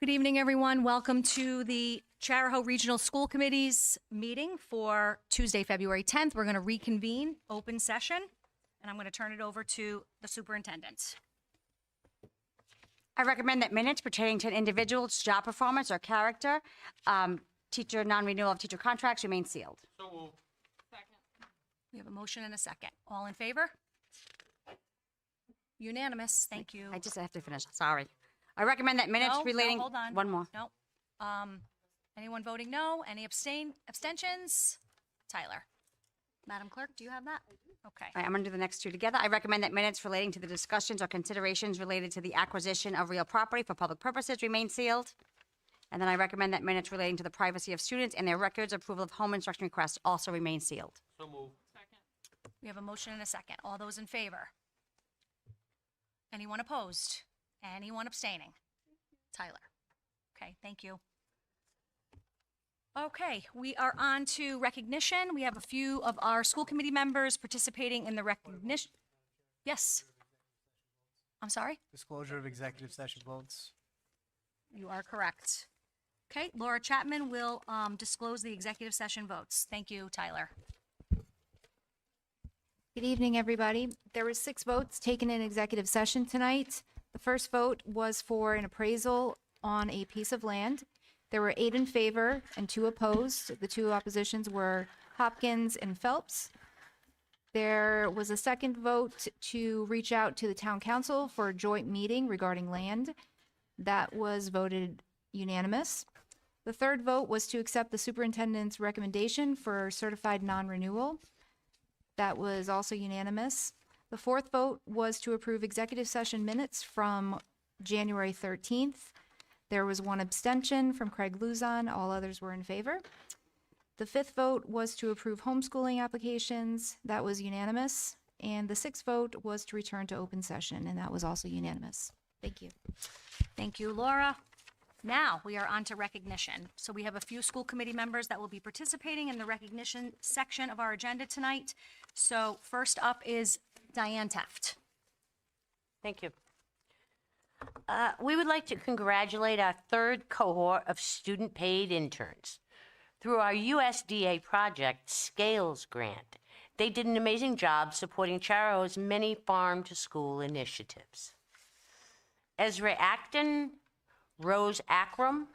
Good evening, everyone. Welcome to the Charahoe Regional School Committee's meeting for Tuesday, February 10th. We're going to reconvene open session, and I'm going to turn it over to the superintendent. I recommend that minutes pertaining to an individual's job performance or character, teacher non-renewal of teacher contracts remain sealed. So moved. We have a motion and a second. All in favor? Unanimous. Thank you. I just have to finish, sorry. I recommend that minutes No, relating. hold on. One more. No. Anyone voting no? Any abstentions? Tyler. Madam Clerk, do you have that? Okay. All right, I'm going to do the next two together. I recommend that minutes relating to the discussions or considerations related to the acquisition of real property for public purposes remain sealed. And then I recommend that minutes relating to the privacy of students and their records, approval of home instruction requests also remain sealed. So moved. We have a motion and a second. All those in favor? Anyone opposed? Anyone abstaining? Tyler. Okay, thank you. Okay, we are on to recognition. We have a few of our school committee members participating in the recognition. Yes. I'm sorry? Disclosure of executive session votes. You are correct. Okay, Laura Chapman will disclose the executive session votes. Thank you, Tyler. Good evening, everybody. There were 6 votes taken in executive session tonight. The first vote was for an appraisal on a piece of land. There were 8 in favor and 2 opposed. The 2 oppositions were Hopkins and Phelps. There was a second vote to reach out to the town council for a joint meeting regarding land. That was voted unanimous. The third vote was to accept the superintendent's recommendation for certified non-renewal. That was also unanimous. The fourth vote was to approve executive session minutes from January 13th. There was 1 abstention from Craig Luzon. All others were in favor. The fifth vote was to approve homeschooling applications. That was unanimous. And the sixth vote was to return to open session, and that was also unanimous. Thank you. Thank you, Laura. Now we are on to recognition. So we have a few school committee members that will be participating in the recognition section of our agenda tonight. So first up is Diane Teft. Thank you. We would like to congratulate our 3rd cohort of student paid interns. Through our USDA project, Scales Grant, they did an amazing job supporting Charahoe's many farm-to-school initiatives. Ezra Acton, Rose Akram,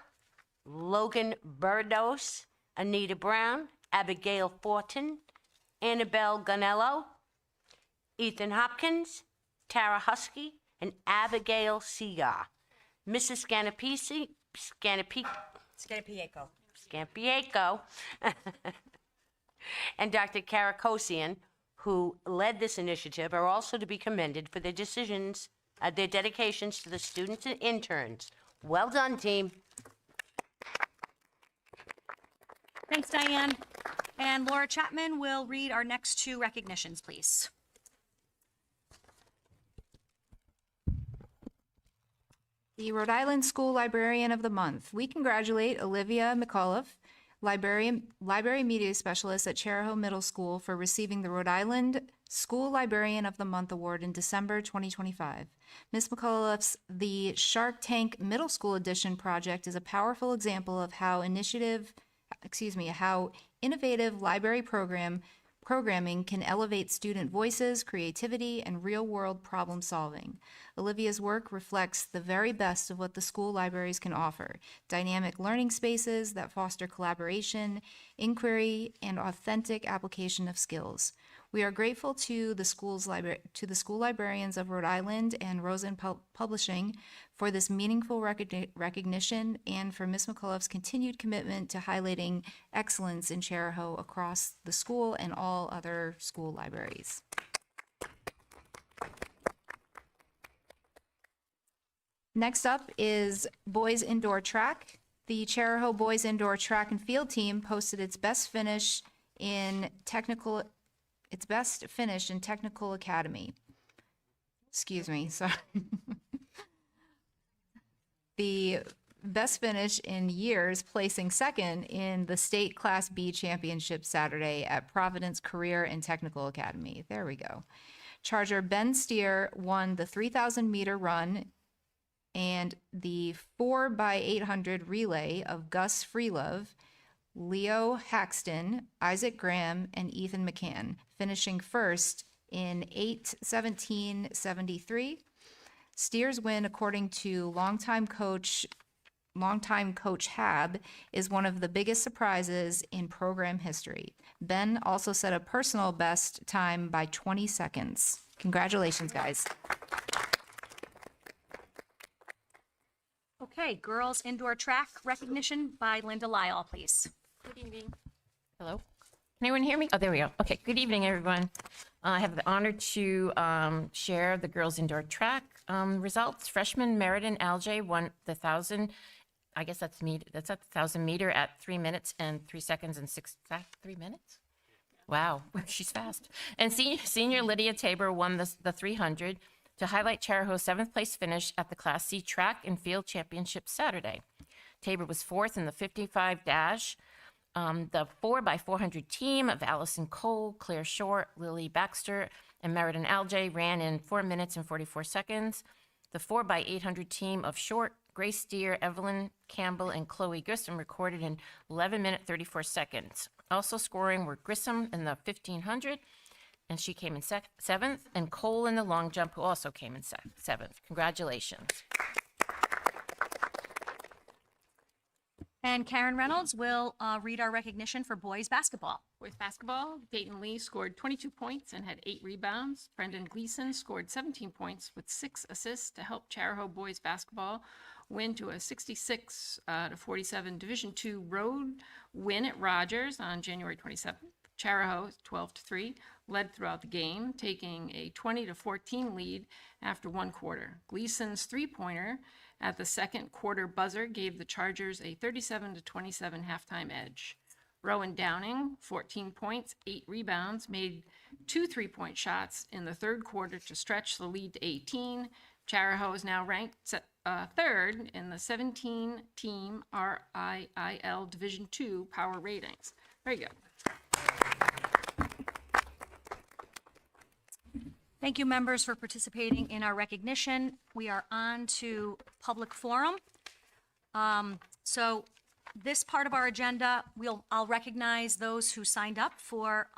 Logan Burdos, Anita Brown, Abigail Fortin, Annabelle Gonello, Ethan Hopkins, Tara Husky, and Abigail Segar. Mrs. Scampiaco, and Dr. Karakosian, who led this initiative, are also to be commended for their their dedications to the students and interns. Well done, team. Thanks, Diane. And Laura Chapman will read our next 2 recognitions, please. The Rhode Island School Librarian of the Month. We congratulate Olivia McAuliffe, Library Media Specialist at Charahoe Middle School, for receiving the Rhode Island School Librarian of the Month Award in December 2025. Ms. McAuliffe's The Shark Tank Middle School Edition project is a powerful example of how innovative library programming can elevate student voices, creativity, and real-world problem solving. Olivia's work reflects the very best of what the school libraries can offer: dynamic learning spaces that foster collaboration, inquiry, and authentic application of skills. We are grateful to the school librarians of Rhode Island and Rosen Publishing for this meaningful recognition, and for Ms. McAuliffe's continued commitment to highlighting excellence in Charahoe across the school and all other school libraries. Next up is boys indoor track. The Charahoe boys indoor track and field team posted its best finish in technical academy. Excuse me, sorry. The best finish in years, placing second in the state Class B championship Saturday at Providence Career and Technical Academy. There we go. Charger Ben Steer won the 3,000 meter run and the 4x800 relay of Gus Freelove, Leo Haxton, Isaac Graham, and Ethan McCann, finishing first in 8:17:73. Steers win, according to longtime coach Hab, is one of the biggest surprises in program history. Ben also set a personal best time by 20 seconds. Congratulations, guys. Okay, girls indoor track recognition by Linda Lyle, please. Good evening. Hello? Can everyone hear me? Oh, there we go. Okay, good evening, everyone. I have the honor to share the girls indoor track results. Freshman Meriden Alge won the 1,000, I guess that's at the 1,000 meter at 3 minutes and 3 seconds and 3 minutes? Wow, she's fast. And senior Lydia Tabor won the 300 to highlight Charahoe's 7th place finish at the Class C track and field championship Saturday. Tabor was 4th in the 55 dash. The 4x400 team of Allison Cole, Claire Short, Lily Baxter, and Meriden Alge ran in 4 minutes and 44 seconds. The 4x800 team of Short, Grace Steer, Evelyn Campbell, and Chloe Grissom recorded in 11 minutes 34 seconds. Also scoring were Grissom in the 1500, and she came in 7th, and Cole in the long jump, who also came in 7th. Congratulations. And Karen Reynolds will read our recognition for boys basketball. Boys basketball, Dayton Lee scored 22 points and had 8 rebounds. Brendan Gleason scored 17 points with 6 assists to help Charahoe boys basketball win to a 66-47 Division II road win at Rogers on January 27th. Charahoe, 12-3, led throughout the game, taking a 20-14 lead after one quarter. Gleason's three-pointer at the second quarter buzzer gave the Chargers a 37-27 halftime edge. Rowan Downing, 14 points, 8 rebounds, made 2 three-point shots in the third quarter to stretch the lead to 18. Charahoe is now ranked third in the 17-team RIIL Division II power ratings. Very good. Thank you, members, for participating in our recognition. We are on to public forum. So this part of our agenda, I'll recognize those who signed up for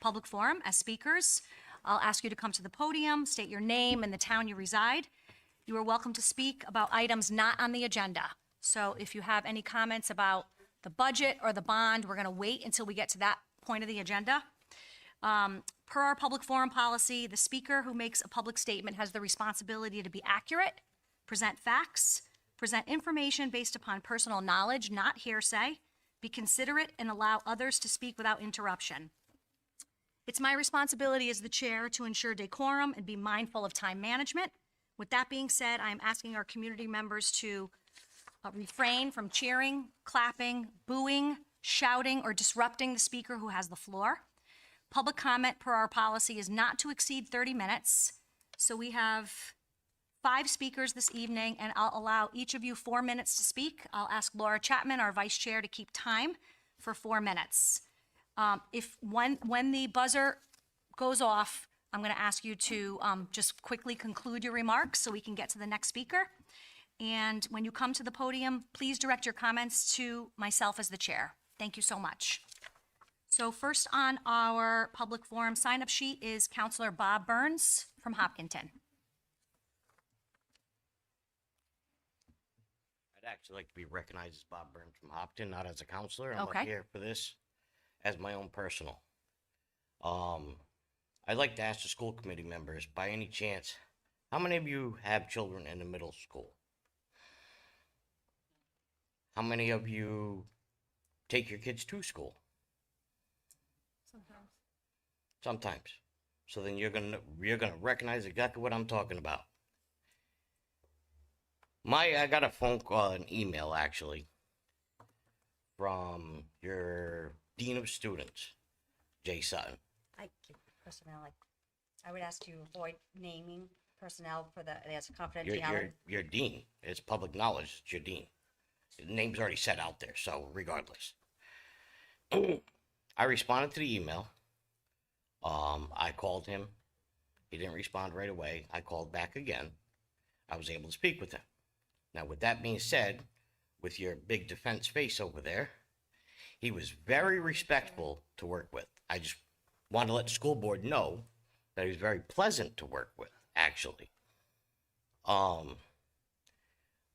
public forum as speakers. I'll ask you to come to the podium, state your name and the town you reside. You are welcome to speak about items not on the agenda. So if you have any comments about the budget or the bond, we're going to wait until we get to that point of the agenda. Per our public forum policy, the speaker who makes a public statement has the responsibility to be accurate, present facts, present information based upon personal knowledge, not hearsay, be considerate, and allow others to speak without interruption. It's my responsibility as the chair to ensure decorum and be mindful of time management. With that being said, I am asking our community members to refrain from cheering, clapping, booing, shouting, or disrupting the speaker who has the floor. Public comment per our policy is not to exceed 30 minutes. So we have 5 speakers this evening, and I'll allow each of you 4 minutes to speak. I'll ask Laura Chapman, our vice chair, to keep time for 4 minutes. When the buzzer goes off, I'm going to ask you to just quickly conclude your remarks so we can get to the next speaker. And when you come to the podium, please direct your comments to myself as the chair. Thank you so much. So first on our public forum sign-up sheet is Counselor Bob Burns from Hopkinton. I'd actually like to be recognized as Bob Burns from Hopton, not as a counselor. I'm Okay. up here for this as my own personal. I'd like to ask the school committee members, by any chance, how many of you have children in the middle school? How many of you take your kids to school? Sometimes. So then you're gonna recognize exactly what I'm talking about. I got a phone call, an email actually, from your dean of students, Jay Sutton. I keep personnel, I would ask you avoid naming personnel for there's confidentiality. Your dean. It's public knowledge. It's your dean. The name's already set out there, so regardless. I responded to the email. I called him. He didn't respond right away. I called back again. I was able to speak with him. Now, with that being said, with your big defense face over there, he was very respectful to work with. I just want to let the school board know that he was very pleasant to work with, actually.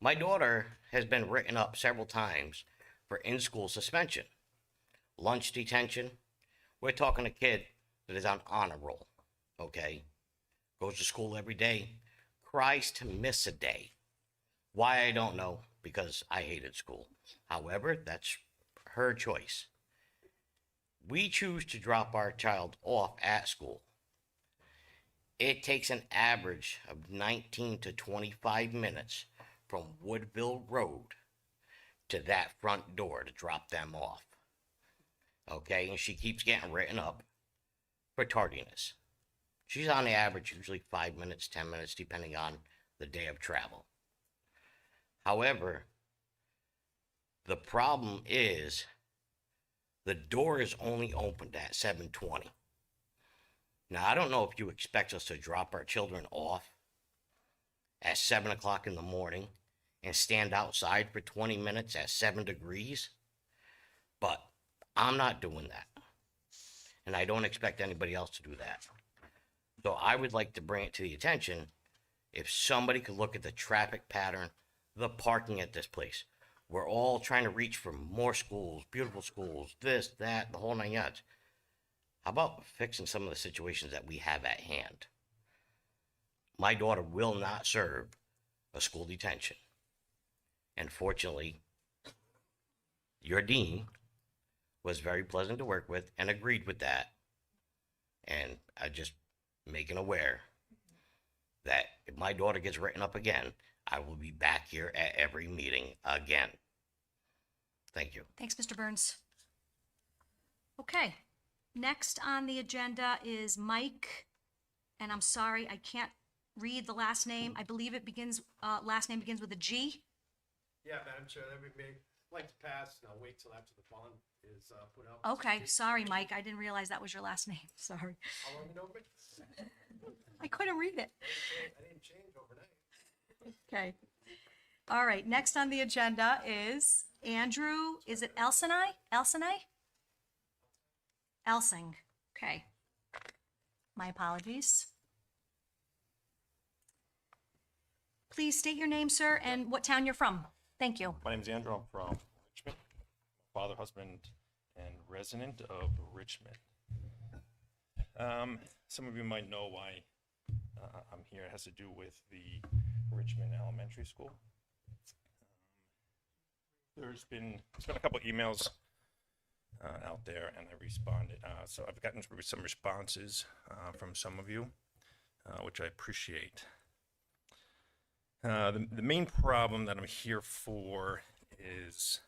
My daughter has been written up several times for in-school suspension, lunch detention. We're talking a kid that is on honor roll, okay? Goes to school every day, cries to miss a day. Why, I don't know, because I hated school. However, that's her choice. We choose to drop our child off at school. It takes an average of 19 to 25 minutes from Woodville Road to that front door to drop them off. Okay, and she keeps getting written up for tardiness. She's on the average usually 5 minutes, 10 minutes, depending on the day of travel. However, the problem is the door is only opened at 7:20. Now, I don't know if you expect us to drop our children off at 7 o'clock in the morning and stand outside for 20 minutes at 7 degrees, but I'm not doing that. And I don't expect anybody else to do that. So I would like to bring it to the attention, if somebody could look at the traffic pattern, the parking at this place. We're all trying to reach for more schools, beautiful schools, this, that, the whole 9 yards. How about fixing some of the situations that we have at hand? My daughter will not serve a school detention. And fortunately, your dean was very pleasant to work with and agreed with that. And I just making aware that if my daughter gets written up again, I will be back here at every meeting again. Thank you. Thanks, Mr. Burns. Okay, next on the agenda is Mike, and I'm sorry, I can't read the last name. I believe it begins, last name begins with a G. Yeah, Madam Chair, that would be, like to pass, and I'll wait till after the bond is put out. Okay, sorry, Mike, I didn't realize that was your last name, sorry. How long you known me? I couldn't read it. I didn't change overnight. Okay. All right, next on the agenda is Andrew, is it Elsinai? Elsinai? Elsing, okay. My apologies. Please state your name, sir, and what town you're from. Thank you. My name is Andrew. I'm from Richmond. Father, husband, and resident of Richmond. Some of you might know why I'm here. It has to do with the Richmond Elementary School. There's been a couple emails out there, and I responded. So I've gotten some responses from some of you, which I appreciate. The main problem that I'm here for is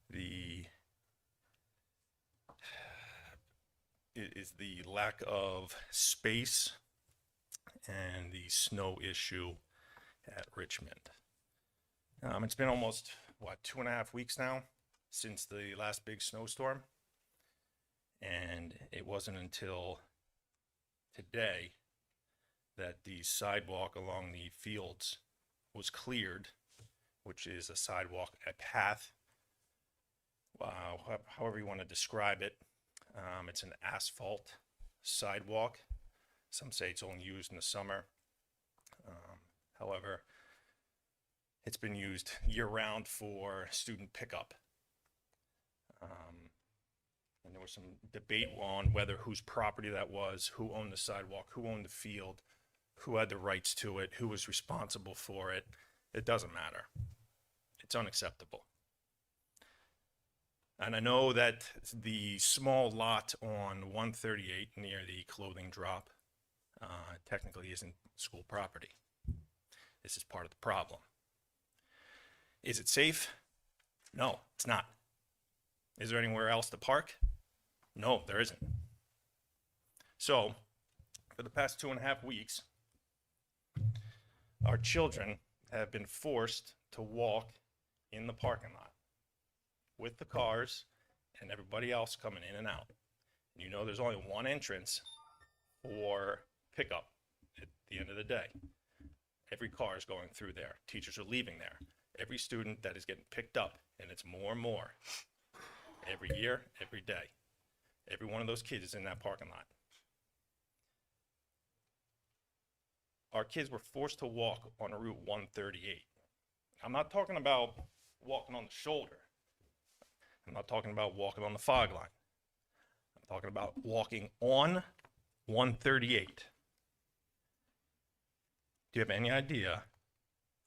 the lack of space and the snow issue at Richmond. It's been almost, 2.5 weeks now since the last big snowstorm. And it wasn't until today that the sidewalk along the fields was cleared, which is a sidewalk, a path, however you want to describe it. It's an asphalt sidewalk. Some say it's only used in the summer. However, it's been used year-round for student pickup. And there was some debate on whether whose property that was, who owned the sidewalk, who owned the field, who had the rights to it, who was responsible for it. It doesn't matter. It's unacceptable. And I know that the small lot on 138 near the clothing drop technically isn't school property. This is part of the problem. Is it safe? No, it's not. Is there anywhere else to park? No, there isn't. So, for the past 2.5 weeks, our children have been forced to walk in the parking lot with the cars and everybody else coming in and out. You know there's only one entrance for pickup at the end of the day. Every car is going through there. Teachers are leaving there. Every student that is getting picked up, and it's more and more. Every year, every day. Every one of those kids is in that parking lot. Our kids were forced to walk on Route 138. I'm not talking about walking on the shoulder. I'm not talking about walking on the fog line. I'm talking about walking on 138. Do you have any idea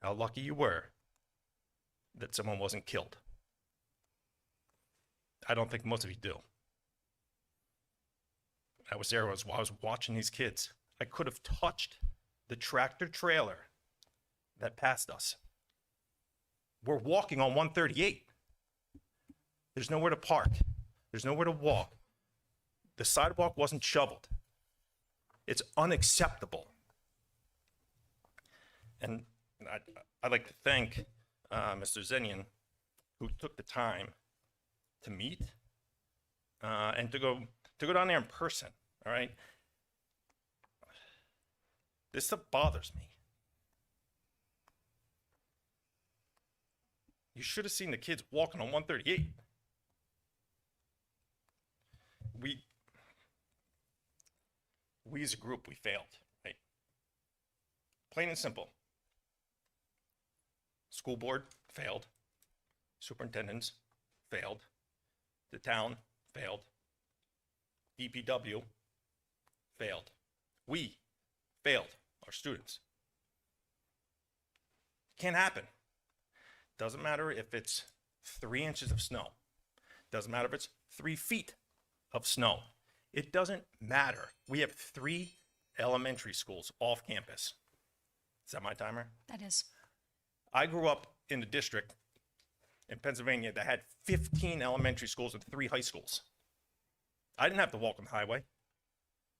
how lucky you were that someone wasn't killed? I don't think most of you do. I was there, I was watching these kids. I could have touched the tractor trailer that passed us. We're walking on 138. There's nowhere to park. There's nowhere to walk. The sidewalk wasn't shoveled. It's unacceptable. And I'd like to thank Mr. Zenian, who took the time to meet and to go down there in person. All right. This stuff bothers me. You should have seen the kids walking on 138. We as a group, we failed, right? Plain and simple. School board failed. Superintendents failed. The town failed. DPW failed. We failed our students. Can't happen. Doesn't matter if it's 3 inches of snow. Doesn't matter if it's 3 feet of snow. It doesn't matter. We have 3 elementary schools off campus. Is that my timer? That is. I grew up in the district in Pennsylvania that had 15 elementary schools and 3 high schools. I didn't have to walk on the highway.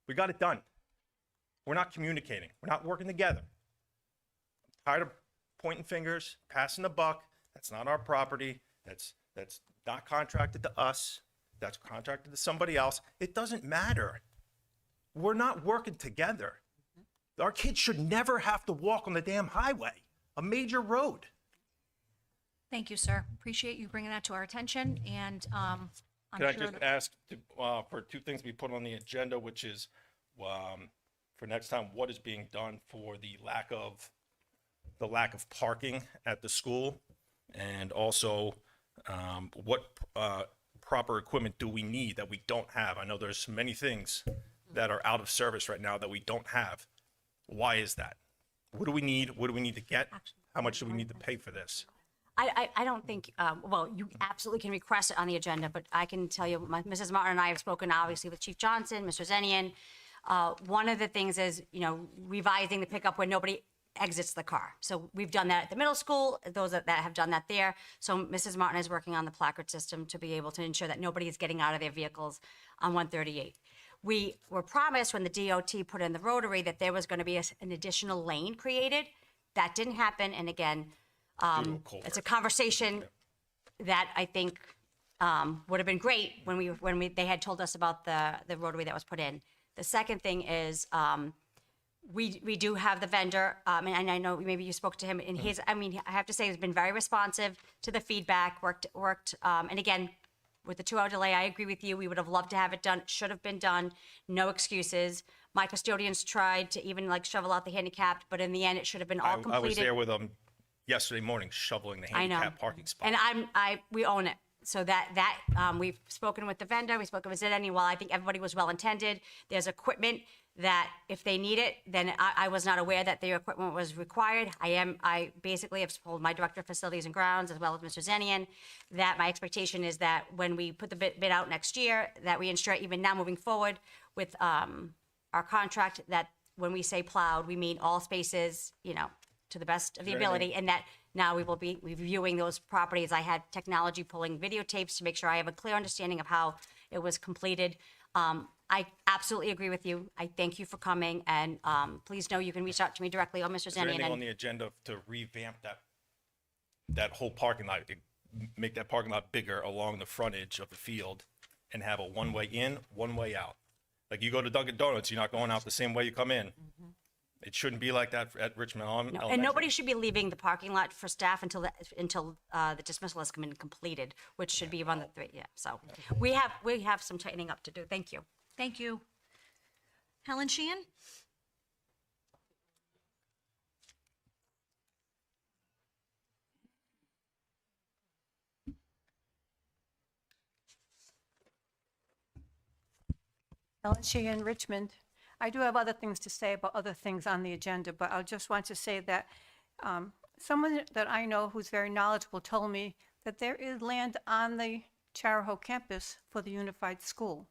We got it done. We're not communicating. We're not working together. I'm tired of pointing fingers, passing the buck. That's not our property. That's not contracted to us. That's contracted to somebody else. It doesn't matter. We're not working together. Our kids should never have to walk on the damn highway, a major road. Thank you, sir. Appreciate you bringing that to our attention, and I'm Could I sure just that- ask for 2 things to be put on the agenda, which is for next time, what is being done for the lack of parking at the school, and also what proper equipment do we need that we don't have? I know there's many things that are out of service right now that we don't have. Why is that? What do we need? What do we need to get? How much do we need to pay for this? I don't think, well, you absolutely can request it on the agenda, but I can tell you, Mrs. Martin and I have spoken obviously with Chief Johnson, Mr. Zenian. One of the things is, revising the pickup when nobody exits the car. So we've done that at the middle school, those that have done that there. So Mrs. Martin is working on the placard system to be able to ensure that nobody is getting out of their vehicles on 138. We were promised when the DOT put in the rotary that there was going to be an additional lane created. That didn't happen. And again, it's a conversation that I think would have been great when they had told us about the rotary that was put in. The second thing is we do have the vendor, and I know maybe you spoke to him, and I have to say he's been very responsive to the feedback, worked, and again, with the 2-hour delay, I agree with you. We would have loved to have it done. It should have been done. No excuses. My custodians tried to even shovel out the handicapped, but in the end, it should have been all completed. I was there with them yesterday morning shoveling the handicap parking spot. And we own it. So we've spoken with the vendor, we've spoken with Zedani. While I think everybody was well intended, there's equipment that if they need it, then I was not aware that their equipment was required. I basically have told my director of facilities and grounds, as well as Mr. Zenian, that my expectation is that when we put the bid out next year, that we ensure even now moving forward with our contract, that when we say plowed, we mean all spaces, to the best of the ability, and that now we will be reviewing those properties. I had technology pulling videotapes to make sure I have a clear understanding of how it was completed. I absolutely agree with you. I thank you for coming, and please know you can reach out to me directly or Mr. Is there Zenian. anything on the agenda to revamp that whole parking lot, make that parking lot bigger along the frontage of the field, and have a one-way in, one-way out? Like you go to Dunkin' Donuts, you're not going out the same way you come in. It shouldn't be like that at Richmond No, and Elementary. nobody should be leaving the parking lot for staff until the dismissal has been completed, which should be around the 3, yeah. So we have some tightening up to do. Thank you. Thank you. Helen Sheehan? Ellen Sheehan, Richmond. I do have other things to say about other things on the agenda, but I just want to say that someone that I know who's very knowledgeable told me that there is land on the Charahoe campus for the unified school.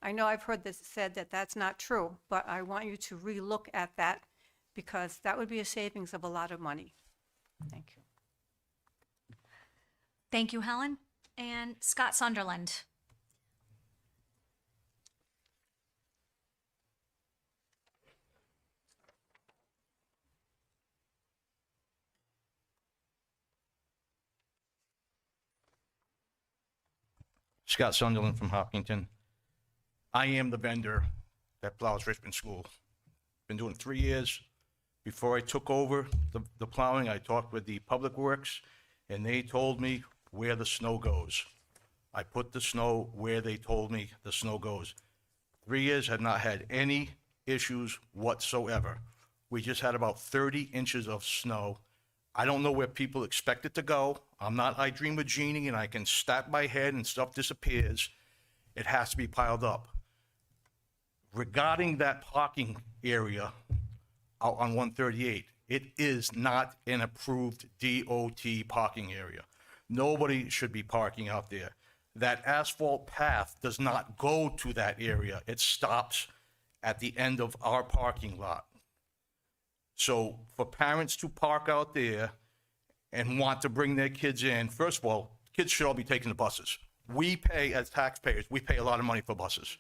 I know I've heard this said that that's not true, but I want you to relook at that because that would be a savings of a lot of money. Thank you. Thank you, Helen. And Scott Sunderland? Scott Sunderland from Hopkinton. I am the vendor that plows Richmond School. Been doing it 3 years. Before I took over the plowing, I talked with the Public Works, and they told me where the snow goes. I put the snow where they told me the snow goes. 3 years, have not had any issues whatsoever. We just had about 30 inches of snow. I don't know where people expect it to go. I'm not I Dream of Jeannie and I can snap my head and stuff disappears. It has to be piled up. Regarding that parking area out on 138, it is not an approved DOT parking area. Nobody should be parking out there. That asphalt path does not go to that area. It stops at the end of our parking lot. So for parents to park out there and want to bring their kids in, first of all, kids should all be taking the buses. We pay, as taxpayers, we pay a lot of money for buses.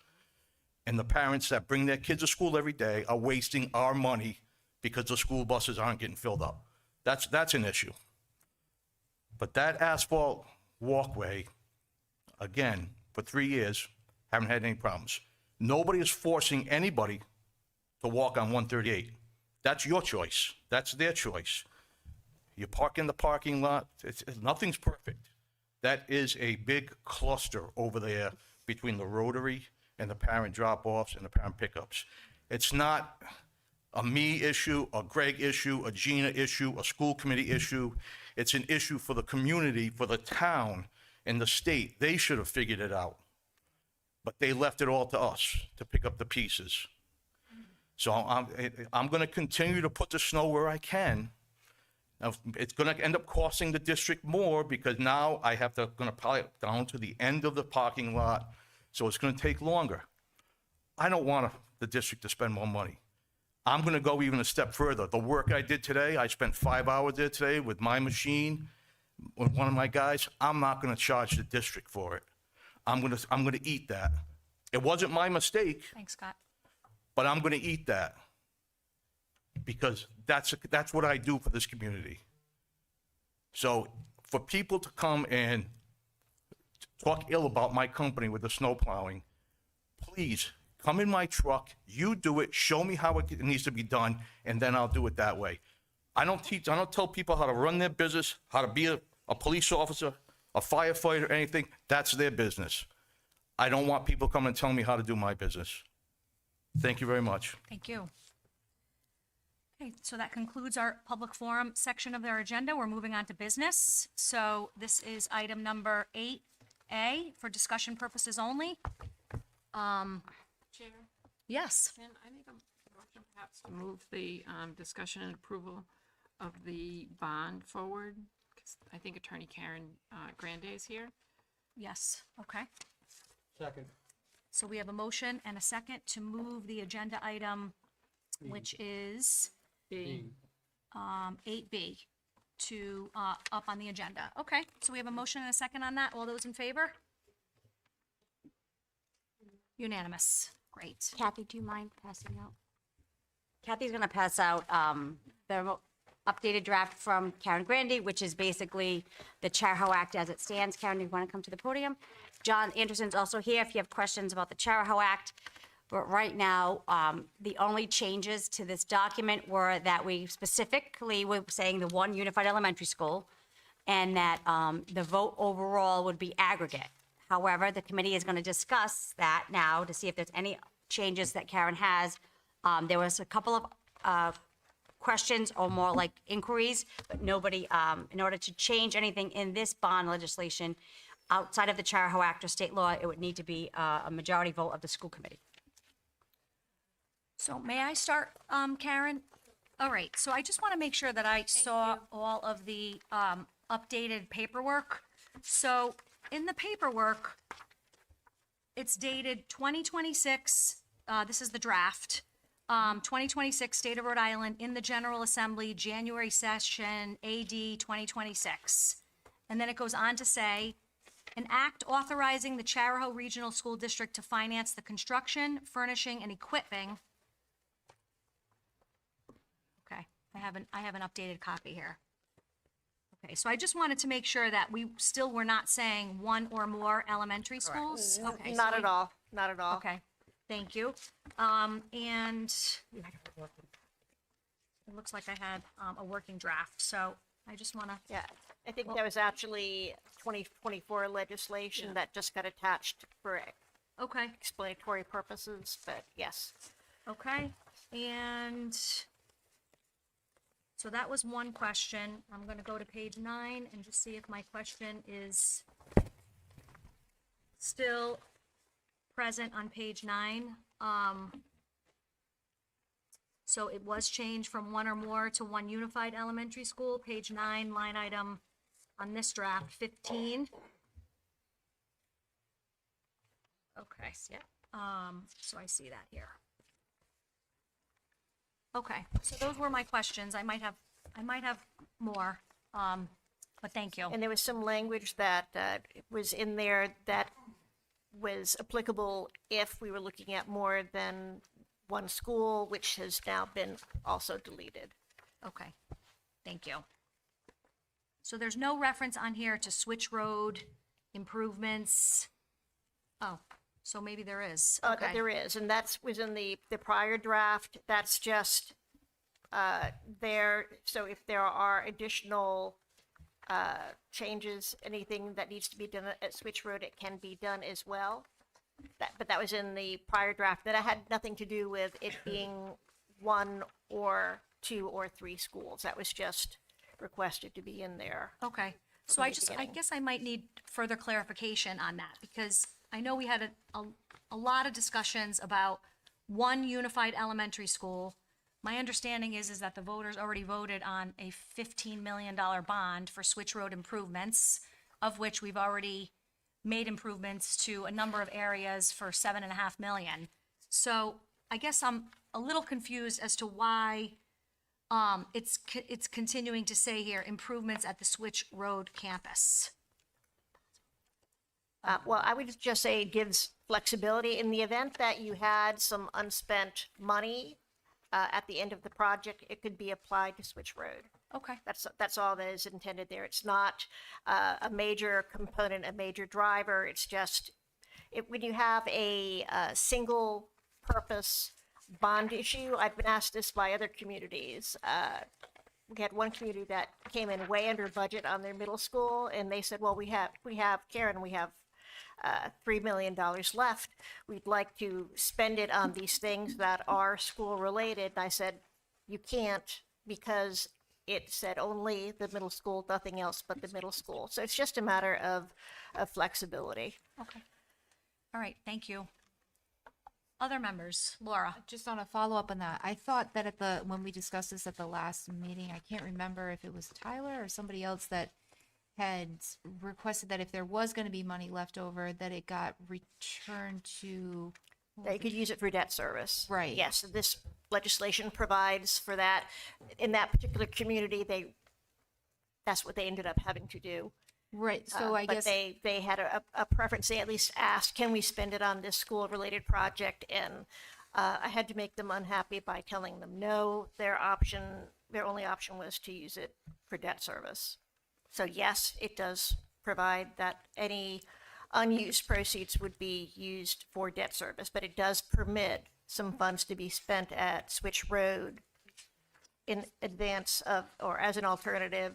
And the parents that bring their kids to school every day are wasting our money because the school buses aren't getting filled up. That's an issue. But that asphalt walkway, again, for 3 years, haven't had any problems. Nobody is forcing anybody to walk on 138. That's your choice. That's their choice. You park in the parking lot. Nothing's perfect. That is a big cluster over there between the Rotary and the parent drop-offs and the parent pickups. It's not a me issue, a Greg issue, a Gina issue, a school committee issue. It's an issue for the community, for the town and the state. They should have figured it out. But they left it all to us to pick up the pieces. So I'm going to continue to put the snow where I can. Now, it's going to end up costing the district more because now I have to going to pile it down to the end of the parking lot. So it's going to take longer. I don't want the district to spend more money. I'm going to go even a step further. The work I did today, I spent 5 hours there today with my machine, with one of my guys. I'm not going to charge the district for it. I'm going to eat that. It wasn't my mistake. Thanks, Scott. But I'm going to eat that because that's what I do for this community. So for people to come and talk ill about my company with the snow plowing, please come in my truck, you do it, show me how it needs to be done, and then I'll do it that way. I don't tell people how to run their business, how to be a police officer, a firefighter, anything. That's their business. I don't want people coming and telling me how to do my business. Thank you very much. Thank you. Okay, so that concludes our public forum section of our agenda. We're moving on to business. So this is item number 8A for discussion purposes only. Chair, Yes. can I make a motion perhaps to move the discussion and approval of the bond forward? 'Cause I think Attorney Karen Grande is here. Yes, okay. Second. So we have a motion and a second to move the agenda item, which is B. 8B to up on the agenda. Okay, so we have a motion and a second on that. All those in favor? Unanimous. Great. Kathy, do you mind passing out? Kathy's going to pass out the updated draft from Karen Grandy, which is basically the Charahoe Act as it stands. Karen, do you want to come to the podium? John Anderson's also here if you have questions about the Charahoe Act. But right now, the only changes to this document were that we specifically were saying the one unified elementary school, and that the vote overall would be aggregate. However, the committee is going to discuss that now to see if there's any changes that Karen has. There was a couple of questions or more like inquiries, but nobody, in order to change anything in this bond legislation, outside of the Charahoe Act or state law, it would need to be a majority vote of the school committee. So may I start, Karen? All right, so I just want to make sure that I saw all of the updated paperwork. So in the paperwork, it's dated 2026, this is the draft, 2026 State of Rhode Island in the General Assembly, January session, AD 2026. And then it goes on to say, an act authorizing the Charahoe Regional School District to finance the construction, furnishing, and equipping. Okay, I have an updated copy here. Okay, so I just wanted to make sure that we still were not saying one or more elementary schools? Okay, Not so at all, not at all. Okay, thank you. And it looks like I had a working draft, so I just want to, Yeah, I think that was actually 2024 legislation that just got attached for okay, explanatory purposes, but yes. okay. And so that was one question. I'm going to go to page 9 and just see if my question is still present on page 9. So it was changed from one or more to one unified elementary school, page 9, line item on this draft, 15. Okay, so I see that here. Okay, so those were my questions. I might have more, but thank you. And there was some language that was in there that was applicable if we were looking at more than one school, which has now been also deleted. Okay, thank you. So there's no reference on here to Switch Road improvements. Oh, so maybe there is. Okay. There is, and was in the prior draft. That's just there. So if there are additional changes, anything that needs to be done at Switch Road, it can be done as well. But that was in the prior draft. That had nothing to do with it being one or two or three schools. That was just requested to be in there. Okay, so I guess I might need further clarification on that, because I know we had a lot of discussions about one unified elementary school. My understanding is that the voters already voted on a $15 million bond for Switch Road improvements, of which we've already made improvements to a number of areas for $7.5 million. So I guess I'm a little confused as to why it's continuing to say here, improvements at the Switch Road campus. Well, I would just say it gives flexibility in the event that you had some unspent money at the end of the project. It could be applied to Switch Road. Okay, That's all that is intended there. It's not a major component, a major driver. It's just when you have a single purpose bond issue. I've been asked this by other communities. We had one community that came in way under budget on their middle school, and they said, "Well, we have Karen, we have $3 million left. We'd like to spend it on these things that are school related." And I said, "You can't, because it said only the middle school, nothing else but the middle school." So it's just a matter of flexibility. okay. All right, thank you. Other members, Laura? Just on a follow-up on that, I thought that when we discussed this at the last meeting, I can't remember if it was Tyler or somebody else that had requested that if there was going to be money left over, that it got returned to. They could use it for debt service. Right. Yes, this legislation provides for that. In that particular community, that's what they ended up having to do. Right, so I guess. But they had a preference. They at least asked, "Can we spend it on this school-related project?" And I had to make them unhappy by telling them no. Their only option was to use it for debt service. So yes, it does provide that any unused proceeds would be used for debt service, but it does permit some funds to be spent at Switch Road in advance of, or as an alternative,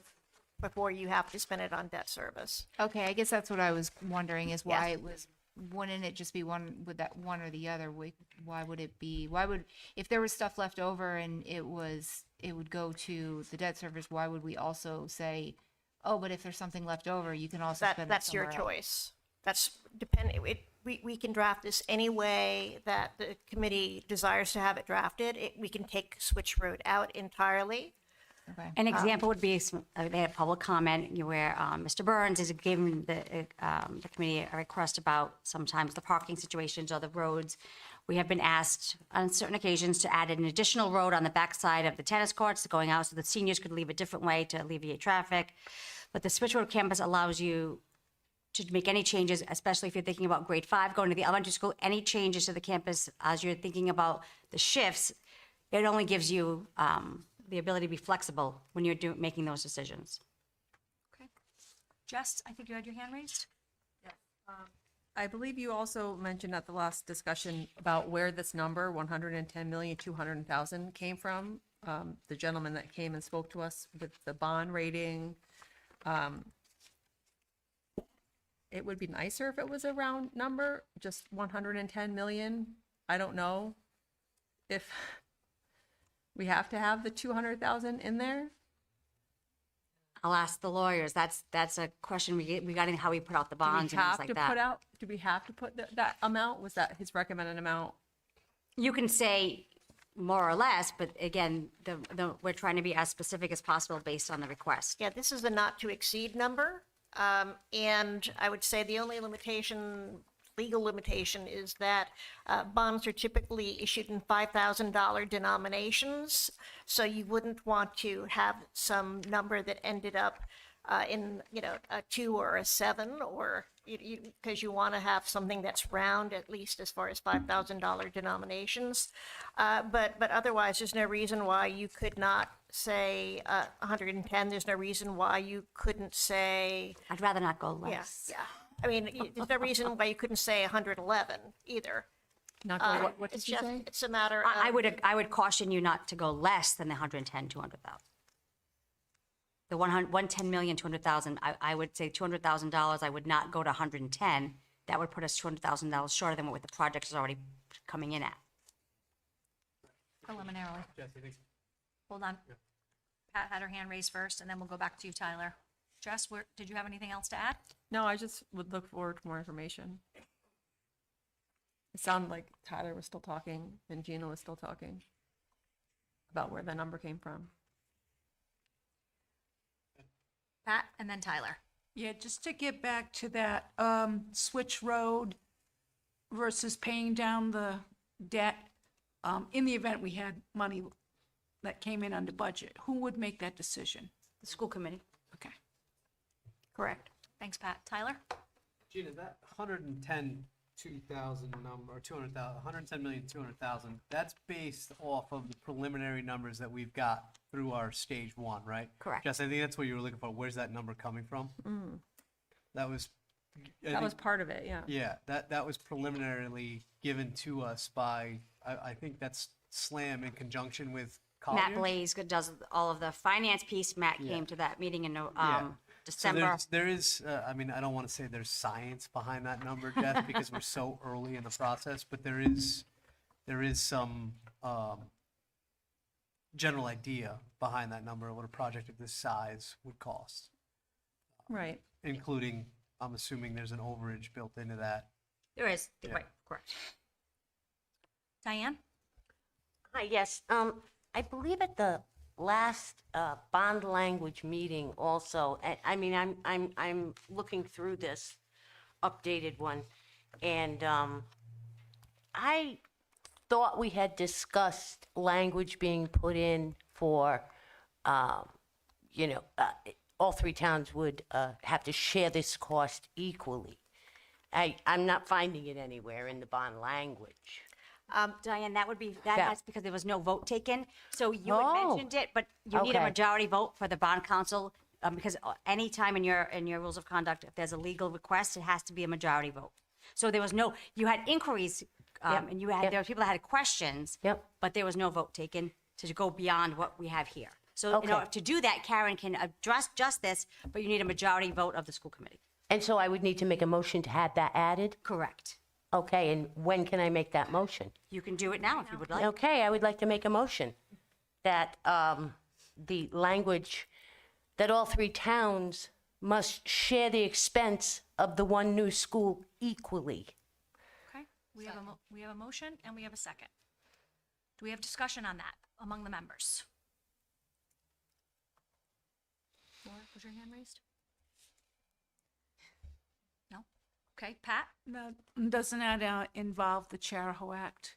before you have to spend it on debt service. Okay, I guess that's what I was wondering is why Yes. it was, wouldn't it just be one, would that one or the other? Why would it be, if there was stuff left over and it would go to the debt service, why would we also say, oh, but if there's something left over, you can also spend it That's your somewhere else? choice. That's we can draft this any way that the committee desires to have it drafted. We can take Switch Road out entirely. Okay. An example would be, they had a public comment where Mr. Burns is giving the committee a request about sometimes the parking situations or the roads. We have been asked on certain occasions to add an additional road on the backside of the tennis courts going out so the seniors could leave a different way to alleviate traffic. But the Switch Road campus allows you to make any changes, especially if you're thinking about grade 5 going to the elementary school, any changes to the campus as you're thinking about the shifts, it only gives you the ability to be flexible when you're making those decisions. Okay. Jess, I think you had your hand raised? I believe you also mentioned at the last discussion about where this number, 110,200,000, came from. The gentleman that came and spoke to us with the bond rating. It would be nicer if it was a round number, just 110 million. I don't know if we have to have the 200,000 in there. I'll ask the lawyers. That's a question regarding how we put out the bonds and things like that. Do we have to put that amount? Was that his recommended amount? You can say more or less, but again, we're trying to be as specific as possible based on the request. Yeah, this is a not to exceed number. And I would say the only legal limitation is that bonds are typically issued in $5,000 denominations. So you wouldn't want to have some number that ended up in, a 2 or a 7, or because you want to have something that's round, at least as far as $5,000 denominations. But otherwise, there's no reason why you could not say 110. There's no reason why you couldn't say, I'd rather not go less. yeah. I mean, there's no reason why you couldn't say 111 either. Not go, what did It's you just, say? it's a matter of. I would caution you not to go less than the 110, 200,000. The 110,200,000, I would say $200,000, I would not go to 110. That would put us $200,000 shorter than what the project is already coming in at. Preliminarily. Jesse, thanks. Hold on. Pat had her hand raised first, and then we'll go back to you, Tyler. Jess, did you have anything else to add? No, I just would look forward to more information. It sounded like Tyler was still talking and Gina was still talking about where the number came from. Pat, and then Tyler. Yeah, just to get back to that, Switch Road versus paying down the debt, in the event we had money that came in under budget, who would make that decision? The school committee. Okay. Correct. Thanks, Pat. Tyler? Gina, that 110,200 number, or 200,000, 110,200,000, that's based off of the preliminary numbers that we've got through our stage 1, right? Correct. Jess, I think that's what you were looking for. Where's that number coming from? That was. That was part of it, yeah. Yeah, that was preliminarily given to us by, I think that's SLAM in conjunction with Colliers. Matt Blaze does all of the finance piece. Matt came to that meeting in December. So there is, I mean, I don't want to say there's science behind that number, Jeff, because we're so early in the process, but there is some general idea behind that number, what a project of this size would cost, Right. including, I'm assuming there's an overage built into that. There is, Yeah. right, correct. Diane? Hi, yes. I believe at the last bond language meeting also, I mean, I'm looking through this updated one, and I thought we had discussed language being put in for, all 3 towns would have to share this cost equally. I'm not finding it anywhere in the bond language. Diane, that's Yeah. because there was no vote taken. So you had Oh, mentioned it, but you need a okay. majority vote for the bond council because anytime in your rules of conduct, if there's a legal request, it has to be a majority vote. So there was no, you had inquiries, Yep, and there were people that had questions. Yep. But there was no vote taken to go beyond what we have here. So in Okay. order to do that, Karen can address just this, but you need a majority vote of the school committee. And so I would need to make a motion to have that added? Correct. Okay, and when can I make that motion? You can do it now if you would like. Okay, I would like to make a motion that the language, that all 3 towns must share the expense of the one new school equally. Okay, we have a motion and we have a second. Do we have discussion on that among the members? Laura, was your hand raised? No? Okay, Pat? Now, doesn't that involve the Charahoe Act?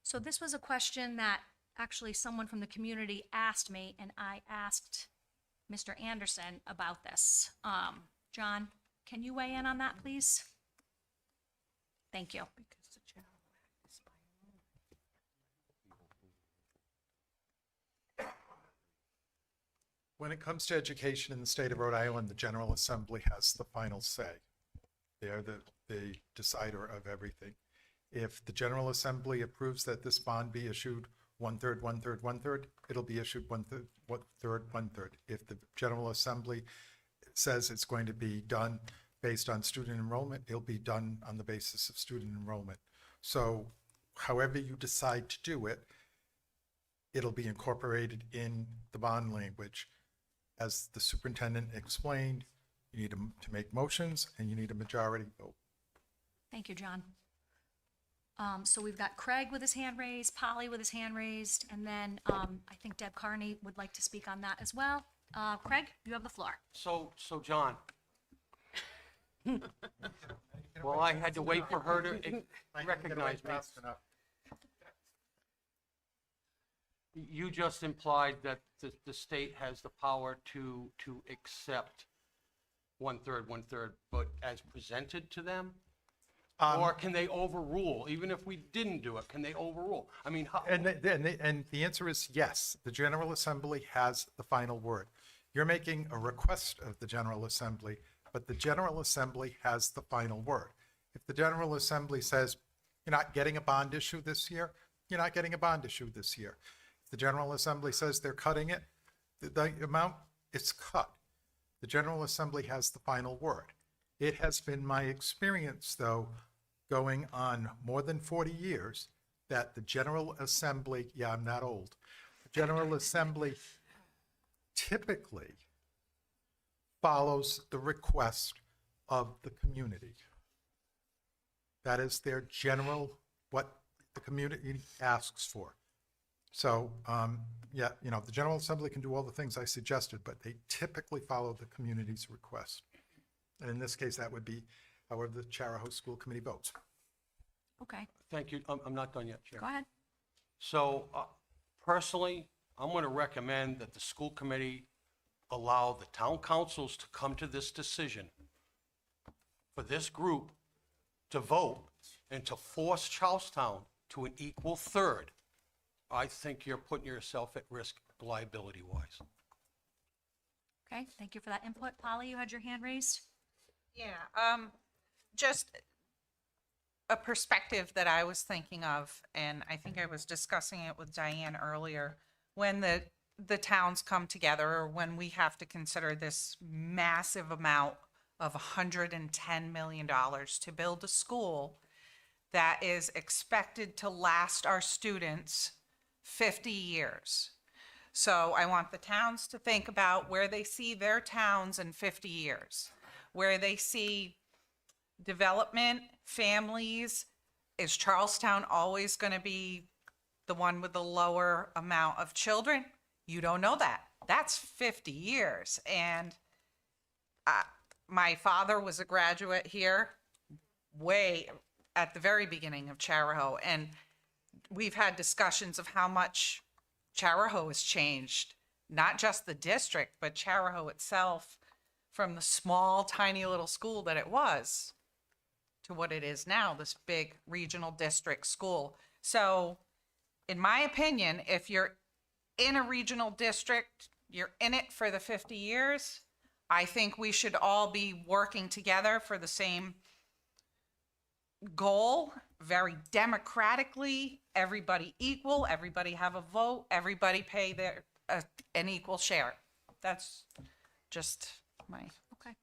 So this was a question that actually someone from the community asked me, and I asked Mr. Anderson about this. John, can you weigh in on that, please? Thank you. When it comes to education in the state of Rhode Island, the General Assembly has the final say. They're the decider of everything. If the General Assembly approves that this bond be issued 1/3, 1/3, 1/3, it'll be issued 1/3, 1/3, 1/3. If the General Assembly says it's going to be done based on student enrollment, it'll be done on the basis of student enrollment. So however you decide to do it, it'll be incorporated in the bond language. As the superintendent explained, you need to make motions and you need a majority vote. Thank you, John. So we've got Craig with his hand raised, Polly with his hand raised, and then I think Deb Carney would like to speak on that as well. Craig, you have the floor. So John. Well, I had to wait for her to recognize me. You just implied that the state has the power to accept 1/3, 1/3, but as presented to them? Or can they overrule, even if we didn't do it, can they overrule? I mean, how? And the answer is yes, the General Assembly has the final word. You're making a request of the General Assembly, but the General Assembly has the final word. If the General Assembly says, you're not getting a bond issue this year, you're not getting a bond issue this year. If the General Assembly says they're cutting it, the amount, it's cut. The General Assembly has the final word. It has been my experience, though, going on more than 40 years, that the General Assembly, yeah, I'm that old, the General Assembly typically follows the request of the community. That is their general, what the community asks for. So, yeah, you know, the General Assembly can do all the things I suggested, but they typically follow the community's request. And in this case, that would be however the Charahoe School Committee votes. Okay, Thank you. I'm not done yet, Chair. go ahead. So personally, I'm going to recommend that the school committee allow the town councils to come to this decision for this group to vote and to force Charlestown to an equal third. I think you're putting yourself at risk liability-wise. Okay, thank you for that input. Polly, you had your hand raised? Yeah, just a perspective that I was thinking of, and I think I was discussing it with Diane earlier, when the towns come together, or when we have to consider this massive amount of $110 million to build a school that is expected to last our students 50 years. So I want the towns to think about where they see their towns in 50 years, where they see development, families. Is Charlestown always going to be the one with the lower amount of children? You don't know that. That's 50 years. And my father was a graduate here way at the very beginning of Charahoe. And we've had discussions of how much Charahoe has changed, not just the district, but Charahoe itself, from the small, tiny little school that it was to what it is now, this big regional district school. So in my opinion, if you're in a regional district You're in it for the 50 years. I think we should all be working together for the same goal, very democratically, everybody equal, everybody have a vote, everybody pay their an equal share. That's just my. Okay.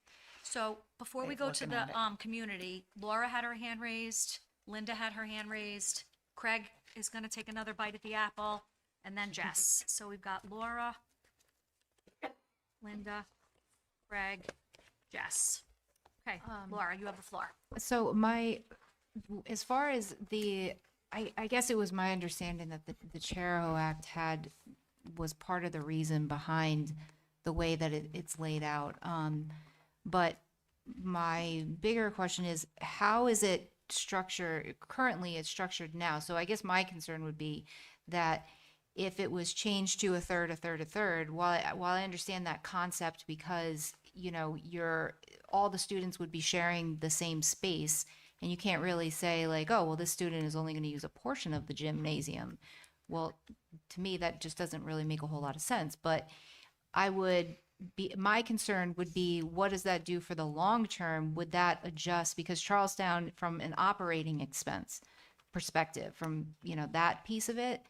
So before we go to the community, Laura had her hand raised, Linda had her hand raised, Craig is gonna take another bite at the apple, and then Jess. So we've got Laura, Linda, Craig, Jess. Okay, Laura, you have the floor. So as far as I guess it was my understanding that the Charahoe Act was part of the reason behind the way that it's laid out. But my bigger question is, how is it structured? Currently, it's structured now. So I guess my concern would be that if it was changed to a third, while I understand that concept because, all the students would be sharing the same space, and you can't really say like, oh, well, this student is only going to use a portion of the gymnasium. Well, to me, that just doesn't really make a whole lot of sense. But my concern would be, what does that do for the long term? Would that adjust? Because Charlestown, from an operating expense perspective, from, that piece of it,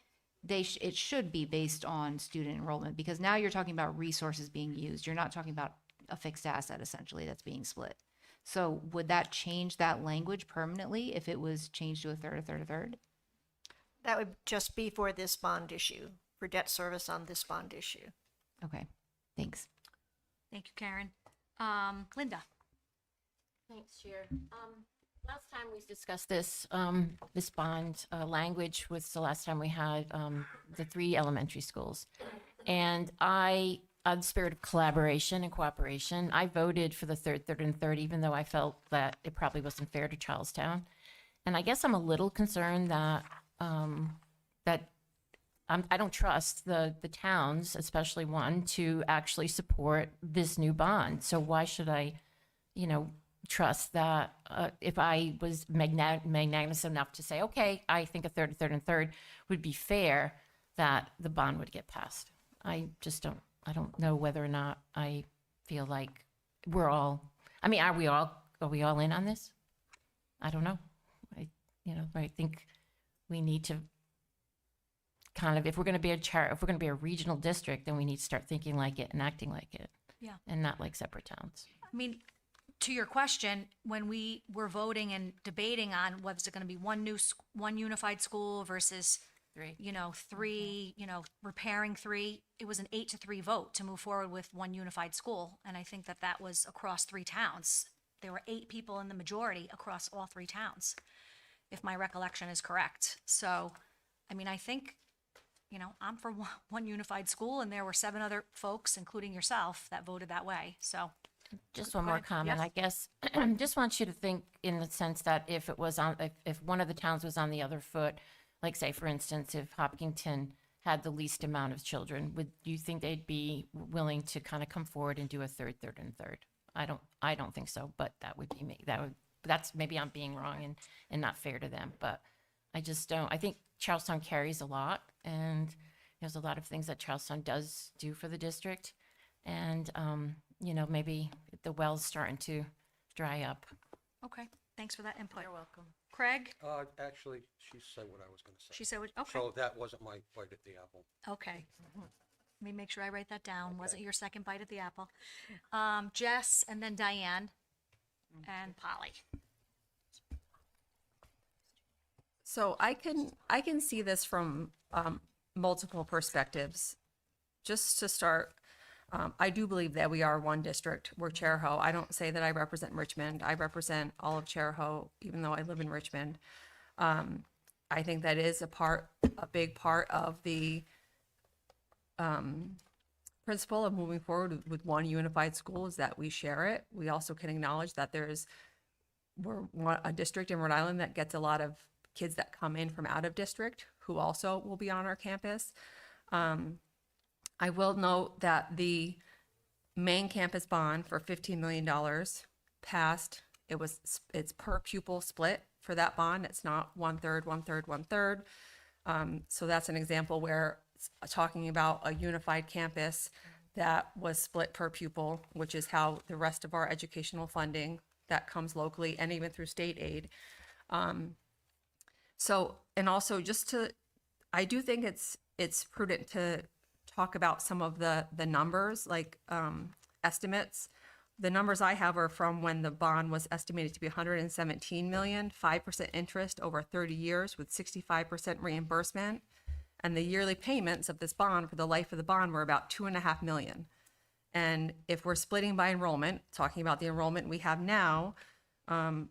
it should be based on student enrollment, because now you're talking about resources being used. You're not talking about a fixed asset, essentially, that's being split. So would that change that language permanently if it was changed to a third? That would just be for this bond issue, for debt service on this bond issue. Okay, thanks. Thank you, Karen. Linda? Thanks, Chair. Last time we discussed this, this bond language was the last time we had the 3 elementary schools. And out of the spirit of collaboration and cooperation, I voted for the third, even though I felt that it probably wasn't fair to Charlestown. And I guess I'm a little concerned that I don't trust the towns, especially one, to actually support this new bond. So why should I, trust that if I was magnanimous enough to say, okay, I think a third would be fair, that the bond would get passed. I don't know whether or not I feel like are we all in on this? I don't know. I think we need to kind of, if we're going to be a regional district, then we need to start thinking like it and acting like it. Yeah. And not like separate towns. I mean, to your question, when we were voting and debating on whether it going to be one unified school versus 3, 3, repairing 3, it was an 8-3 vote to move forward with one unified school. And I think that was across 3 towns. There were 8 people in the majority across all 3 towns, if my recollection is correct. So, I mean, I think, I'm for one unified school, and there were 7 other folks, including yourself, that voted that way. So. Just one more comment, Yes. I guess. Just want you to think in the sense that if one of the towns was on the other foot, like say, for instance, if Hopkinton had the least amount of children, would you think they'd be willing to kind of come forward and do a third? I don't think so, but that would be me. That's maybe I'm being wrong and not fair to them, but I just don't. I think Charlestown carries a lot, and there's a lot of things that Charlestown does do for the district, and maybe the well's starting to dry up. Okay, thanks for that input. You're welcome. Craig? Actually, she said what I was going to say. She said, okay. So that wasn't my bite at the apple. Okay. Let me make sure I write that down. Wasn't your second bite at the apple. Jess, and then Diane, and Polly. So I can see this from multiple perspectives. Just to start, I do believe that we are one district. We're Charahoe. I don't say that I represent Richmond. I represent all of Charahoe, even though I live in Richmond. I think that is a big part of the principle of moving forward with one unified school, is that we share it. We also can acknowledge that we're a district in Rhode Island that gets a lot of kids that come in from out of district who also will be on our campus. I will note that the main campus bond for $15 million passed. It's per pupil split for that bond. It's not 1/3, 1/3, 1/3. So that's an example where talking about a unified campus, that was split per pupil, which is how the rest of our educational funding that comes locally and even through state aid. So, and also just to, I do think it's prudent to talk about some of the numbers, like estimates. The numbers I have are from when the bond was estimated to be 117 million, 5% interest over 30 years with 65% reimbursement. And the yearly payments of this bond for the life of the bond were about 2.5 million. And if we're splitting by enrollment, talking about the enrollment we have now,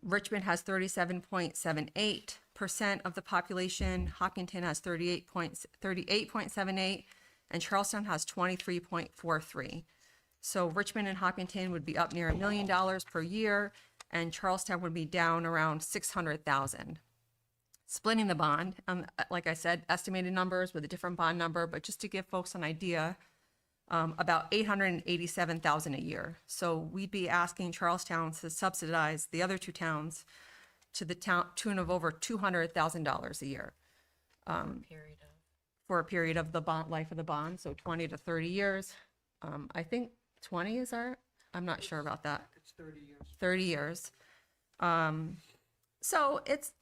Richmond has 37.78% of the population, Hopkinton has 38.78, and Charlestown has 23.43. So Richmond and Hopkinton would be up near $1 million per year, and Charlestown would be down around 600,000. Splitting the bond, like I said, estimated numbers with a different bond number, but just to give folks an idea, about 887,000 a year. So we'd be asking Charlestown to subsidize the other two towns to the tune of over $200,000 a year. For a period of the bond, life of the bond, so 20 to 30 years. I think 20 is I'm not sure about that. It's 30 years. 30 years. So it's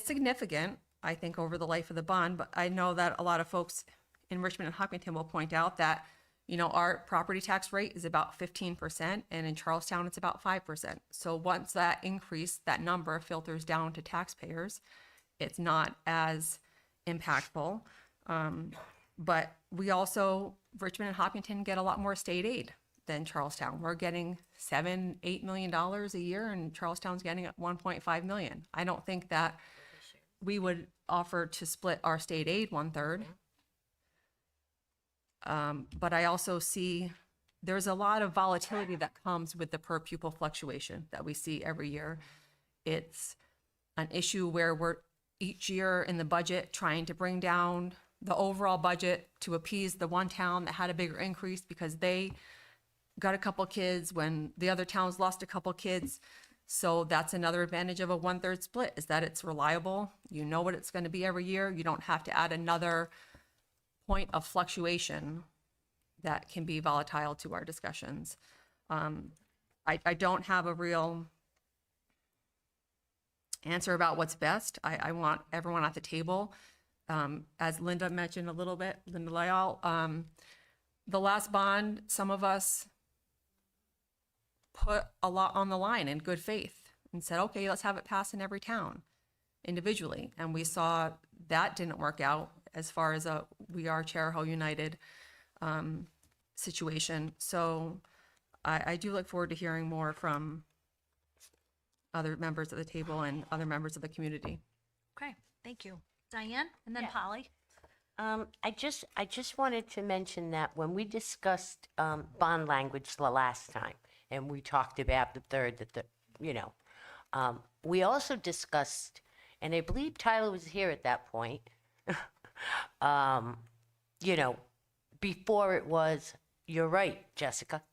significant, I think, over the life of the bond, but I know that a lot of folks in Richmond and Hopkinton will point out that, you know, our property tax rate is about 15%, and in Charlestown, it's about 5%. So once that increase, that number filters down to taxpayers, it's not as impactful. But we also, Richmond and Hopkinton get a lot more state aid than Charlestown. We're getting $7-8 million a year, and Charlestown's getting $1.5 million. I don't think that we would offer to split our state aid 1/3. But I also see there's a lot of volatility that comes with the per pupil fluctuation that we see every year. It's an issue where we're each year in the budget trying to bring down the overall budget to appease the one town that had a bigger increase because they got a couple kids when the other towns lost a couple kids. So that's another advantage of a 1/3 split, is that it's reliable. You know what it's going to be every year. You don't have to add another point of fluctuation that can be volatile to our discussions. I don't have a real answer about what's best. I want everyone at the table. As Linda mentioned a little bit, Linda Lyall, the last bond, some of us put a lot on the line in good faith and said, okay, let's have it pass in every town individually. And we saw that didn't work out as far as a We Are Charahoe United situation. So I do look forward to hearing more from other members of the table and other members of the community. Okay, thank you. Diane, and then Polly. I just wanted to mention that when we discussed bond language the last time, and we talked about the third, we also discussed, and I believe Tyler was here at that point, before it was, you're right, Jessica,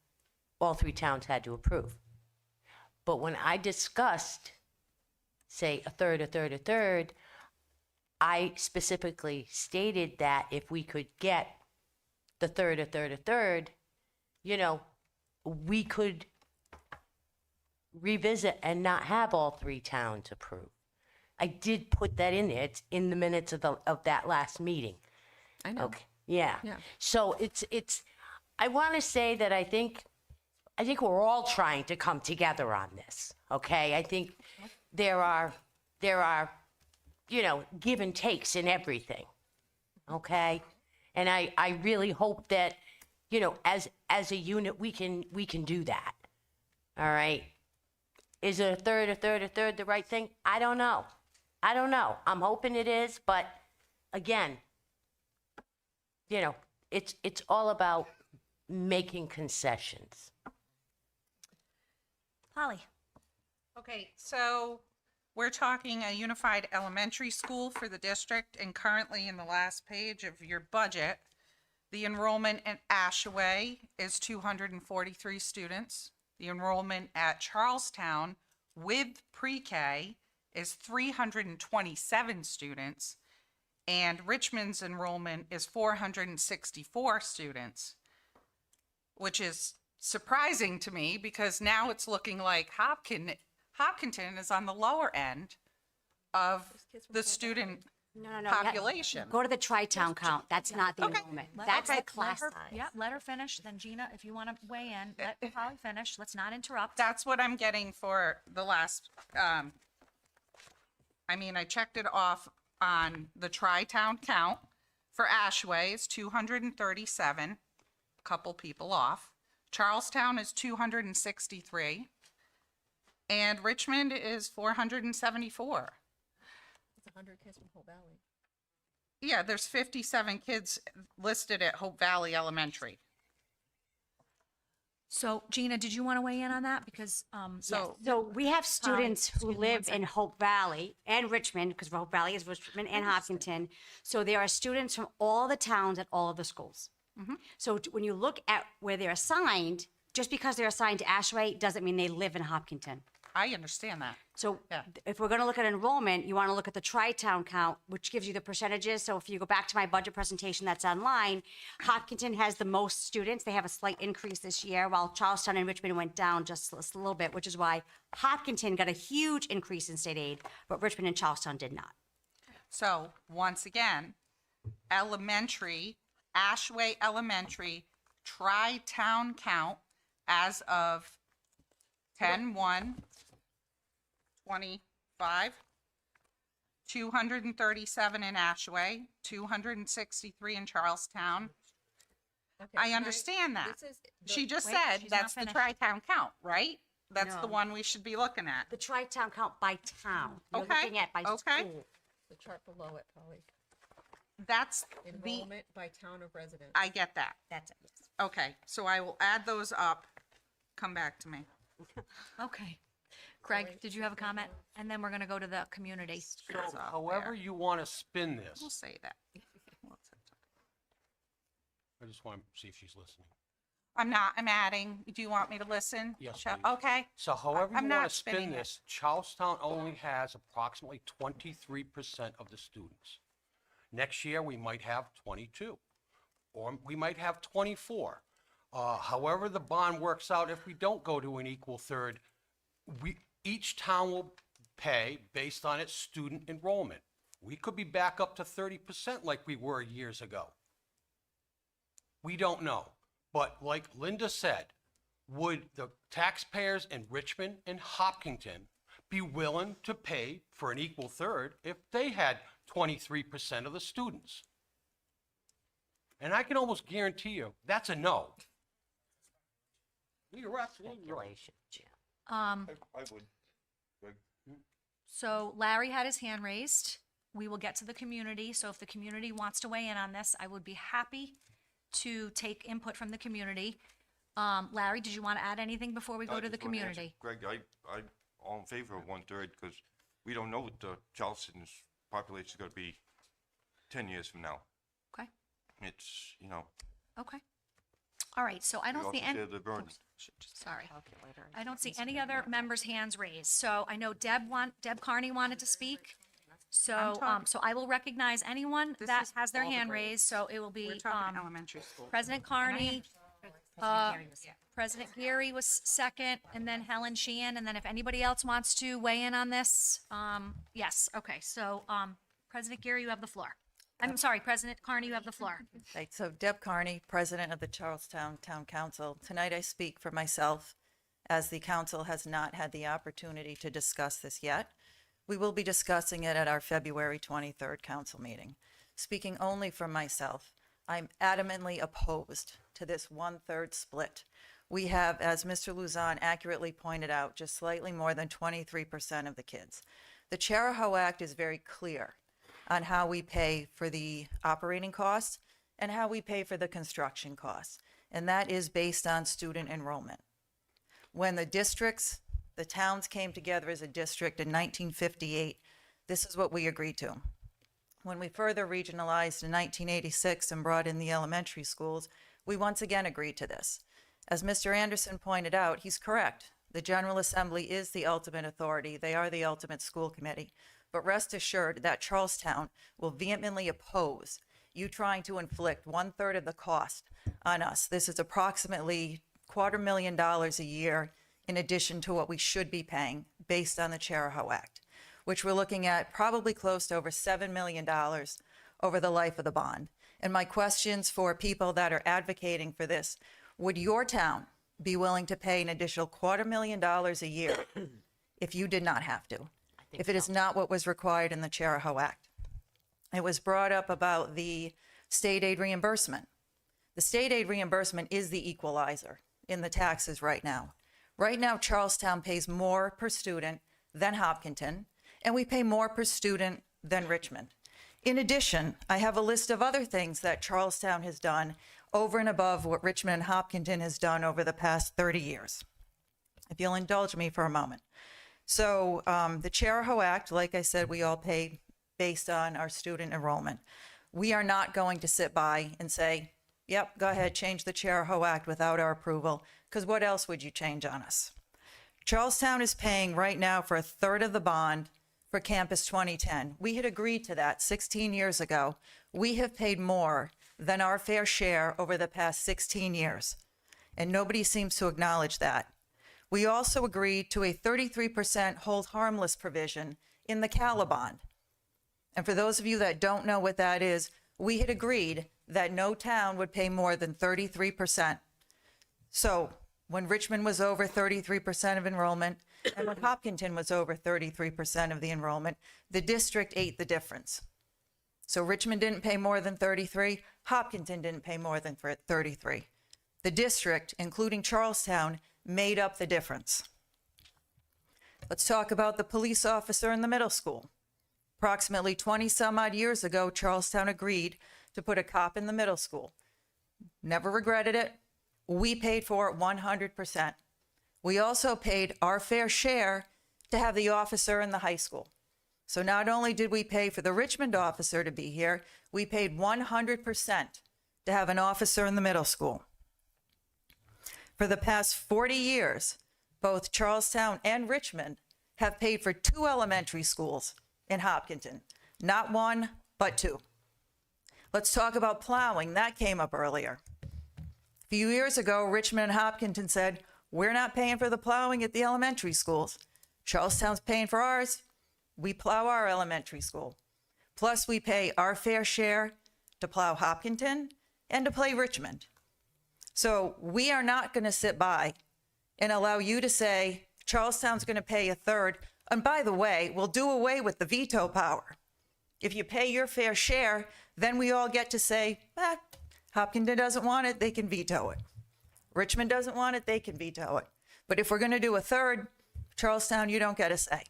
all three towns had to approve. But when I discussed, say, a third, I specifically stated that if we could get the third, we could revisit and not have all three towns approve. I did put that in there. It's in the minutes of that last meeting. I know. Okay. Yeah. Yeah. So I want to say that I think we're all trying to come together on this. Okay. I think there are give and takes in everything. Okay. And I really hope that, as a unit, we can do that. All right. Is it a third the right thing? I don't know. I'm hoping it is, but again, it's all about making concessions. Polly. Okay, so we're talking a unified elementary school for the district, and currently in the last page of your budget, the enrollment at Ashaway is 243 students. The enrollment at Charlestown with pre-K is 327 students, and Richmond's enrollment is 464 students. which is surprising to me because now it's looking like Hopkinton is on the lower end of the student No. population. Go to the tri-town count. That's not the enrollment. That's the class size. Yeah, let her finish. Then Gina, if you want to weigh in, let Holly finish. Let's not interrupt. That's what I'm getting for the last, I checked it off on the tri-town count. For Ashway is 237, couple people off. Charlestown is 263. And Richmond is 474. It's 100 kids from Hope Valley. Yeah, there's 57 kids listed at Hope Valley Elementary. So Gina, did you want to weigh in on that? Because, So So we have students who live in Hope Valley and Richmond, because Hope Valley is Richmond and Hopkinton. So there are students from all the towns at all of the schools. So when you look at where they're assigned, just because they're assigned to Ashway doesn't mean they live in Hopkinton. I understand that. So Yeah. if we're going to look at enrollment, you want to look at the tri-town count, which gives you the percentages. So if you go back to my budget presentation that's online, Hopkinton has the most students. They have a slight increase this year, while Charlestown and Richmond went down just a little bit, which is why Hopkinton got a huge increase in state aid, but Richmond and Charlestown did not. So once again, elementary, Ashway Elementary, tri-town count as of 10/1/25, 237 in Ashway, 263 in Charlestown. I understand that. She just Wait, said she's not that's the finished. tri-town count, right? That's the No. one we should be looking at. The tri-town count by town. You're Okay, looking at by okay. school. The chart below it, Polly. That's the, Enrollment by town of residence. I get that. That's it. Okay, so I will add those up. Come back to me. okay. Craig, did you have a comment? And then we're going to go to the community. So however you want to spin this, We'll say that. I just want to see if she's listening. I'm not, I'm adding. Do you want me to listen? Yes, Shall- please. Okay. So however I'm you not want to spin spinning it. this, Charlestown only has approximately 23% of the students. Next year, we might have 22, or we might have 24. However the bond works out, if we don't go to an equal third, each town will pay based on its student enrollment. We could be back up to 30% like we were years ago. We don't know. But like Linda said, would the taxpayers in Richmond and Hopkinton be willing to pay for an equal third if they had 23% of the students? And I can almost guarantee you, that's a no. You're absolutely right. Um, I would. so Larry had his hand raised. We will get to the community. So if the community wants to weigh in on this, I would be happy to take input from the community. Larry, did you want to add anything before we go to the community? Greg, I'm all in favor of 1/3 because we don't know what the Charleston's population is going to be 10 years from now. Okay. It's, Okay. All right, so I we don't also see any, share the burden. sorry. I don't see any other members' hands raised. So I know Deb Carney wanted to speak. So, so I will recognize anyone This that is has their all the hand grades. raised. So it will We're be, talking elementary school. President Carney, President Geary was second, and then Helen Sheehan, and then if anybody else wants to weigh in on this, yes, okay, so, President Geary, you have the floor. I'm sorry, President Carney, you have the floor. Right, so Deb Carney, President of the Charlestown Town Council. Tonight I speak for myself, as the council has not had the opportunity to discuss this yet. We will be discussing it at our February 23rd council meeting. Speaking only for myself, I'm adamantly opposed to this 1/3 split. We have, as Mr. Luzon accurately pointed out, just slightly more than 23% of the kids. The Charahoe Act is very clear on how we pay for the operating costs and how we pay for the construction costs. And that is based on student enrollment. When the districts, the towns came together as a district in 1958, this is what we agreed to. When we further regionalized in 1986 and brought in the elementary schools, we once again agreed to this. As Mr. Anderson pointed out, he's correct. The General Assembly is the ultimate authority. They are the ultimate school committee. But rest assured that Charlestown will vehemently oppose you trying to inflict 1/3 of the cost on us. This is approximately $250,000 a year in addition to what we should be paying based on the Charahoe Act, which we're looking at probably close to over $7 million over the life of the bond. And my questions for people that are advocating for this, would your town be willing to pay an additional $250,000 a year if you did not have to? If it is not what was required in the Charahoe Act? It was brought up about the state aid reimbursement. The state aid reimbursement is the equalizer in the taxes right now. Right now, Charlestown pays more per student than Hopkinton, and we pay more per student than Richmond. In addition, I have a list of other things that Charlestown has done over and above what Richmond and Hopkinton has done over the past 30 years. If you'll indulge me for a moment. So the Charahoe Act, like I said, we all pay based on our student enrollment. We are not going to sit by and say, yep, go ahead, change the Charahoe Act without our approval, because what else would you change on us? Charlestown is paying right now for 1/3 of the bond for Campus 2010. We had agreed to that 16 years ago. We have paid more than our fair share over the past 16 years, and nobody seems to acknowledge that. We also agreed to a 33% hold harmless provision in the CALA bond. And for those of you that don't know what that is, we had agreed that no town would pay more than 33%. So when Richmond was over 33% of enrollment, and when Hopkinton was over 33% of the enrollment, the district ate the difference. So Richmond didn't pay more than 33, Hopkinton didn't pay more than 33. The district, including Charlestown, made up the difference. Let's talk about the police officer in the middle school. Approximately 20 some odd years ago, Charlestown agreed to put a cop in the middle school. Never regretted it. We paid for it 100%. We also paid our fair share to have the officer in the high school. So not only did we pay for the Richmond officer to be here, we paid 100% to have an officer in the middle school. For the past 40 years, both Charlestown and Richmond have paid for 2 elementary schools in Hopkinton. Not 1, but 2. Let's talk about plowing. That came up earlier. A few years ago, Richmond and Hopkinton said, we're not paying for the plowing at the elementary schools. Charlestown's paying for ours. We plow our elementary school. Plus, we pay our fair share to plow Hopkinton and to play Richmond. So we are not going to sit by and allow you to say Charlestown's going to pay 1/3. And by the way, we'll do away with the veto power. If you pay your fair share, then we all get to say, Hopkinton doesn't want it, they can veto it. Richmond doesn't want it, they can veto it. But if we're going to do 1/3, Charlestown, you don't get a say.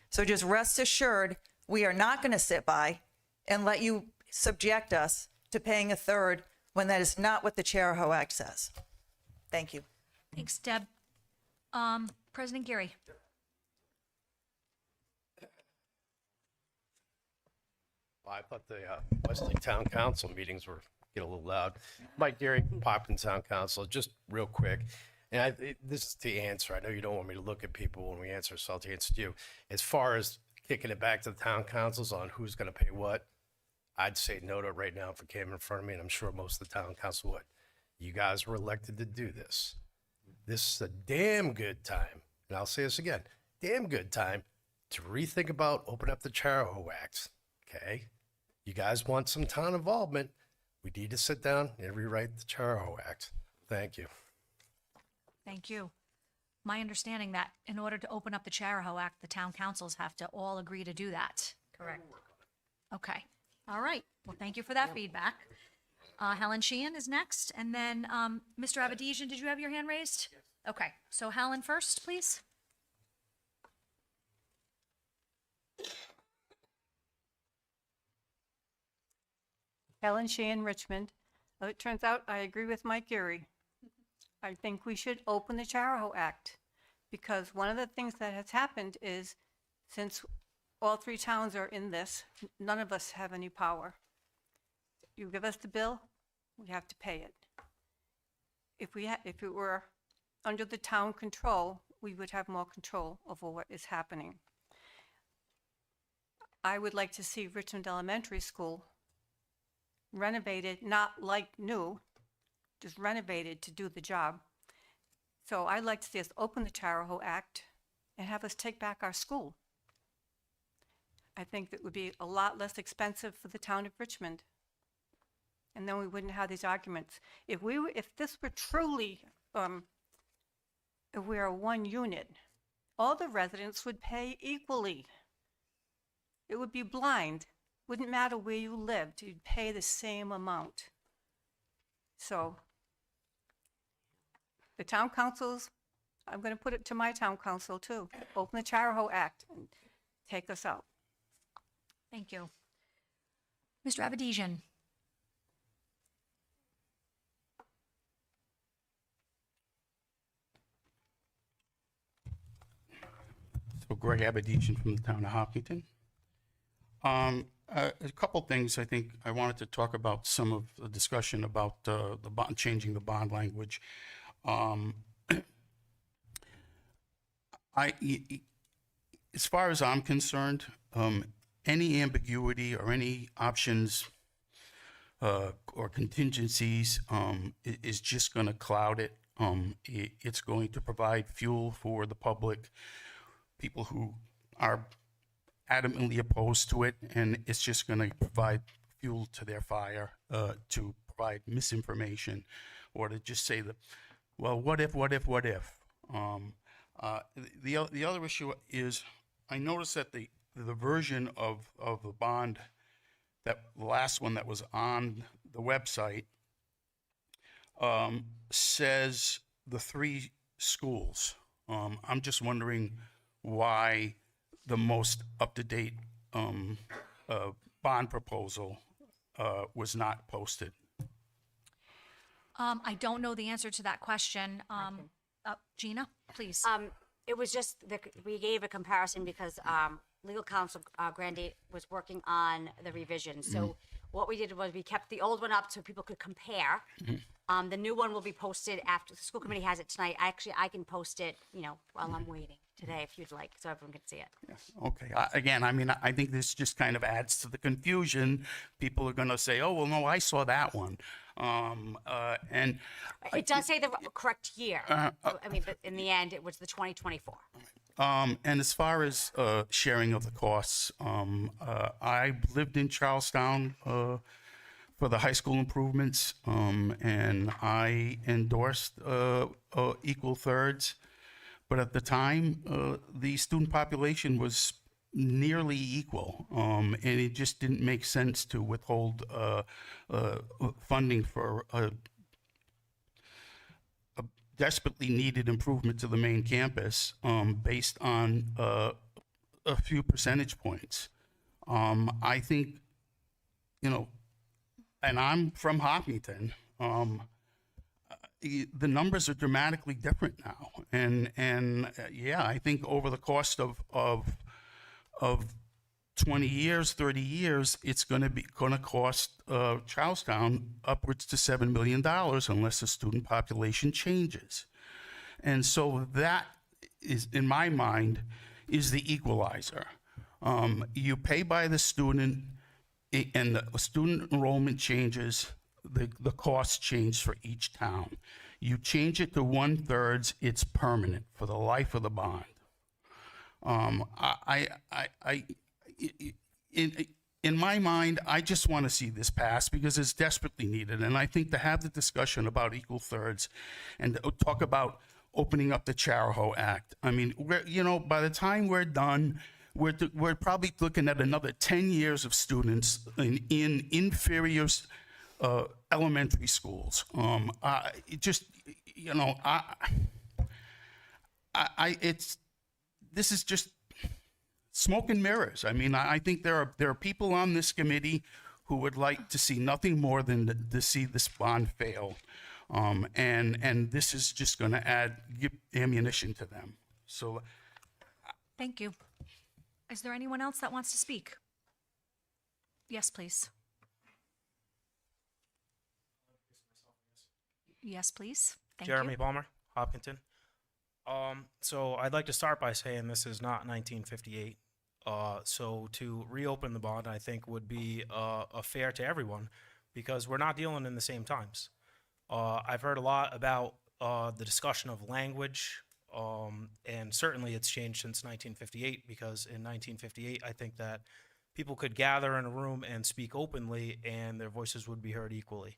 So just rest assured, we are not going to sit by and let you subject us to paying 1/3 when that is not what the Charahoe Act says. Thank you. Thanks, Deb. President Geary. I thought the Westlake Town Council meetings were get a little loud. Mike Geary, Popkin Town Council, just real quick. And this is the answer. I know you don't want me to look at people when we answer, so I'll answer to you. As far as kicking it back to the town councils on who's going to pay what, I'd say no to it right now if it came in front of me, and I'm sure most of the town council would. You guys were elected to do this. This is a damn good time, and I'll say this again, damn good time to rethink about opening up the Charahoe Act, okay? You guys want some town involvement, we need to sit down and rewrite the Charahoe Act. Thank you. Thank you. My understanding that in order to open up the Charahoe Act, the town councils have to all agree to do that. Correct. Okay. All right. Well, thank you for that feedback. Helen Sheehan is next, and then Mr. Avedisian, did you have your hand raised? Yes. Okay. So Helen first, please. Helen Sheehan, Richmond. It turns out I agree with Mike Geary. I think we should open the Charahoe Act, because one of the things that has happened is, since all 3 towns are in this, none of us have any power. You give us the bill, we have to pay it. If it were under the town control, we would have more control over what is happening. I would like to see Richmond Elementary School renovated, not like new, just renovated to do the job. So I'd like to see us open the Charahoe Act and have us take back our school. I think that would be a lot less expensive for the town of Richmond. And then we wouldn't have these arguments. If this were truly, if we are one unit, all the residents would pay equally. It would be blind. Wouldn't matter where you lived, you'd pay the same amount. So, the town councils, I'm gonna put it to my town council too. Open the Charahoe Act and take us out. Thank you. Mr. Avedisian. So Greg Aberdeen from the town of Hopkinton. A couple things I think I wanted to talk about, some of the discussion about the bond, changing the bond language. As far as I'm concerned, any ambiguity or any options or contingencies is just going to cloud it. It's going to provide fuel for the public, people who are adamantly opposed to it, and it's just going to provide fuel to their fire to provide misinformation or to just say that, well, what if? The other issue is I noticed that the version of the bond, that the last one that was on the website, says the 3 schools. I'm just wondering why the most up-to-date bond proposal was not posted. I don't know the answer to that question. Gina, please. It was just, we gave a comparison because legal counsel Grandy was working on the revision. So what we did was we kept the old one up so people could compare. The new one will be posted after, the school committee has it tonight. I can post it, while I'm waiting today if you'd like, so everyone can see it. Okay. Again, I mean, I think this just kind of adds to the confusion. People are going to say, "Oh, well, no, I saw that one," and It does say the correct year. But in the end, it was the 2024. And as far as sharing of the costs, I lived in Charlestown for the high school improvements, and I endorsed equal thirds. But at the time, the student population was nearly equal, and it just didn't make sense to withhold funding for a desperately needed improvement to the main campus based on a few percentage points. I think, and I'm from Hopkinton, the numbers are dramatically different now. And yeah, I think over the course of 20 years, 30 years, it's going to cost Charlestown upwards to $7 million unless the student population changes. And so that is, in my mind, is the equalizer. You pay by the student, and the student enrollment changes, the costs change for each town. You change it to 1/3, it's permanent for the life of the bond. In my mind, I just want to see this pass because it's desperately needed. And I think to have the discussion about equal thirds and talk about opening up the Charahoe Act. I mean, by the time we're done, we're probably looking at another 10 years of students in inferior elementary schools. This is just smoke and mirrors. I mean, I think there are people on this committee who would like to see nothing more than to see this bond fail, and this is just going to give ammunition to them. So, Thank you. Is there anyone else that wants to speak? Yes, please. Yes, please. Thank Jeremy you. Palmer, Hopkinton. So I'd like to start by saying this is not 1958. So to reopen the bond, I think would be fair to everyone, because we're not dealing in the same times. I've heard a lot about the discussion of language, and certainly it's changed since 1958, because in 1958, I think that people could gather in a room and speak openly and their voices would be heard equally.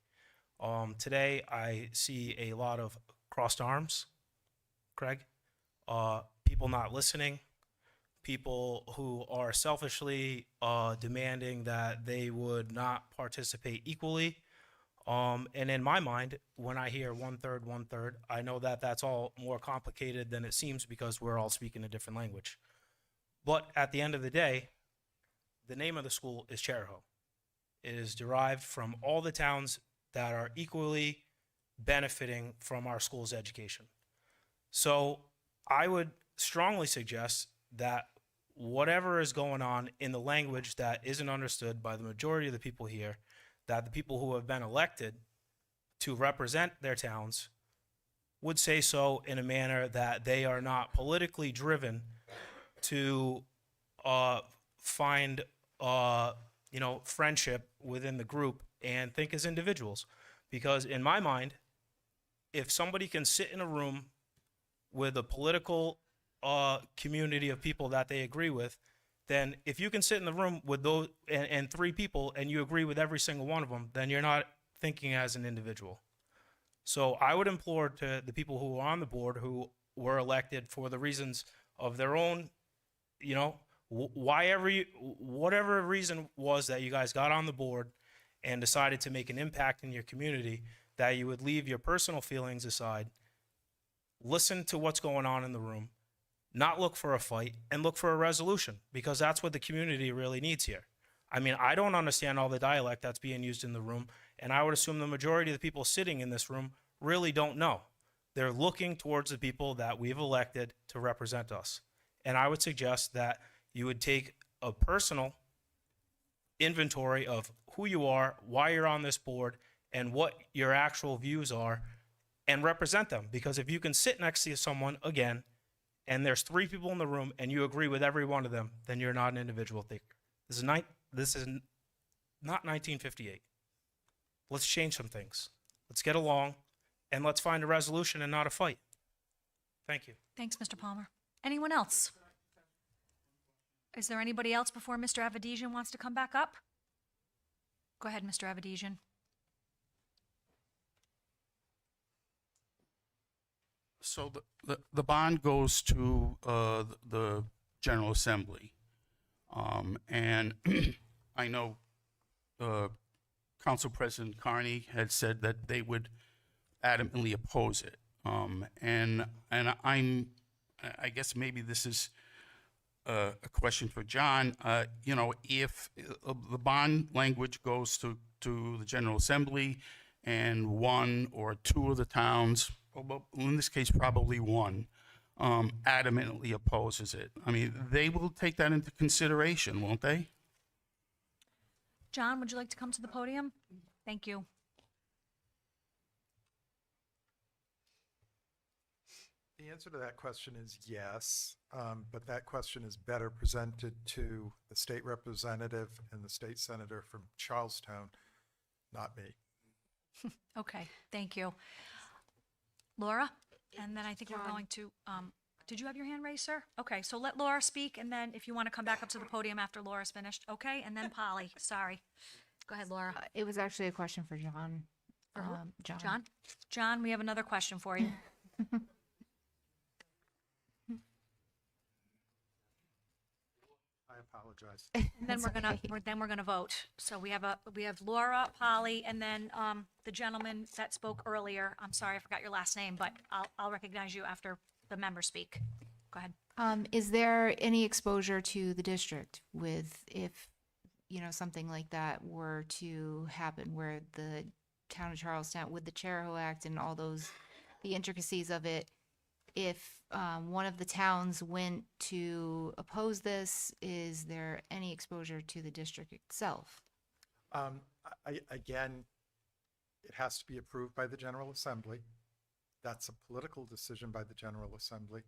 Today, I see a lot of crossed arms, Craig, people not listening, people who are selfishly demanding that they would not participate equally. And in my mind, when I hear 1/3, I know that that's all more complicated than it seems because we're all speaking a different language. But at the end of the day, the name of the school is Charahoe. It is derived from all the towns that are equally benefiting from our school's education. So I would strongly suggest that whatever is going on in the language that isn't understood by the majority of the people here, that the people who have been elected to represent their towns would say so in a manner that they are not politically driven to find friendship within the group and think as individuals. Because in my mind, if somebody can sit in a room with a political community of people that they agree with, then if you can sit in the room with those and three people and you agree with every single one of them, then you're not thinking as an individual. So I would implore to the people who are on the board who were elected for the reasons of their own, whatever reason was that you guys got on the board and decided to make an impact in your community, that you would leave your personal feelings aside, listen to what's going on in the room, not look for a fight, and look for a resolution, because that's what the community really needs here. I mean, I don't understand all the dialect that's being used in the room, and I would assume the majority of the people sitting in this room really don't know. They're looking towards the people that we've elected to represent us. And I would suggest that you would take a personal inventory of who you are, why you're on this board, and what your actual views are, and represent them. Because if you can sit next to someone, again, and there's three people in the room and you agree with every one of them, then you're not an individual thinker. This is not 1958. Let's change some things. Let's get along, and let's find a resolution and not a fight. Thank you. Thanks, Mr. Palmer. Anyone else? Is there anybody else before Mr. Avedisian wants to come back up? Go ahead, Mr. Avedisian. So the bond goes to the General Assembly. And I know Council President Carney had said that they would adamantly oppose it. And I guess maybe this is a question for John. If the bond language goes to the General Assembly and one or two of the towns, well, in this case, probably one, adamantly opposes it, I mean, they will take that into consideration, won't they? John, would you like to come to the podium? Thank you. The answer to that question is yes, but that question is better presented to the state representative and the state senator from Charlestown, not me. Okay, thank you. Laura, and then I think we're going to, did you have your hand raised, sir? Okay, so let Laura speak, and then if you want to come back up to the podium after Laura's finished, okay? And then Polly, sorry. Go ahead, Laura. It was actually a question for John. For who? John. John? John, we have another question for you. I apologize. And then That's we're gonna vote. So we have Laura, Polly, and then the gentleman that spoke earlier. I'm sorry, I forgot your last name, but I'll recognize you after the members speak. Go ahead. Is there any exposure to the district with if, something like that were to happen where the town of Charlestown with the Charahoe Act and all the intricacies of it, if one of the towns went to oppose this, is there any exposure to the district itself? Again, it has to be approved by the General Assembly. That's a political decision by the General Assembly.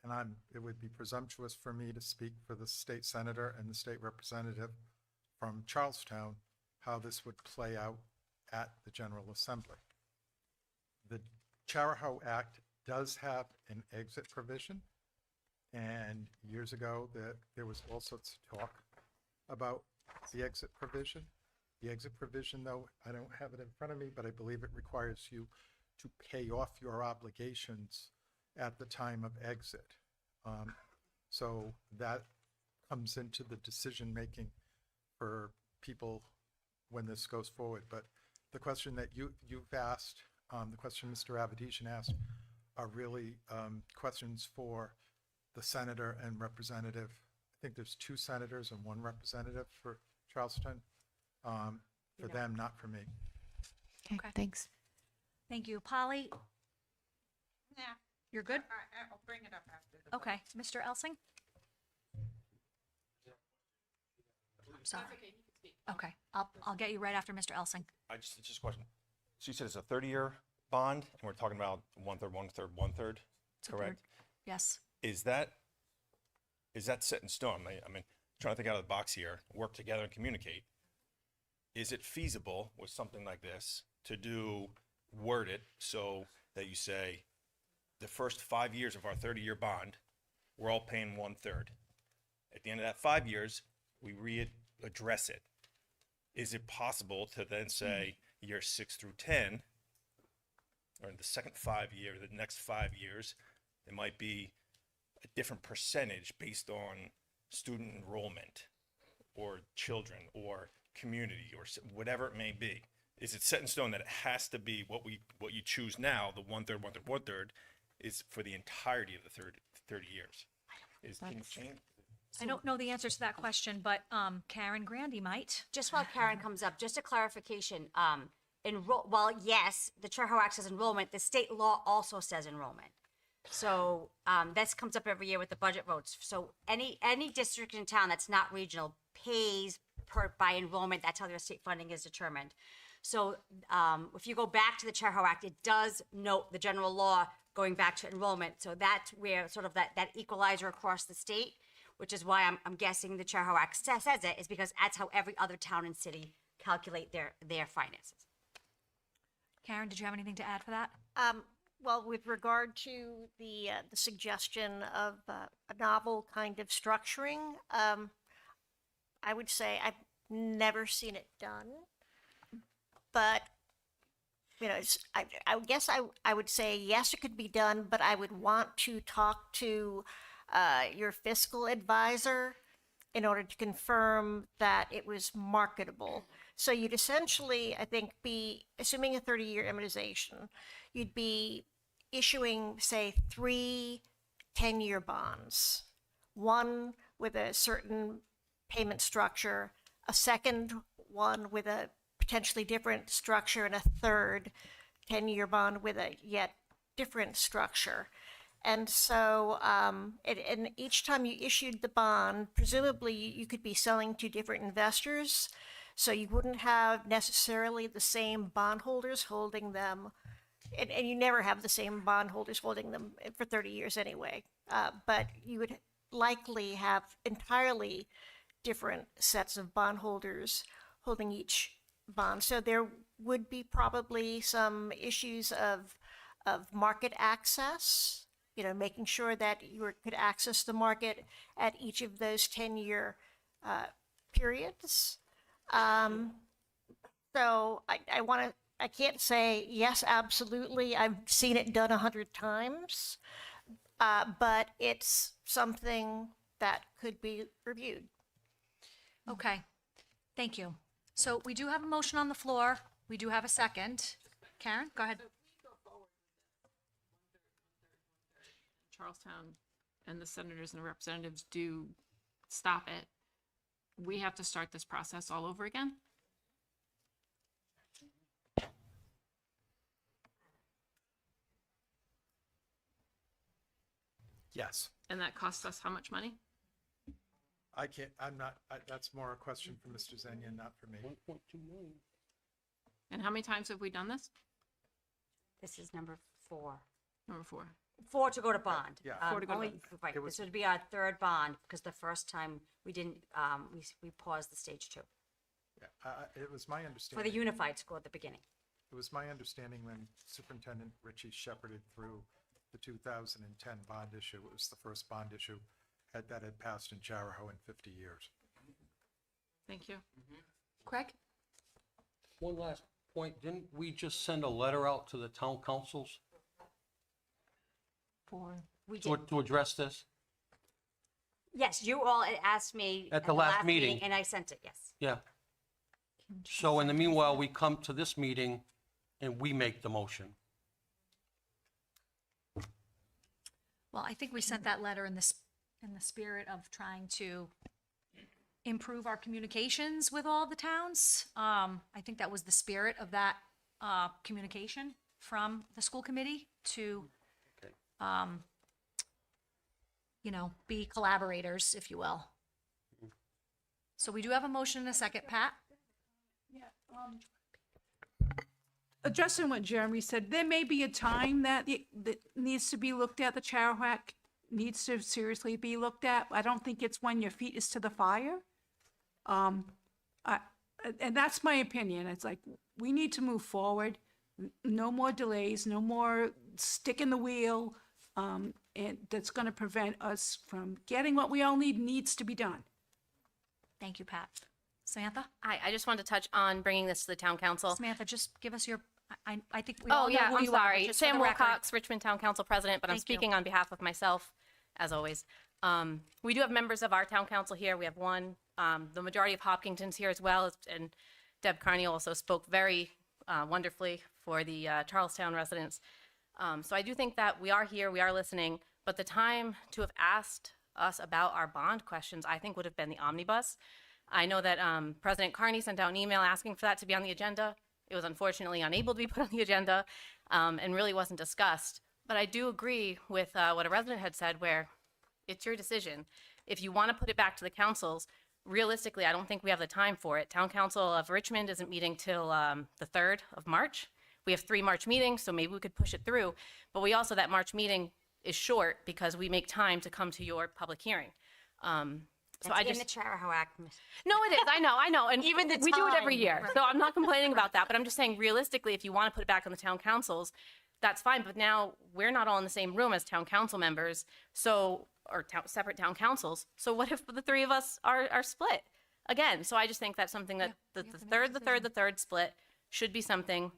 And it would be presumptuous for me to speak for the state senator and the state representative from Charlestown, how this would play out at the General Assembly. The Charahoe Act does have an exit provision, and years ago, there was all sorts of talk about the exit provision. The exit provision, though, I don't have it in front of me, but I believe it requires you to pay off your obligations at the time of exit. So that comes into the decision-making for people when this goes forward. But the question that you've asked, the question Mr. Avedisian asked, are really questions for the senator and representative. I think there's 2 senators and 1 representative for Charleston. For them, not for me. Okay. Thanks. Thank you. Polly, Yeah. you're good? I'll bring it up after the. Okay. Mr. Elsing? Sorry. Okay, I'll get you right after Mr. Elsing. It's just a question. So you said it's a 30-year bond, and we're talking about one-third, one-third, one-third, It's a correct? third. Yes. Is that set in stone? I mean, trying to think out of the box here, work together and communicate. Is it feasible with something like this to word it so that you say, the first 5 years of our 30-year bond, we're all paying 1/3. At the end of that 5 years, we readdress it. Is it possible to then say year 6 through 10, or in the second 5 year, the next 5 years, it might be a different percentage based on student enrollment or children or community or whatever it may be? Is it set in stone that it has to be what you choose now, the 1/3, 1/3, 1/3, is for the entirety of the 30 years? Is things change? I don't know the answer to that question, but Karen Grandy might. Just while Karen comes up, just a clarification. Well, yes, the Charahoe Act says enrollment. The state law also says enrollment. So this comes up every year with the budget votes. So any district in town that's not regional pays by enrollment. That's how their state funding is determined. So if you go back to the Charahoe Act, it does note the general law going back to enrollment. So that's where sort of that equalizer across the state, which is why I'm guessing the Charahoe Act says it, is because that's how every other town and city calculate their finances. Karen, did you have anything to add for that? Well, with regard to the suggestion of a novel kind of structuring, I would say I've never seen it done. But, you know, I guess I would say, yes, it could be done, but I would want to talk to your fiscal advisor in order to confirm that it was marketable. So you'd essentially, I think, be assuming a 30-year amortization, you'd be issuing, say, 3 10-year bonds, one with a certain payment structure, a second one with a potentially different structure, and a third 10-year bond with a yet different structure. And so, and each time you issued the bond, presumably you could be selling to different investors. So you wouldn't have necessarily the same bondholders holding them. And you never have the same bondholders holding them for 30 years anyway. But you would likely have entirely different sets of bondholders holding each bond. So there would be probably some issues of market access, you know, making sure that you could access the market at each of those 10-year periods. So I can't say, yes, absolutely. I've seen it done 100 times, but it's something that could be reviewed. Okay, thank you. So we do have a motion on the floor. We do have a second. Karen, go ahead. Charlestown and the senators and the representatives do stop it, we have to start this process all over again? Yes. And that costs us how much money? That's more a question for Mr. Zenyan, not for me. 1.2 million. And how many times have we done this? This is number 4. Number 4. 4 to go to bond. Yeah. 4 to go to Only- bond. Right, this would be our 3rd bond, because the first time we didn't, we paused the stage 2. It was my For understanding. the unified school at the beginning. It was my understanding when Superintendent Ritchie shepherded through the 2010 bond issue, it was the first bond issue that had passed in Charahoe in 50 years. Thank you. Craig? One last point, didn't we just send a letter out to the town councils We to, did. to address this? Yes, you all had asked me. At the last meeting. And I sent it, yes. Yeah. So in the meanwhile, we come to this meeting and we make the motion. Well, I think we sent that letter in the spirit of trying to improve our communications with all the towns. I think that was the spirit of that communication from the school committee to, be collaborators, if you will. So we do have a motion and a second. Pat? Addressing what Jeremy said, there may be a time that needs to be looked at, the Charahoe needs to seriously be looked at. I don't think it's when your feet is to the fire. And that's my opinion. It's like, we need to move forward. No more delays, no more stick in the wheel. And that's gonna prevent us from getting what we all needs to be done. Thank you, Pat. Samantha? Hi, I just wanted to touch on bringing this to the town council. Samantha, just give us your, I think we Oh, all know yeah, who I'm you are, but sorry. just for Sam the record. Wilcox, Richmond Town Council President, but I'm Thank you. speaking on behalf of myself, as always. We do have members of our town council here. We have one, the majority of Hopkinton's here as well, and Deb Carney also spoke very wonderfully for the Charlestown residents. So I do think that we are here, we are listening, but the time to have asked us about our bond questions, I think would have been the omnibus. I know that President Carney sent out an email asking for that to be on the agenda. It was unfortunately unable to be put on the agenda and really wasn't discussed. But I do agree with what a resident had said, where it's your decision. If you want to put it back to the councils, realistically, I don't think we have the time for it. Town Council of Richmond isn't meeting till the 3rd of March. We have 3 March meetings, so maybe we could push it through. But we also, that March meeting is short because we make time to come to your public hearing. So That's I in just, the Charahoe Act. no, it is. I know. And Even the we do it every time. year. So I'm not complaining about that, but I'm just saying realistically, if you want to put it back on the town councils, that's fine. But now we're not all in the same room as town council members, so, or separate town councils. So what if the 3 of us are split again? So I just think that's something that the third split should be something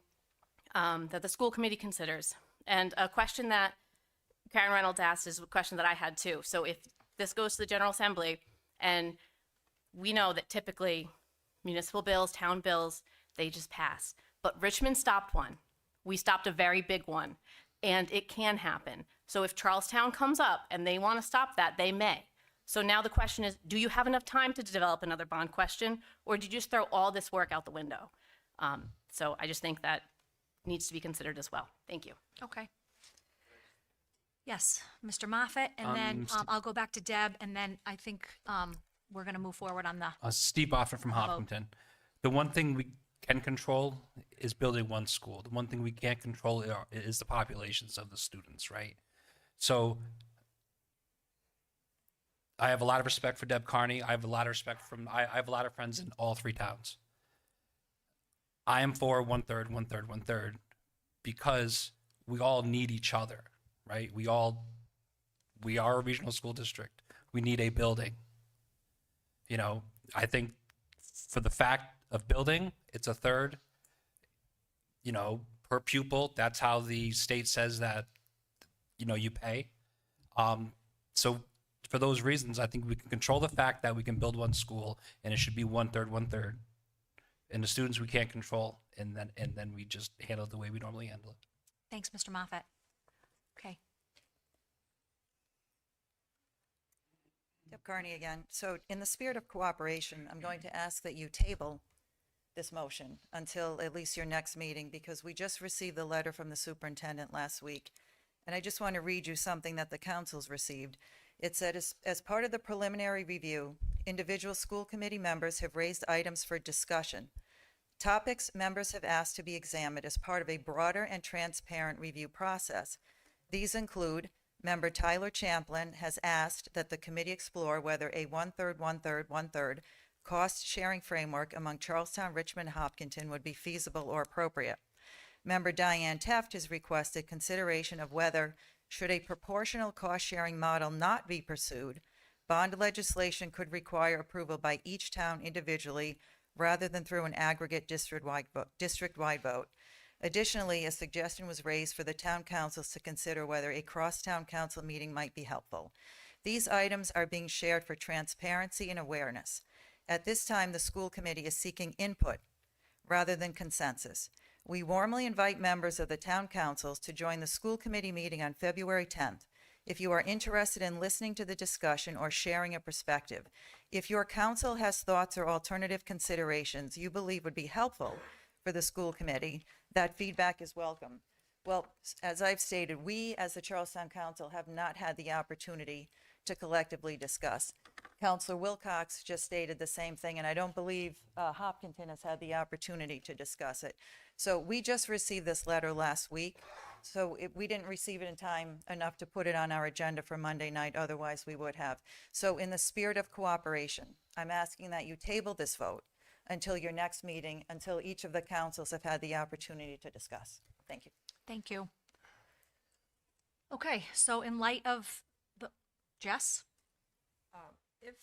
that the school committee considers. And a question that Karen Reynolds asked is a question that I had too. So if this goes to the General Assembly, and we know that typically municipal bills, town bills, they just pass. But Richmond stopped one. We stopped a very big one, and it can happen. So if Charlestown comes up and they want to stop that, they may. So now the question is, do you have enough time to develop another bond question, or do you just throw all this work out the window? So I just think that needs to be considered as well. Thank you. Okay. Yes, Mr. Moffett, and then I'll go back to Deb, and then I think we're going to move forward on the, Steve Moffett from Hopkinton. The one thing we can control is building one school. The one thing we can't control is the populations of the students, right? So I have a lot of respect for Deb Carney. I have a lot of respect I have a lot of friends in all 3 towns. I am for 1/3, 1/3, 1/3, because we all need each other, right? We are a regional school district. We need a building. I think for the fact of building, it's 1/3, per pupil. That's how the state says that, you pay. So for those reasons, I think we can control the fact that we can build one school, and it should be 1/3, 1/3. And the students we can't control, and then we just handle it the way we normally handle it. thanks, Mr. Moffett. Okay. Deb Carney again. So in the spirit of cooperation, I'm going to ask that you table this motion until at least your next meeting, because we just received the letter from the superintendent last week. And I just want to read you something that the council's received. It said, as part of the preliminary review, individual school committee members have raised items for discussion. Topics members have asked to be examined as part of a broader and transparent review process. These include, member Tyler Champlin has asked that the committee explore whether a 1/3, 1/3, 1/3 cost-sharing framework among Charlestown, Richmond, Hopkinton would be feasible or appropriate. Member Diane Teft has requested consideration of whether, should a proportional cost-sharing model not be pursued, bond legislation could require approval by each town individually rather than through an aggregate district-wide vote. Additionally, a suggestion was raised for the town councils to consider whether a cross-town council meeting might be helpful. These items are being shared for transparency and awareness. At this time, the school committee is seeking input rather than consensus. We warmly invite members of the town councils to join the school committee meeting on February 10th. If you are interested in listening to the discussion or sharing a perspective, if your council has thoughts or alternative considerations you believe would be helpful for the school committee, that feedback is welcome. Well, as I've stated, we as the Charlestown Council have not had the opportunity to collectively discuss. Councilor Wilcox just stated the same thing, and I don't believe Hopkinton has had the opportunity to discuss it. So we just received this letter last week, so we didn't receive it in time enough to put it on our agenda for Monday night, otherwise we would have. So in the spirit of cooperation, I'm asking that you table this vote until your next meeting, until each of the councils have had the opportunity to discuss. Thank you. Thank you. Okay, so in light of the, Jess? If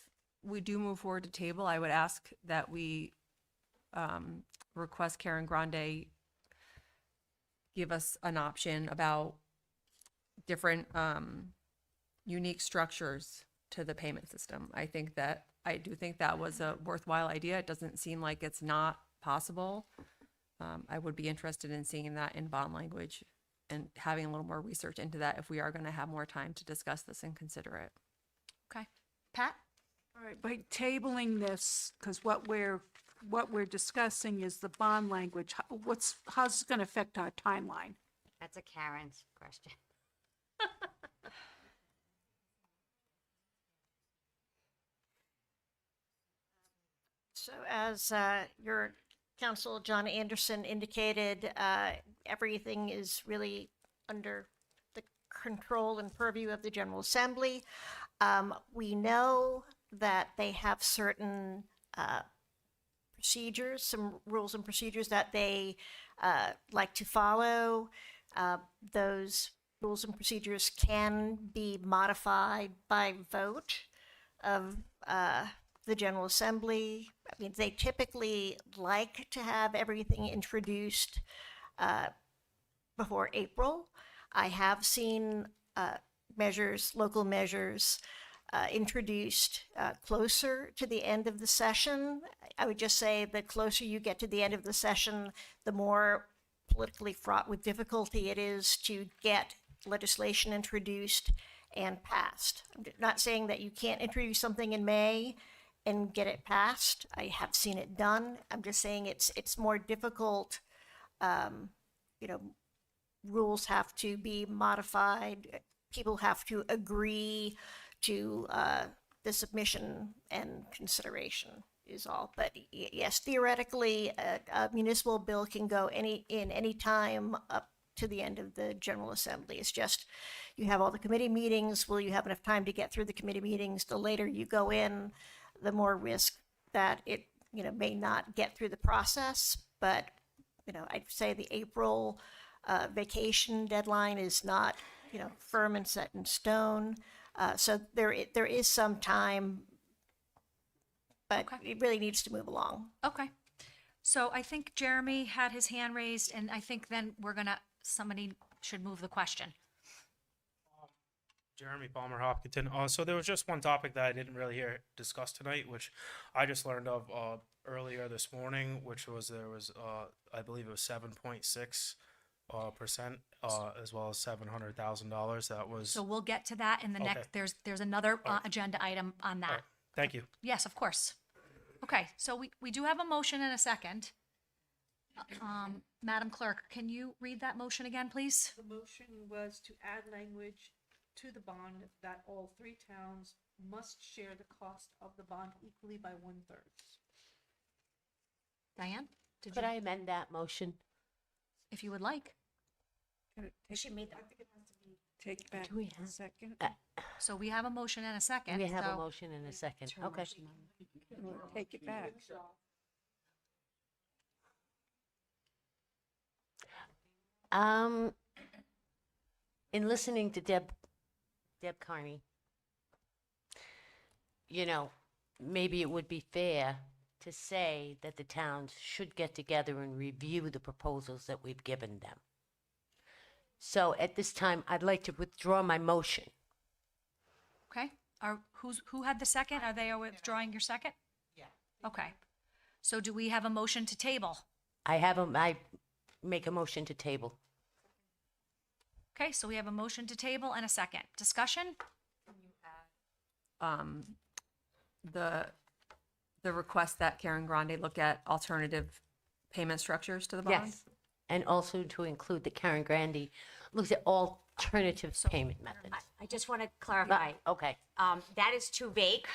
we do move forward to table, I would ask that we request Karen Grande give us an option about different unique structures to the payment system. I do think that was a worthwhile idea. It doesn't seem like it's not possible. I would be interested in seeing that in bond language and having a little more research into that if we are going to have more time to discuss this and consider it. Okay. Pat? All right, by tabling this, because what we're discussing is the bond language, how's it going to affect our timeline? That's a Karen's question. So as your counsel, John Anderson, indicated, everything is really under the control and purview of the General Assembly. We know that they have certain procedures, some rules and procedures that they like to follow. Those rules and procedures can be modified by vote of the General Assembly. I mean, they typically like to have everything introduced before April. I have seen local measures introduced closer to the end of the session. I would just say the closer you get to the end of the session, the more politically fraught with difficulty it is to get legislation introduced and passed. I'm not saying that you can't introduce something in May and get it passed. I have seen it done. I'm just saying it's more difficult. Rules have to be modified. People have to agree to the submission and consideration is all. But yes, theoretically, a municipal bill can go any time up to the end of the General Assembly. It's just you have all the committee meetings. Will you have enough time to get through the committee meetings? The later you go in, the more risk that it may not get through the process. But I'd say the April vacation deadline is not firm and set in stone. So there is some time, but it really needs to move along. Okay. So I think Jeremy had his hand raised, and I think then somebody should move the question. Jeremy Palmer, Hopkinton. So there was just one topic that I didn't really hear discussed tonight, which I just learned of earlier this morning, which was I believe it was 7.6%, as well as $700,000. That was. So we'll get to that in the next. There's another agenda item on that. All right. Thank you. Yes, of course. Okay, so we do have a motion and a second. Madam Clerk, can you read that motion again, please? The motion was to add language to the bond that all three towns must share the cost of the bond equally by 1/3. Diane? Could I amend that motion? If you would like. She made that. I think it has to be take back Do we a second. So we have a motion and a second. We have a so- motion in a second. Okay. Take it back. In listening to Deb Carney, you know, maybe it would be fair to say that the towns should get together and review the proposals that we've given them. So at this time, I'd like to withdraw my motion. Okay, who had the second? Are they withdrawing your second? Yeah. Okay. So do we have a motion to table? I make a motion to table. Okay, so we have a motion to table and a second. Discussion? The request that Karen Grande look at alternative payment structures to the bond? Yes. And also to include that Karen Grande looks at alternative payment methods. I just want to clarify. Okay. That is too vague.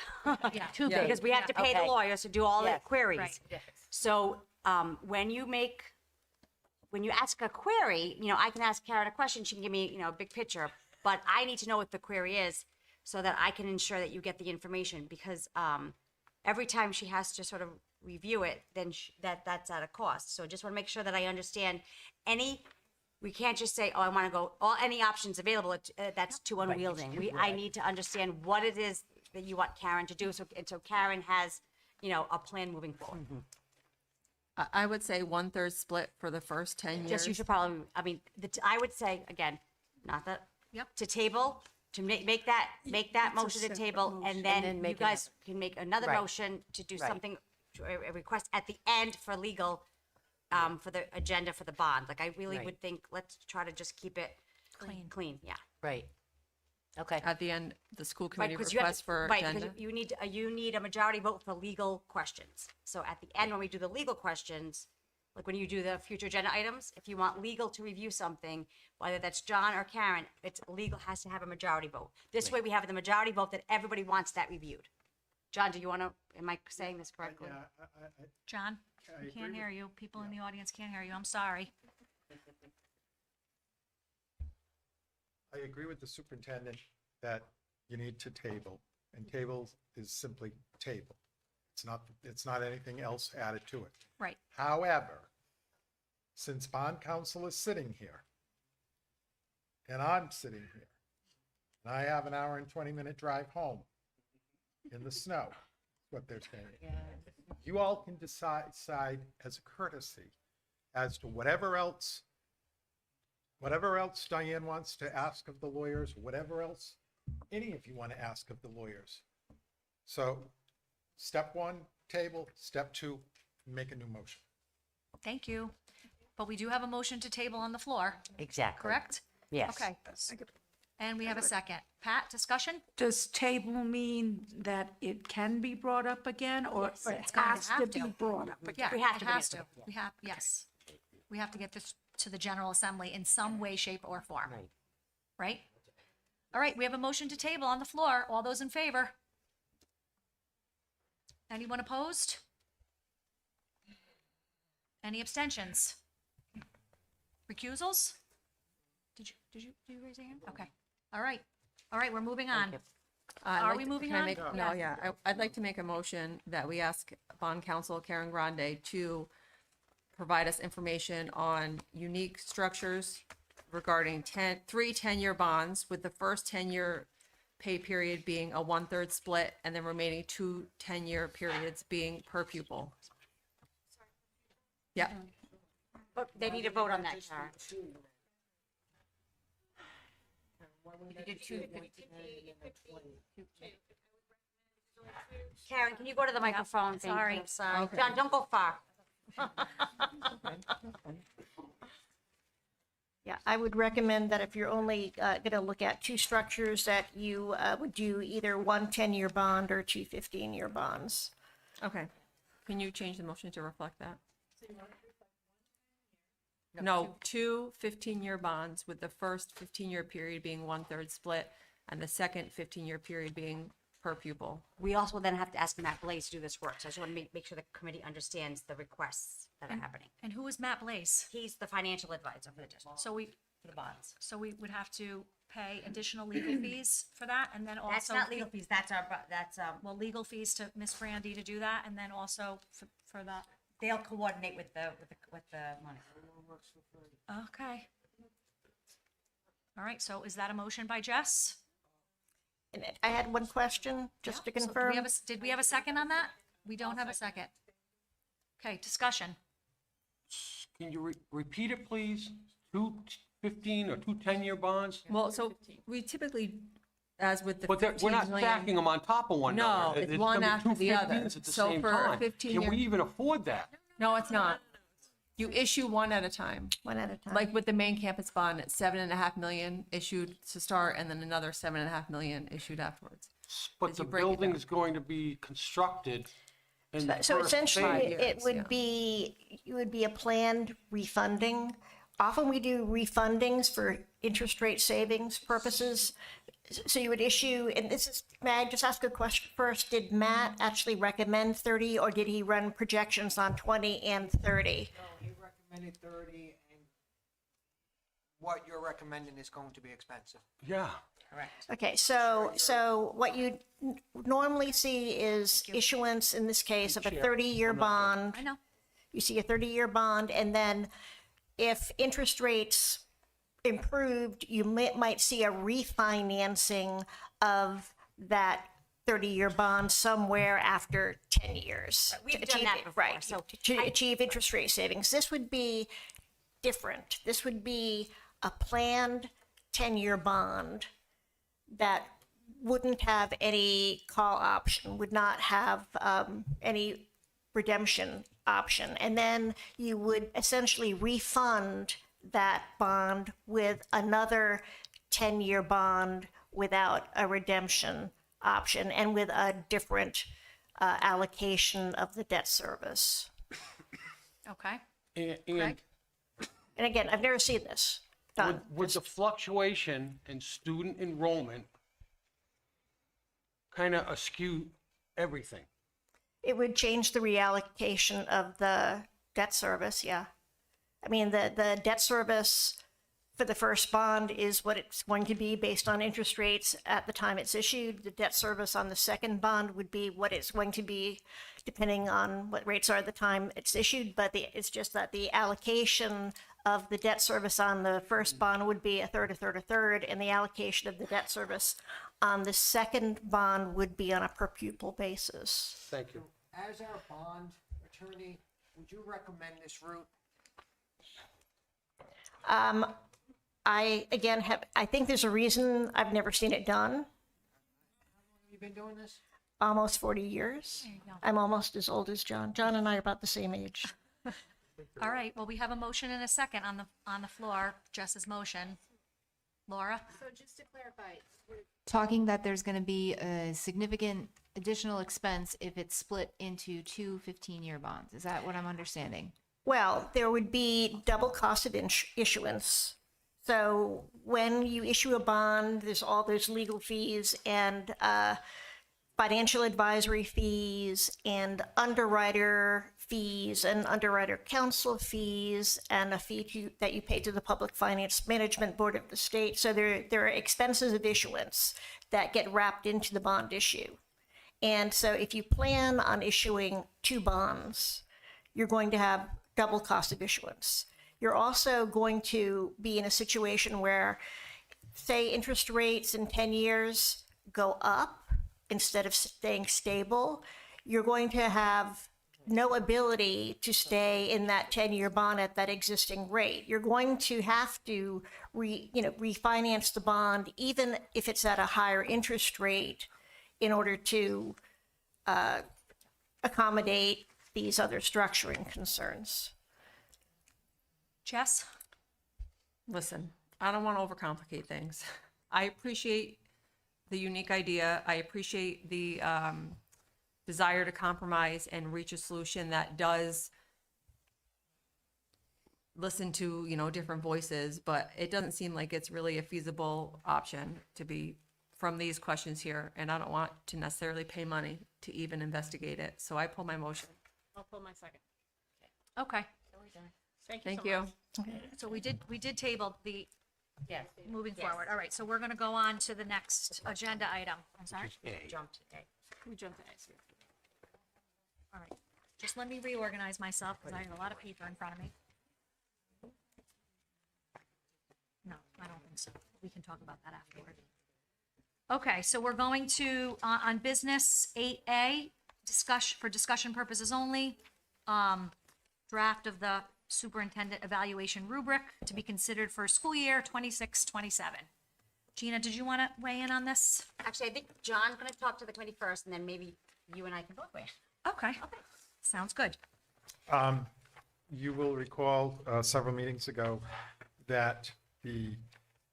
Too vague. Because we have to pay the Okay. lawyers to do all the Yes. queries. Right. So, when you ask a query, I can ask Karen a question, she can give me, a big picture, but I need to know what the query is so that I can ensure that you get the information, because, every time she has to sort of review it, then that's at a cost. So just want to make sure that I understand we can't just say, oh, I want to go, any options available, that's too unwielding. I need to understand what it is that you want Karen to do, so Karen has, a plan moving forward. I would say 1/3 split for the first 10 years. Just, you should probably, I would say, again, not that, to table, to make that motion to table, and then you make guys can make another Right. motion to do Right. something, a request at the end for legal, for the agenda for the bond. Like, I really Right. would think, let's try to just keep it clean, yeah. Right. Okay. At the end, the school Right, committee 'cause you have request to- for right, 'cause agenda. you need a majority vote for legal questions. So at the end, when we do the legal questions, like when you do the future agenda items, if you want legal to review something, whether that's John or Karen, it's legal has to have a majority vote. This way we have the majority vote that everybody wants that reviewed. John, do you want to, am I saying this correctly? John, we can't hear you. People in the audience can't hear you. I'm sorry. I agree with the superintendent that you need to table, and table is simply table. It's not anything else added to it. Right. However, since bond counsel is sitting here, and I'm sitting here, and I have an hour and 20-minute drive home in the snow, what they're saying. You all can decide as a courtesy as to whatever else Diane wants to ask of the lawyers, whatever else any of you want to ask of the lawyers. So step one, table. Step two, make a new motion. Thank you. But we do have a motion to table on the floor, Exactly. correct? Yes. Okay. And we have a second. Pat, discussion? Does table mean that it can be brought up again, or Yes, it it's going to has to have be to. brought up again? Yeah, We have it to bring has it to. up, We have, yes. We have to get this to the General Assembly in some way, shape, or form. Right. Right? All right, we have a motion to table on the floor. All those in favor? Anyone opposed? Any abstentions? Recusals? Did you raise your hand? Okay. All right. All right, we're moving on. Are we moving on? No, yeah. I'd like to make a motion that we ask bond counsel Karen Grande to provide us information on unique structures regarding 3 10-year bonds, with the first 10-year pay period being a 1/3 split, and the remaining 2 10-year periods being per pupil. Yeah. But they need to vote on that, Karen. You did Karen, can you go to the microphone? Thank you. Sorry. I'm sorry. Okay. John, don't go far. Yeah, I would recommend that if you're only going to look at 2 structures, that you would do either 1 10-year bond or 2 15-year bonds. Okay. Can you change the motion to reflect that? No, 2 15-year bonds, with the first 15-year period being 1/3 split and the second 15-year period being per pupil. We also then have to ask Matt Blaze to do this work, so I just want to make sure the committee understands the requests that are happening. And who is Matt Blaze? He's the financial advisor for the district. So we, for the bonds. So we would have to pay additional legal fees for that, and then also. That's not legal fees, that's, Well, legal fees to Miss Brandy to do that, and then also for the, they'll coordinate with the money. okay. All right, so is that a motion by Jess? And I had one question, just to So do we confirm. have did we have a second on that? We don't have a second. Okay, discussion. Can you repeat it, please? 2 15 or 2 10-year bonds? Well, so we typically, as with the But we're 15 not million. stacking them on top of one No, another. it's It's one gonna be after two the other. 15s at the So same for a time. 15 Can we year- even afford that? No, it's not. You issue one at a time. One at a time. Like with the main campus bond, it's 7.5 million issued to start, and then another 7.5 million issued afterwards. But As the you break it building down. is going to be constructed in the So first essentially, phase. it would be a planned refunding. Often we do refundings for interest rate savings purposes. So you would issue, and this is, may I just ask a question first? Did Matt actually recommend 30, or did he run projections on 20 and 30? He recommended 30, and what you're recommending is going to be expensive. Yeah. Correct. Okay, so what you normally see is issuance, in this case, of a 30-year bond. I know. You see a 30-year bond, and then if interest rates improved, you might see a refinancing of that 30-year bond somewhere after 10 years. We've to done achieve that it, before, right, so to achieve interest rate savings. This would be different. This would be a planned 10-year bond that wouldn't have any call option, would not have any redemption option. And then you would essentially refund that bond with another 10-year bond without a redemption option and with a different allocation of the debt service. Okay. And And again, I've never seen this done. Would the fluctuation in student enrollment kind of askew everything? It would change the reallocation of the debt service, yeah. I mean, the debt service for the first bond is what it's going to be based on interest rates at the time it's issued. The debt service on the second bond would be what it's going to be depending on what rates are at the time it's issued. But it's just that the allocation of the debt service on the first bond would be a third, and the allocation of the debt service on the second bond would be on a per pupil basis. Thank you. As our bond attorney, would you recommend this route? I, again, I think there's a reason I've never seen it done. How long have you been doing this? Almost 40 years. I'm almost as old as John. John and I are about the same age. All right, well, we have a motion and a second on the floor, Jess's motion. Laura? So just to clarify, we're talking that there's going to be a significant additional expense if it's split into two 15-year bonds. Is that what I'm understanding? Well, there would be double cost of issuance. So when you issue a bond, there's all those legal fees and financial advisory fees and underwriter fees and underwriter counsel fees and a fee that you pay to the Public Finance Management Board of the state. So there are expenses of issuance that get wrapped into the bond issue. And so if you plan on issuing two bonds, you're going to have double cost of issuance. You're also going to be in a situation where, say, interest rates in 10 years go up instead of staying stable. You're going to have no ability to stay in that 10-year bond at that existing rate. You're going to have to refinance the bond, even if it's at a higher interest rate, in order to accommodate these other structuring concerns. Jess? Listen, I don't want to overcomplicate things. I appreciate the unique idea. I appreciate the desire to compromise and reach a solution that does listen to, different voices, but it doesn't seem like it's really a feasible option to be from these questions here, and I don't want to necessarily pay money to even investigate it. So I pull my motion. I'll pull my second. Okay. Thank you Thank so you. much. So we did table the Yes. moving Yes. forward. All right, so we're gonna go on to the next agenda item. I'm sorry? Jump to A. We jumped to A. All right, just let me reorganize myself because I have a lot of paper in front of me. No, I don't think so. We can talk about that afterward. Okay, so we're going to, on business 8A, for discussion purposes only, draft of the superintendent evaluation rubric to be considered for school year 26-27. Gina, did you want to weigh in on this? Actually, I think John's gonna talk to the committee first, and then maybe you and I can both weigh in. Okay, sounds good. You will recall several meetings ago that the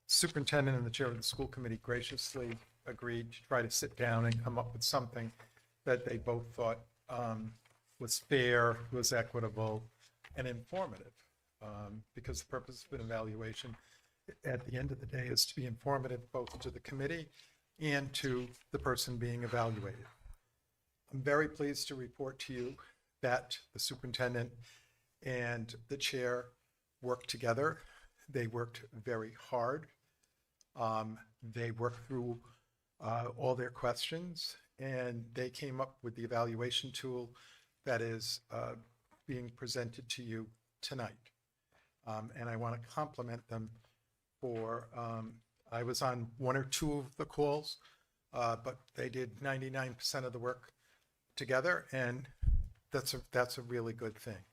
superintendent and the chair of the school committee graciously agreed to try to sit down and come up with something that they both thought was fair, was equitable, and informative. Because the purpose of an evaluation at the end of the day is to be informative both to the committee and to the person being evaluated. I'm very pleased to report to you that the superintendent and the chair worked together. They worked very hard. They worked through all their questions, and they came up with the evaluation tool that is being presented to you tonight. And I want to compliment them for, I was on one or two of the calls, but they did 99% of the work together, and that's a really good thing.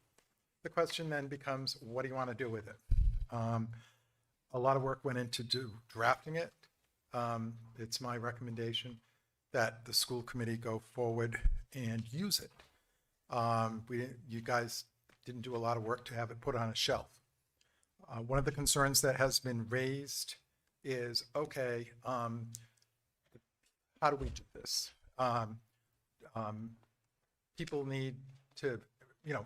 The question then becomes, what do you want to do with it? A lot of work went into drafting it. It's my recommendation that the school committee go forward and use it. You guys didn't do a lot of work to have it put on a shelf. One of the concerns that has been raised is, okay, how do we do this? People need to,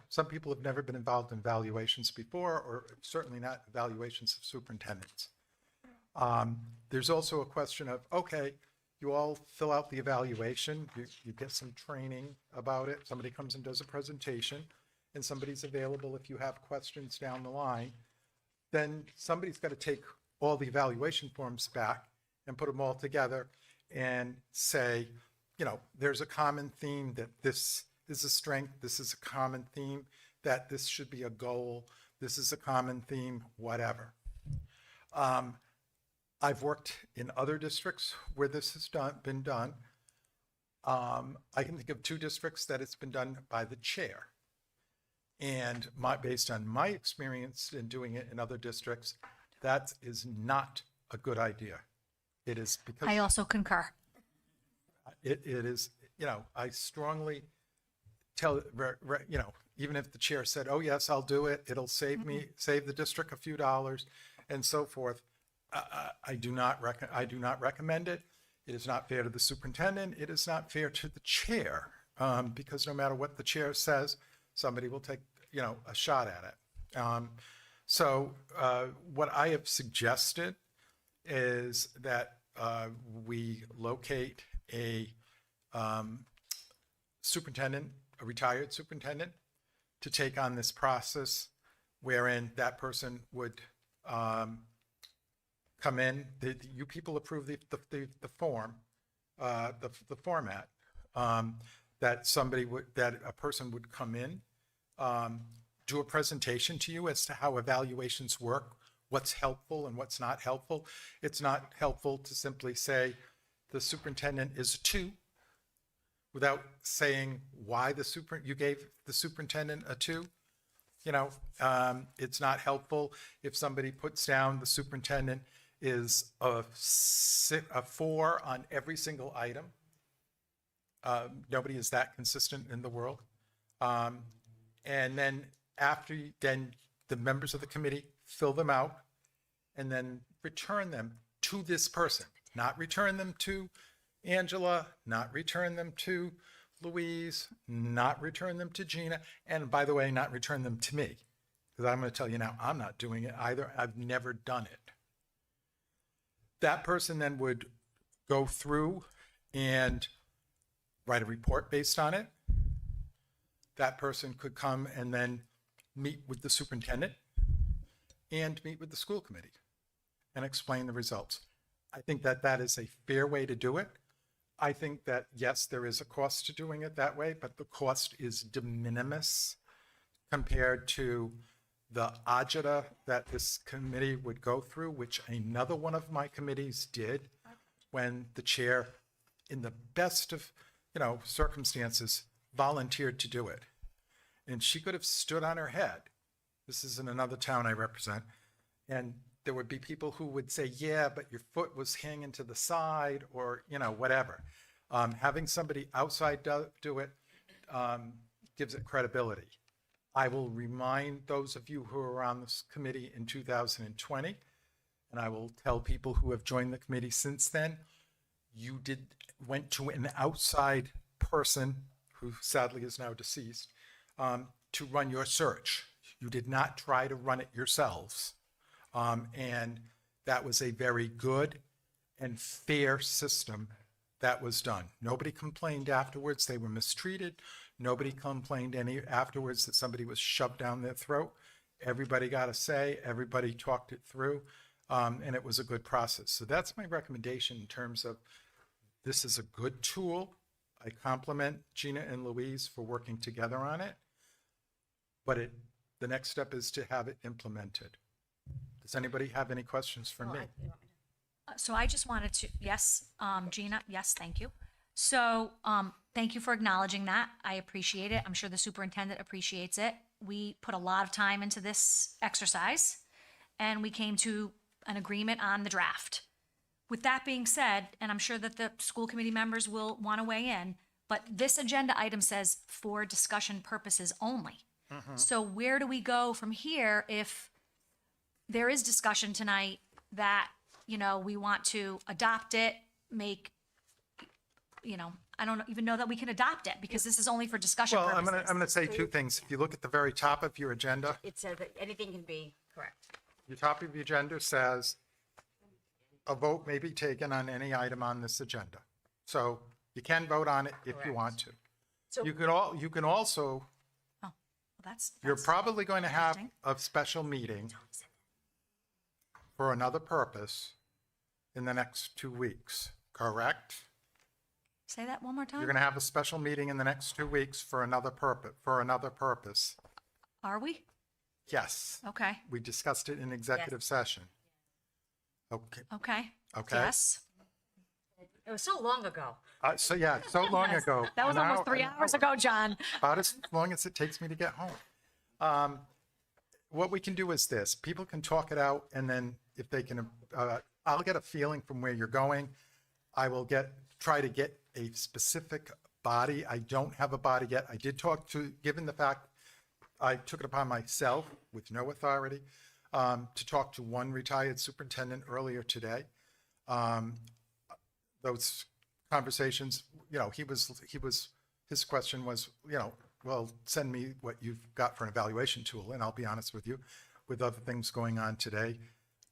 some people have never been involved in evaluations before, or certainly not evaluations of superintendents. There's also a question of, okay, you all fill out the evaluation, you get some training about it, somebody comes and does a presentation, and somebody's available if you have questions down the line. Then somebody's got to take all the evaluation forms back and put them all together and say, there's a common theme that this is a strength, this is a common theme, that this should be a goal, this is a common theme, whatever. I've worked in other districts where this has been done. I can think of two districts that it's been done by the chair. And based on my experience in doing it in other districts, that is not a good idea. It is because I also concur. it is, I strongly tell, even if the chair said, oh yes, I'll do it, it'll save the district a few dollars and so forth. I do not recommend it. It is not fair to the superintendent. It is not fair to the chair, because no matter what the chair says, somebody will take, a shot at it. So what I have suggested is that we locate a superintendent, a retired superintendent, to take on this process, wherein that person would come in. You people approve the form, the format, that a person would come in, do a presentation to you as to how evaluations work, what's helpful and what's not helpful. It's not helpful to simply say the superintendent is a 2 without saying why you gave the superintendent a 2. It's not helpful if somebody puts down the superintendent is a 4 on every single item. Nobody is that consistent in the world. And then then the members of the committee fill them out and then return them to this person, not return them to Angela, not return them to Louise, not return them to Gina, and by the way, not return them to me, because I'm going to tell you now, I'm not doing it either. I've never done it. That person then would go through and write a report based on it. That person could come and then meet with the superintendent and meet with the school committee and explain the results. I think that that is a fair way to do it. I think that, yes, there is a cost to doing it that way, but the cost is de minimis compared to the agita that this committee would go through, which another one of my committees did when the chair, in the best of, circumstances, volunteered to do it. And she could have stood on her head. This is in another town I represent. And there would be people who would say, yeah, but your foot was hanging to the side, or, whatever. Having somebody outside do it gives it credibility. I will remind those of you who were on this committee in 2020, and I will tell people who have joined the committee since then, you went to an outside person, who sadly is now deceased, to run your search. You did not try to run it yourselves. And that was a very good and fair system that was done. Nobody complained afterwards they were mistreated. Nobody complained afterwards that somebody was shoved down their throat. Everybody got a say, everybody talked it through, and it was a good process. So that's my recommendation in terms of, this is a good tool. I compliment Gina and Louise for working together on it, but the next step is to have it implemented. Does anybody have any questions for me? So I just wanted to, yes, Gina, yes, thank you. So, thank you for acknowledging that. I appreciate it. I'm sure the superintendent appreciates it. We put a lot of time into this exercise, and we came to an agreement on the draft. With that being said, and I'm sure that the school committee members will want to weigh in, but this agenda item says for discussion purposes only. So where do we go from here if there is discussion tonight that, we want to adopt it, make, I don't even know that we can adopt it because this is only for discussion Well, purposes. I'm gonna say two things. If you look at the very top of your agenda, It says that anything can be correct. your top of your agenda says a vote may be taken on any item on this agenda. So you can vote on it if you want to. So- You can also, Well, that's you're probably going to have a special meeting for another purpose in the next 2 weeks, correct? Say that one more time. You're going to have a special meeting in the next 2 weeks for another purpose. Are we? Yes. Okay. We discussed it in executive session. Okay. Okay. Okay. Yes. It was so long ago. So yeah, so long ago. That was An almost hour- 3 hours ago, John. About as long as it takes me to get home. What we can do is this, people can talk it out, and then if they can, I'll get a feeling from where you're going. I will try to get a specific body. I don't have a body yet. I did talk to, given the fact I took it upon myself with no authority, to talk to one retired superintendent earlier today. Those conversations, his question was, well, send me what you've got for an evaluation tool. And I'll be honest with you, with other things going on today,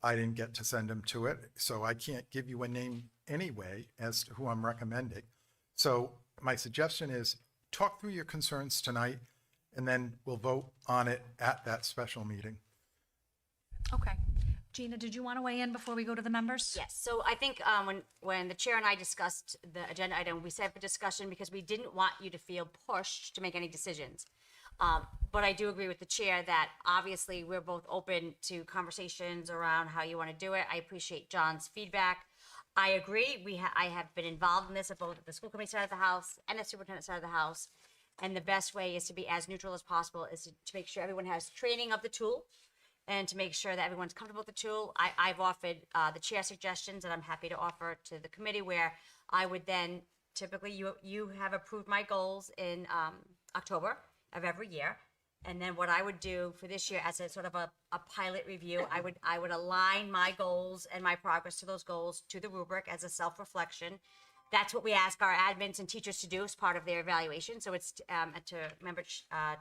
I didn't get to send him to it. So I can't give you a name anyway as to who I'm recommending. So my suggestion is talk through your concerns tonight, and then we'll vote on it at that special meeting. Okay. Gina, did you want to weigh in before we go to the members? Yes, so I think when the chair and I discussed the agenda item, we set for discussion because we didn't want you to feel pushed to make any decisions. But I do agree with the chair that obviously we're both open to conversations around how you want to do it. I appreciate John's feedback. I agree, I have been involved in this at both the school committee side of the house and the superintendent side of the house. And the best way is to be as neutral as possible, is to make sure everyone has training of the tool, and to make sure that everyone's comfortable with the tool. I've offered the chair suggestions that I'm happy to offer to the committee, where I would then, typically you have approved my goals in October of every year. And then what I would do for this year as a sort of a pilot review, I would align my goals and my progress to those goals to the rubric as a self-reflection. That's what we ask our admins and teachers to do as part of their evaluation. So it's to remember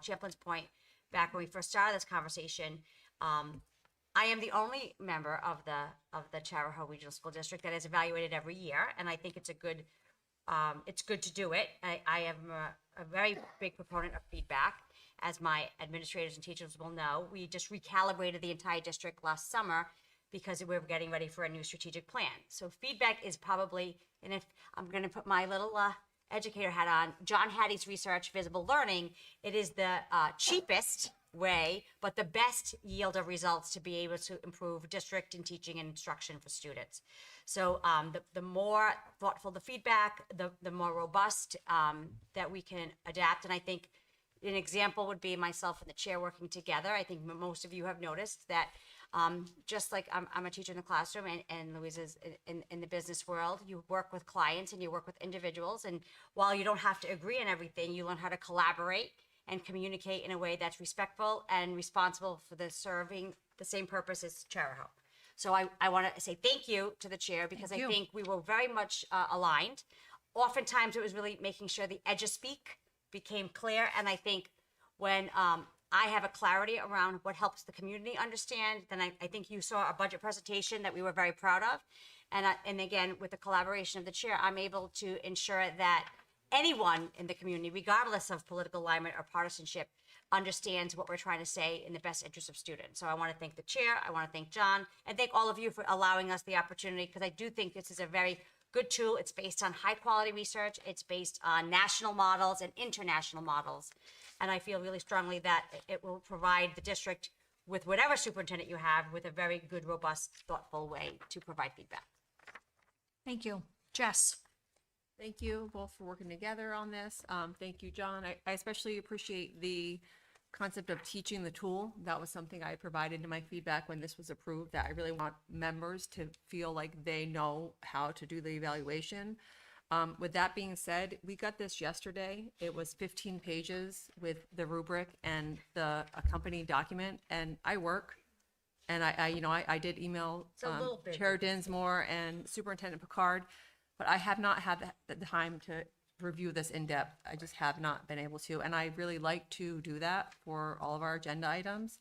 Champlin's point back when we first started this conversation. I am the only member of the Charahoe Regional School District that is evaluated every year, and I think it's good to do it. I am a very big proponent of feedback, as my administrators and teachers will know. We just recalibrated the entire district last summer because we're getting ready for a new strategic plan. So feedback is probably, and if I'm going to put my little educator hat on, John Hattie's research, visible learning, it is the cheapest way, but the best yield of results to be able to improve district and teaching and instruction for students. So the more thoughtful the feedback, the more robust that we can adapt. And I think an example would be myself and the chair working together. I think most of you have noticed that just like I'm a teacher in the classroom and Louise is in the business world, you work with clients and you work with individuals. And while you don't have to agree on everything, you learn how to collaborate and communicate in a way that's respectful and responsible for the serving the same purpose as Charahoe. So I want to say thank you to the chair because I think we were very much aligned. Oftentimes it was really making sure the edge-of-speak became clear. And I think when I have a clarity around what helps the community understand, then I think you saw a budget presentation that we were very proud of. And again, with the collaboration of the chair, I'm able to ensure that anyone in the community, regardless of political alignment or partisanship, understands what we're trying to say in the best interest of students. So I want to thank the chair, I want to thank John, and thank all of you for allowing us the opportunity, because I do think this is a very good tool. It's based on high quality research. It's based on national models and international models. And I feel really strongly that it will provide the district with whatever superintendent you have with a very good, robust, thoughtful way to provide feedback. Thank you. Jess? Thank you both for working together on this. Thank you, John. I especially appreciate the concept of teaching the tool. That was something I provided in my feedback when this was approved, that I really want members to feel like they know how to do the evaluation. With that being said, we got this yesterday. It was 15 pages with the rubric and the accompanying document, and I work. And I did email It's a little bit. Chair Dinsmore and Superintendent Picard, but I have not had the time to review this in depth. I just have not been able to, and I really like to do that for all of our agenda items.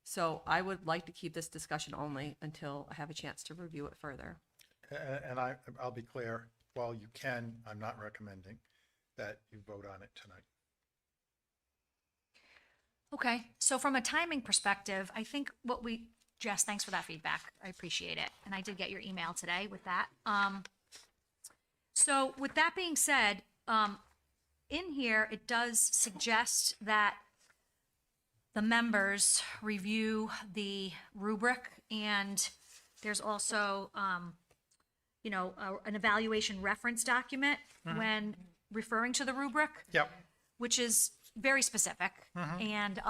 So I would like to keep this discussion only until I have a chance to review it further. And I'll be clear, while you can, I'm not recommending that you vote on it tonight. Okay, so from a timing perspective, I think Jess, thanks for that feedback. I appreciate it. And I did get your email today with that. So with that being said, in here, it does suggest that the members review the rubric, and there's also, an evaluation reference document when referring to the rubric. Yep. Which is very specific. And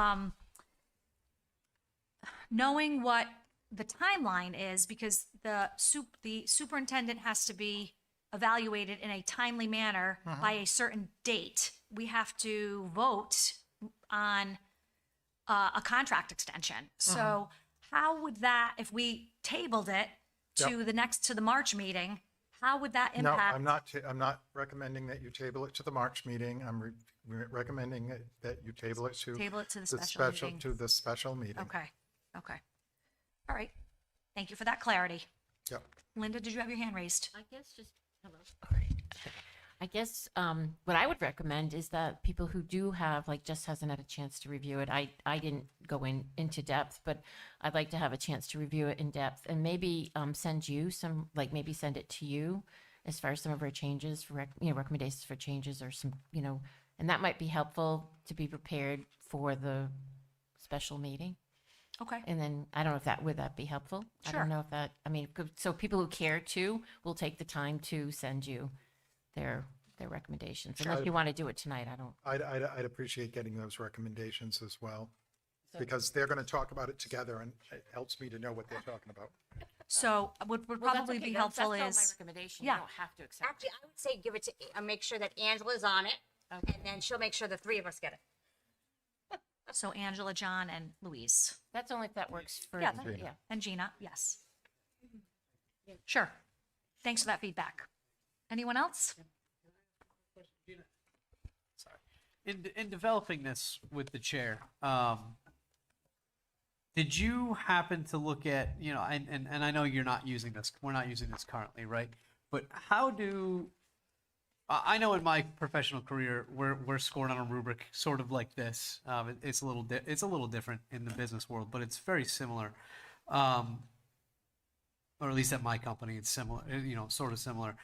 knowing what the timeline is, because the superintendent has to be evaluated in a timely manner by a certain date, we have to vote on a contract extension. So how would that, if we tabled it to the March meeting, how would that No, impact? I'm not recommending that you table it to the March meeting. I'm recommending that you table it to the special meeting. to the special meeting. Okay. All right. Thank you for that clarity. Yep. Linda, did you have your hand raised? I guess just, hello. I guess what I would recommend is that people who do have, like, just hasn't had a chance to review it. I didn't go into depth, but I'd like to have a chance to review it in depth and maybe send you some, like, maybe send it to you as far as some of our changes for recommendations for changes or some, and that might be helpful to be prepared for the special meeting. Okay. And then I don't know if would that be helpful? I Sure. don't know if so people who care to will take the time to send you their recommendations. Unless you want to do it tonight, I don't. I'd appreciate getting those recommendations as well, because they're going to talk about it together, and it helps me to know what they're talking about. So what would probably be helpful that's is. all my recommendation. Yeah. You don't have to accept Actually, I would say give it to, make sure that Angela's on it, and then she'll make sure the three of us get it. So Angela, John, and Louise. That's only if that works for Yeah, yeah. and Gina, yes. Sure. Thanks for that feedback. Anyone else? In developing this with the chair, did you happen to look at, and I know you're not using this, we're not using this currently, right? But how do, I know in my professional career, we're scored on a rubric sort of like this. It's a little different in the business world, but it's very similar. or at least at my company, it's similar, sort of similar.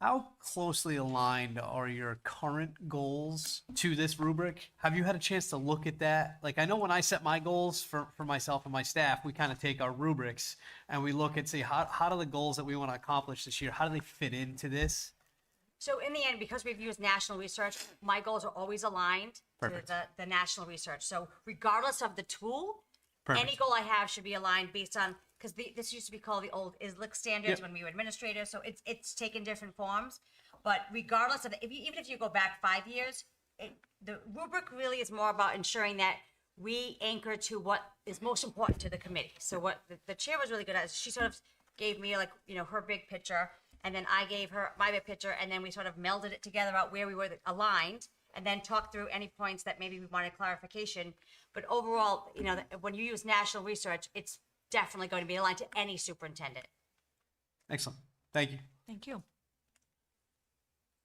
How closely aligned are your current goals to this rubric? Have you had a chance to look at that? Like, I know when I set my goals for myself and my staff, we kind of take our rubrics and we look and say, how do the goals that we want to accomplish this year, how do they fit into this? So in the end, because we've used national research, my goals are always aligned Perfect. to the national research. So regardless of the tool, Perfect. any goal I have should be aligned based on, because this used to be called the old ISLIC standards when we were administrators, so it's taken different forms. But regardless of, even if you go back 5 years, the rubric really is more about ensuring that we anchor to what is most important to the committee. So what the chair was really good at is she sort of gave me her big picture, and then I gave her my big picture, and then we sort of melded it together about where we were aligned, and then talked through any points that maybe we wanted clarification. But overall, when you use national research, it's definitely going to be aligned to any superintendent. Excellent. Thank you. Thank you.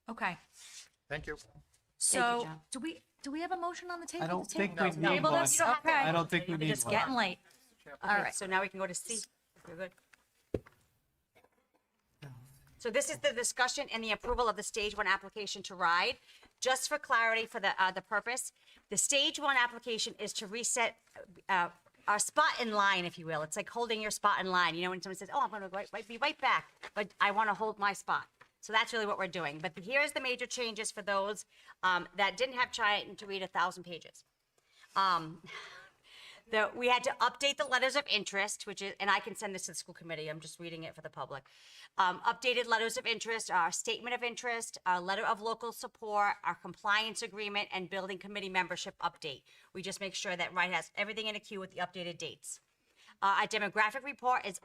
Okay, Thank you. so John. do we have a motion on the table? I don't to table- think we need table one. this? You don't have to. I don't think we need Just one. Getting late. All right, so now we can go to C. If you're good. So this is the discussion and the approval of the Stage 1 application to RIDE. Just for clarity for the purpose, the Stage 1 application is to reset our spot in line, if you will. It's like holding your spot in line. When someone says, oh, I'm going to be right back, but I want to hold my spot. So that's really what we're doing. But here's the major changes for those that didn't have time to read 1,000 pages. We had to update the letters of interest, and I can send this to the school committee. I'm just reading it for the public. Updated letters of interest, our statement of interest, our letter of local support, our compliance agreement, and building committee membership update. We just make sure that RIDE has everything in a queue with the updated dates. Our demographic report is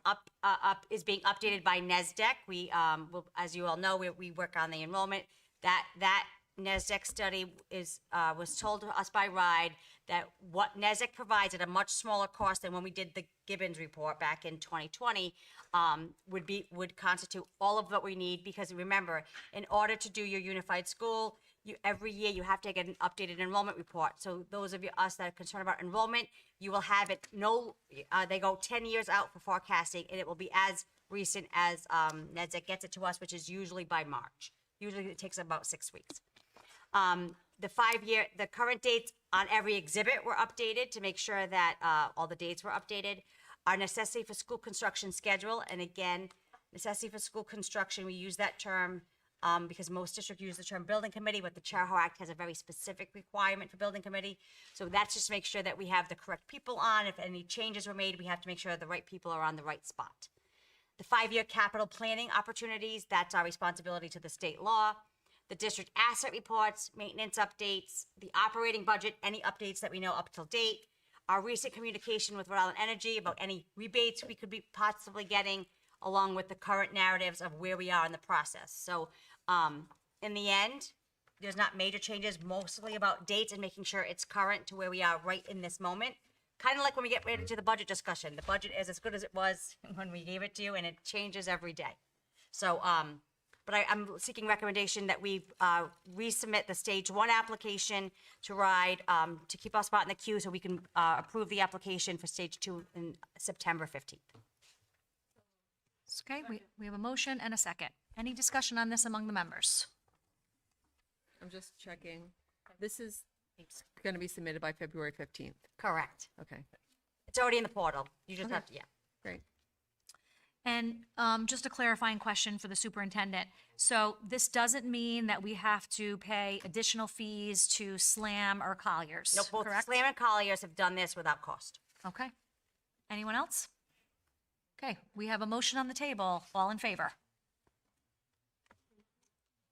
is being updated by NESDEC. We, as you all know, we work on the enrollment. That NESDEC study was told to us by RIDE that what NESDEC provides at a much smaller cost than when we did the Gibbons report back in 2020 would constitute all of what we need, because remember, in order to do your unified school, every year you have to get an updated enrollment report. So those of us that are concerned about enrollment, you will have it. They go 10 years out for forecasting, and it will be as recent as NESDEC gets it to us, which is usually by March. Usually it takes about 6 weeks. The current dates on every exhibit were updated to make sure that all the dates were updated. Our necessity for school construction schedule, and again, necessity for school construction, we use that term because most districts use the term building committee, but the Charahoe Act has a very specific requirement for building committee. So that's just to make sure that we have the correct people on. If any changes were made, we have to make sure the right people are on the right spot. The 5-year capital planning opportunities, that's our responsibility to the state law. The district asset reports, maintenance updates, the operating budget, any updates that we know up till date, our recent communication with Rhode Island Energy about any rebates we could be possibly getting, along with the current narratives of where we are in the process. So in the end, there's not major changes, mostly about dates and making sure it's current to where we are right in this moment. Kind of like when we get ready to the budget discussion. The budget is as good as it was when we gave it to you, and it changes every day. So, but I'm seeking recommendation that we resubmit the Stage 1 application to RIDE to keep our spot in the queue so we can approve the application for Stage 2 in September 15th. Okay, we have a motion and a second. Any discussion on this among the members? I'm just checking. This is going to be submitted by February 15th. Correct. Okay, It's already in the portal. You just have to, yeah. great. And just a clarifying question for the superintendent. So this doesn't mean that we have to pay additional fees to SLAM or Colliers, No, both correct? Slam and Colliers have done this without cost. Okay. Anyone else? Okay, we have a motion on the table. All in favor?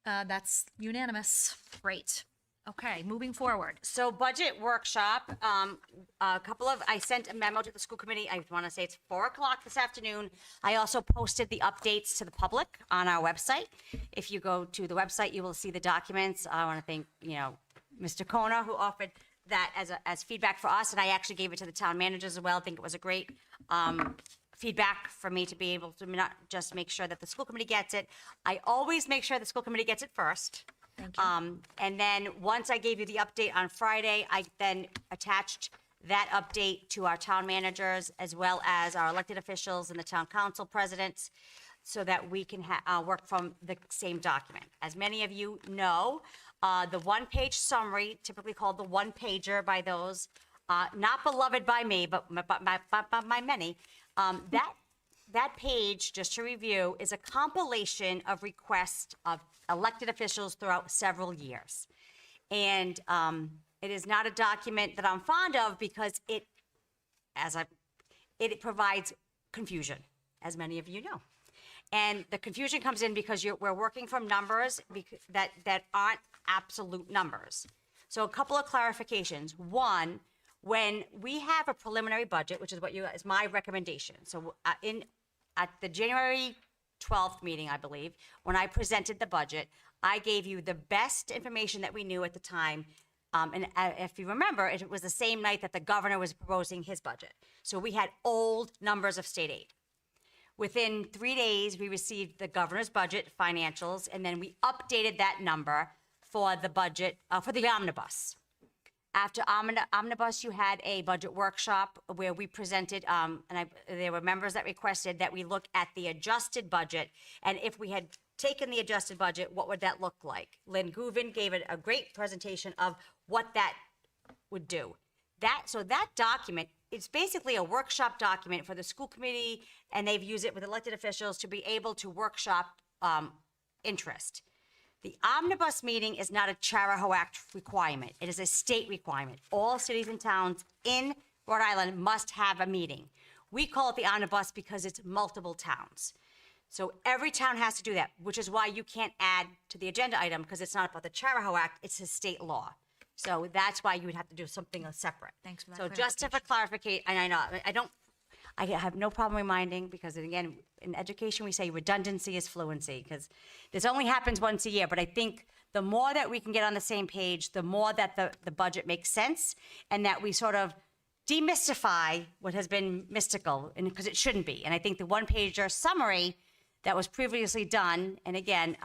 That's unanimous. Great. Okay, moving forward. So budget workshop, I sent a memo to the school committee. I want to say it's 4:00 this afternoon. I also posted the updates to the public on our website. If you go to the website, you will see the documents. I want to thank, Mr. Kona, who offered that as feedback for us, and I actually gave it to the town managers as well. I think it was a great feedback for me to be able to not just make sure that the school committee gets it. I always make sure the school committee gets it first. Thank you. And then once I gave you the update on Friday, I then attached that update to our town managers as well as our elected officials and the town council presidents so that we can work from the same document. As many of you know, the one-page summary, typically called the one-pager by those, not beloved by me, but by many, that page, just to review, is a compilation of requests of elected officials throughout several years. And it is not a document that I'm fond of because it provides confusion, as many of you know. And the confusion comes in because we're working from numbers that aren't absolute numbers. So a couple of clarifications. One, when we have a preliminary budget, which is is my recommendation. So at the January 12th meeting, I believe, when I presented the budget, I gave you the best information that we knew at the time. And if you remember, it was the same night that the governor was proposing his budget. So we had old numbers of state aid. Within 3 days, we received the governor's budget financials, and then we updated that number for the budget, for the omnibus. After omnibus, you had a budget workshop where we presented, there were members that requested that we look at the adjusted budget, and if we had taken the adjusted budget, what would that look like? Lynn Gouvin gave it a great presentation of what that would do. So that document, it's basically a workshop document for the school committee, and they've used it with elected officials to be able to workshop interest. The omnibus meeting is not a Charahoe Act requirement. It is a state requirement. All cities and towns in Rhode Island must have a meeting. We call it the omnibus because it's multiple towns. So every town has to do that, which is why you can't add to the agenda item because it's not about the Charahoe Act, it's a state law. So that's why you would have to do something separate. Thanks for that So just for clarification, and I have no problem reminding because again, in education, we say redundancy is fluency because this only happens once a year. But I think the more that we can get on the same page, the more that the budget makes sense and that we sort of demystify what has been mystical and because it shouldn't be. And I think the one-pager summary that was previously done, and again,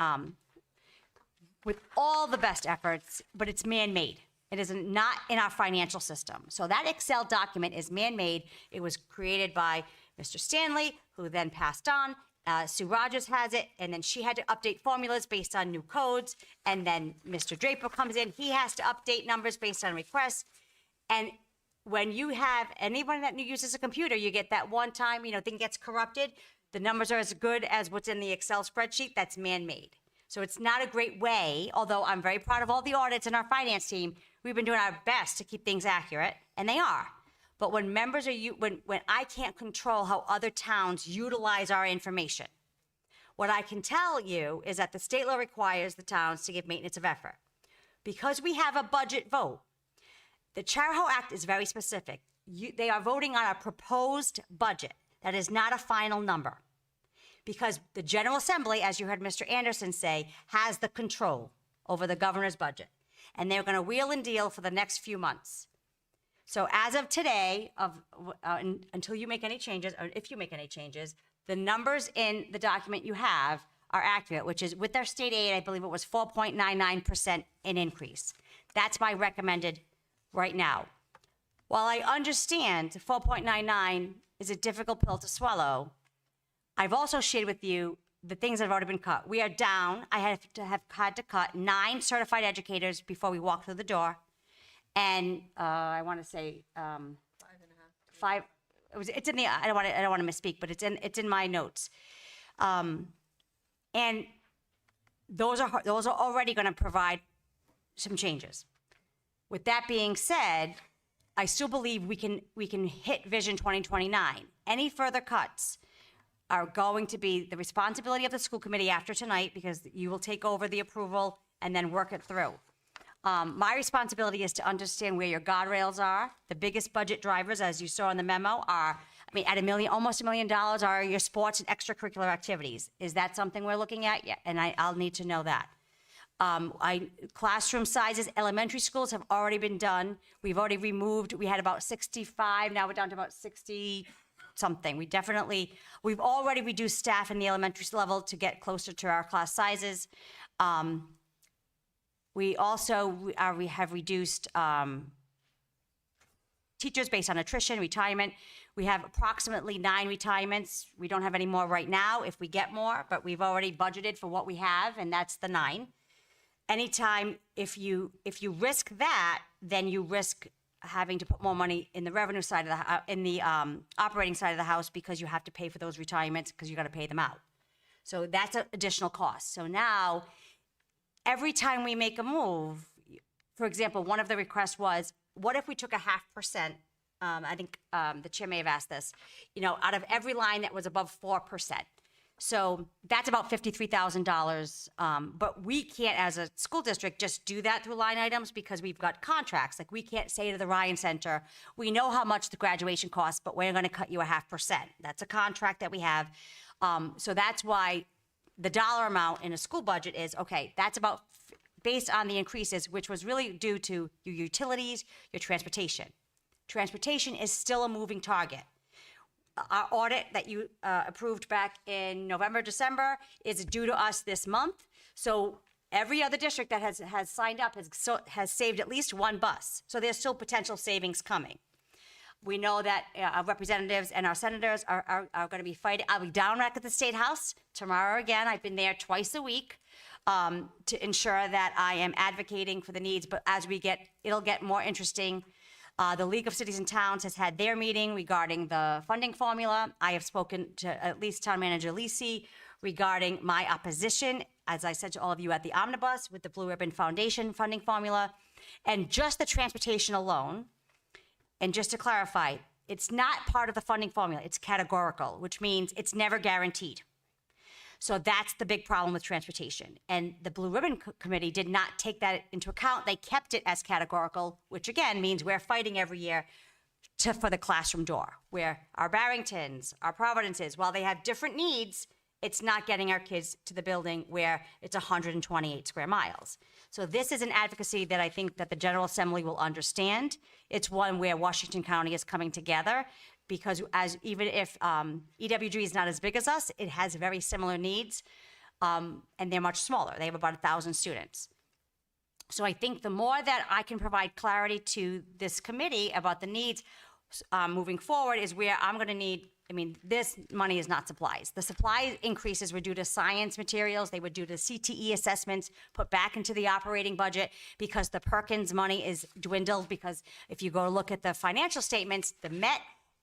with all the best efforts, but it's man-made. It is not in our financial system. So that Excel document is man-made. It was created by Mr. Stanley, who then passed on. Sue Rogers has it, and then she had to update formulas based on new codes. And then Mr. Draper comes in. He has to update numbers based on requests. And when you have anyone that uses a computer, you get that one time, thing gets corrupted. The numbers are as good as what's in the Excel spreadsheet. That's man-made. So it's not a great way, although I'm very proud of all the audits in our finance team. We've been doing our best to keep things accurate, and they are. But when members are, when I can't control how other towns utilize our information, what I can tell you is that the state law requires the towns to give maintenance of effort. Because we have a budget vote, the Charahoe Act is very specific. They are voting on a proposed budget. That is not a final number. Because the General Assembly, as you heard Mr. Anderson say, has the control over the governor's budget. And they're going to wheel and deal for the next few months. So as of today, until you make any changes, or if you make any changes, the numbers in the document you have are accurate, which is with their state aid, I believe it was 4.99% in increase. That's my recommended right now. While I understand 4.99 is a difficult pill to swallow, I've also shared with you the things that have already been cut. We are down. I have had to cut 9 certified educators before we walk through the door. And I want to say 5. It's in the. I don't want to misspeak, but it's in my notes. And those are already going to provide some changes. With that being said, I still believe we can hit Vision 2029. Any further cuts are going to be the responsibility of the school committee after tonight because you will take over the approval and then work it through. My responsibility is to understand where your guardrails are. The biggest budget drivers, as you saw in the memo, are, at almost $1 million are your sports and extracurricular activities. Is that something we're looking at? Yeah, and I'll need to know that. Classroom sizes, elementary schools have already been done. We've already removed, we had about 65, now we're down to about 60 something. We've already reduced staff in the elementary level to get closer to our class sizes. We also we have reduced teachers based on attrition, retirement. We have approximately 9 retirements. We don't have any more right now if we get more, but we've already budgeted for what we have, and that's the 9. Anytime, if you risk that, then you risk having to put more money in the revenue side of the operating side of the house, because you have to pay for those retirements because you got to pay them out. So that's an additional cost. So now, every time we make a move, for example, one of the requests was, what if we took a 0.5%? I think the chair may have asked this, out of every line that was above 4%. So that's about $53,000. But we can't, as a school district, just do that through line items because we've got contracts. Like, we can't say to the Ryan Center, we know how much the graduation costs, but we're going to cut you a 0.5%. That's a contract that we have. So that's why the dollar amount in a school budget is, okay, that's about based on the increases, which was really due to your utilities, your transportation. Transportation is still a moving target. Our audit that you approved back in November, December is due to us this month. So every other district that has signed up has saved at least 1 bus. So there's still potential savings coming. We know that our representatives and our senators are going to be fighting. I'll be down at the State House tomorrow again. I've been there twice a week to ensure that I am advocating for the needs. But as it'll get more interesting. The League of Cities and Towns has had their meeting regarding the funding formula. I have spoken to at least Town Manager Lisi regarding my opposition, as I said to all of you, at the Omnibus with the Blue Ribbon Foundation funding formula. And just the transportation alone, and just to clarify, it's not part of the funding formula. It's categorical, which means it's never guaranteed. So that's the big problem with transportation. And the Blue Ribbon Committee did not take that into account. They kept it as categorical, which again means we're fighting every year for the classroom door, where our Barringtons, our Providences, while they have different needs, it's not getting our kids to the building where it's 128 square miles. So this is an advocacy that I think that the General Assembly will understand. It's one where Washington County is coming together, because even if EWG is not as big as us, it has very similar needs, and they're much smaller. They have about 1,000 students. So I think the more that I can provide clarity to this committee about the needs moving forward is where I'm going to need, this money is not supplies. The supply increases were due to science materials. They were due to CTE assessments put back into the operating budget because the Perkins money is dwindled, because if you go look at the financial statements, the Met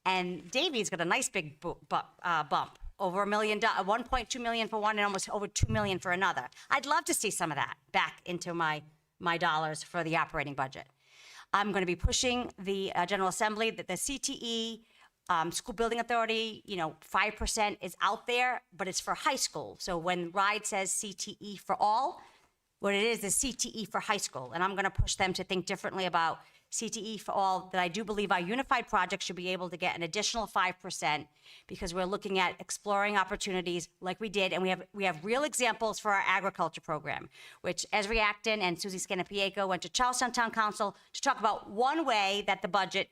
and Davies got a nice big bump, over $1 million, 1.2 million for one, and almost over 2 million for another. I'd love to see some of that back into my dollars for the operating budget. I'm going to be pushing the General Assembly that the CTE, School Building Authority, 5% is out there, but it's for high school. So when RIDE says CTE for all, what it is CTE for high school. And I'm going to push them to think differently about CTE for all, that I do believe our unified project should be able to get an additional 5%, because we're looking at exploring opportunities like we did. And we have real examples for our agriculture program, which Esri Acton and Susie Scanapieko went to Charlestown Town Council to talk about one way that the budget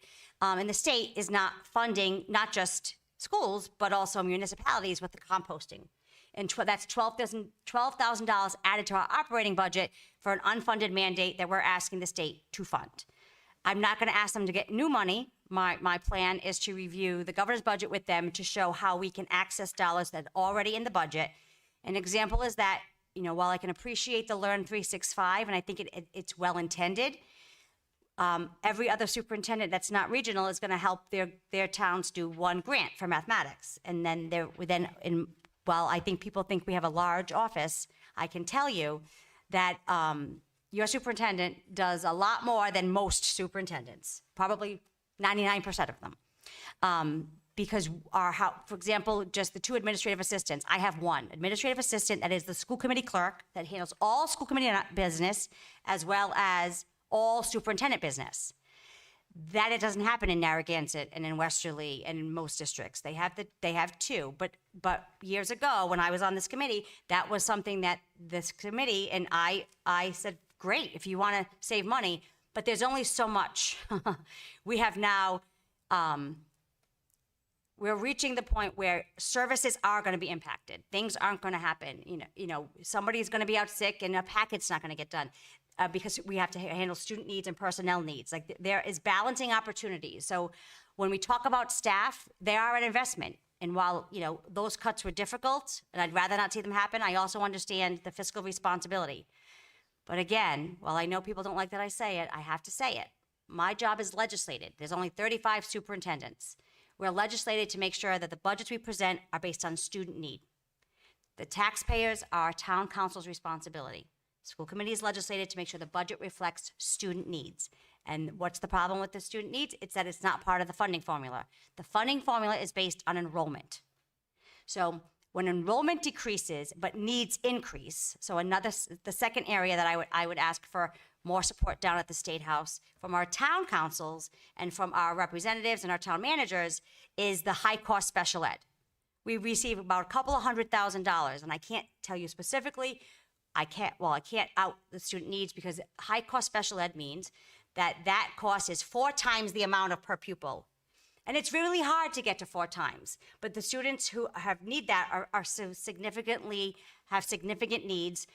in the state is not funding not just schools, but also municipalities with the composting. And that's $12,000 added to our operating budget for an unfunded mandate that we're asking the state to fund. I'm not going to ask them to get new money. My plan is to review the governor's budget with them to show how we can access dollars that are already in the budget. An example is that, while I can appreciate the Learn 365, and I think it's well intended, every other superintendent that's not regional is going to help their towns do one grant for mathematics. And then while I think people think we have a large office, I can tell you that your superintendent does a lot more than most superintendents, probably 99% of them. Because for example, just the 2 administrative assistants, I have 1 administrative assistant that is the school committee clerk that handles all school committee business as well as all superintendent business. That it doesn't happen in Narragansett and in Westerly and in most districts. They have 2, but years ago when I was on this committee, that was something that this committee and I said, great, if you want to save money, but there's only so much. We have now, we're reaching the point where services are going to be impacted. Things aren't going to happen. Somebody's going to be out sick and a packet's not going to get done. because we have to handle student needs and personnel needs. Like there is balancing opportunities. So when we talk about staff, they are an investment. And while, you know, those cuts were difficult, and I'd rather not see them happen, I also understand the fiscal responsibility. But again, while I know people don't like that I say it, I have to say it. My job is legislated. There's only 35 superintendents. We're legislated to make sure that the budgets we present are based on student need. The taxpayers are town council's responsibility. School committee is legislated to make sure the budget reflects student needs. And what's the problem with the student needs? It's that it's not part of the funding formula. The funding formula is based on enrollment. So when enrollment decreases but needs increase, so the second area that I would ask for more support down at the State House from our town councils and from our representatives and our town managers is the high-cost special ed. We receive about a couple of $100,000, and I can't tell you specifically. I can't out the student needs because high-cost special ed means that cost is 4 times the amount of per pupil. And it's really hard to get to 4 times. But the students who need that are so have significant needs.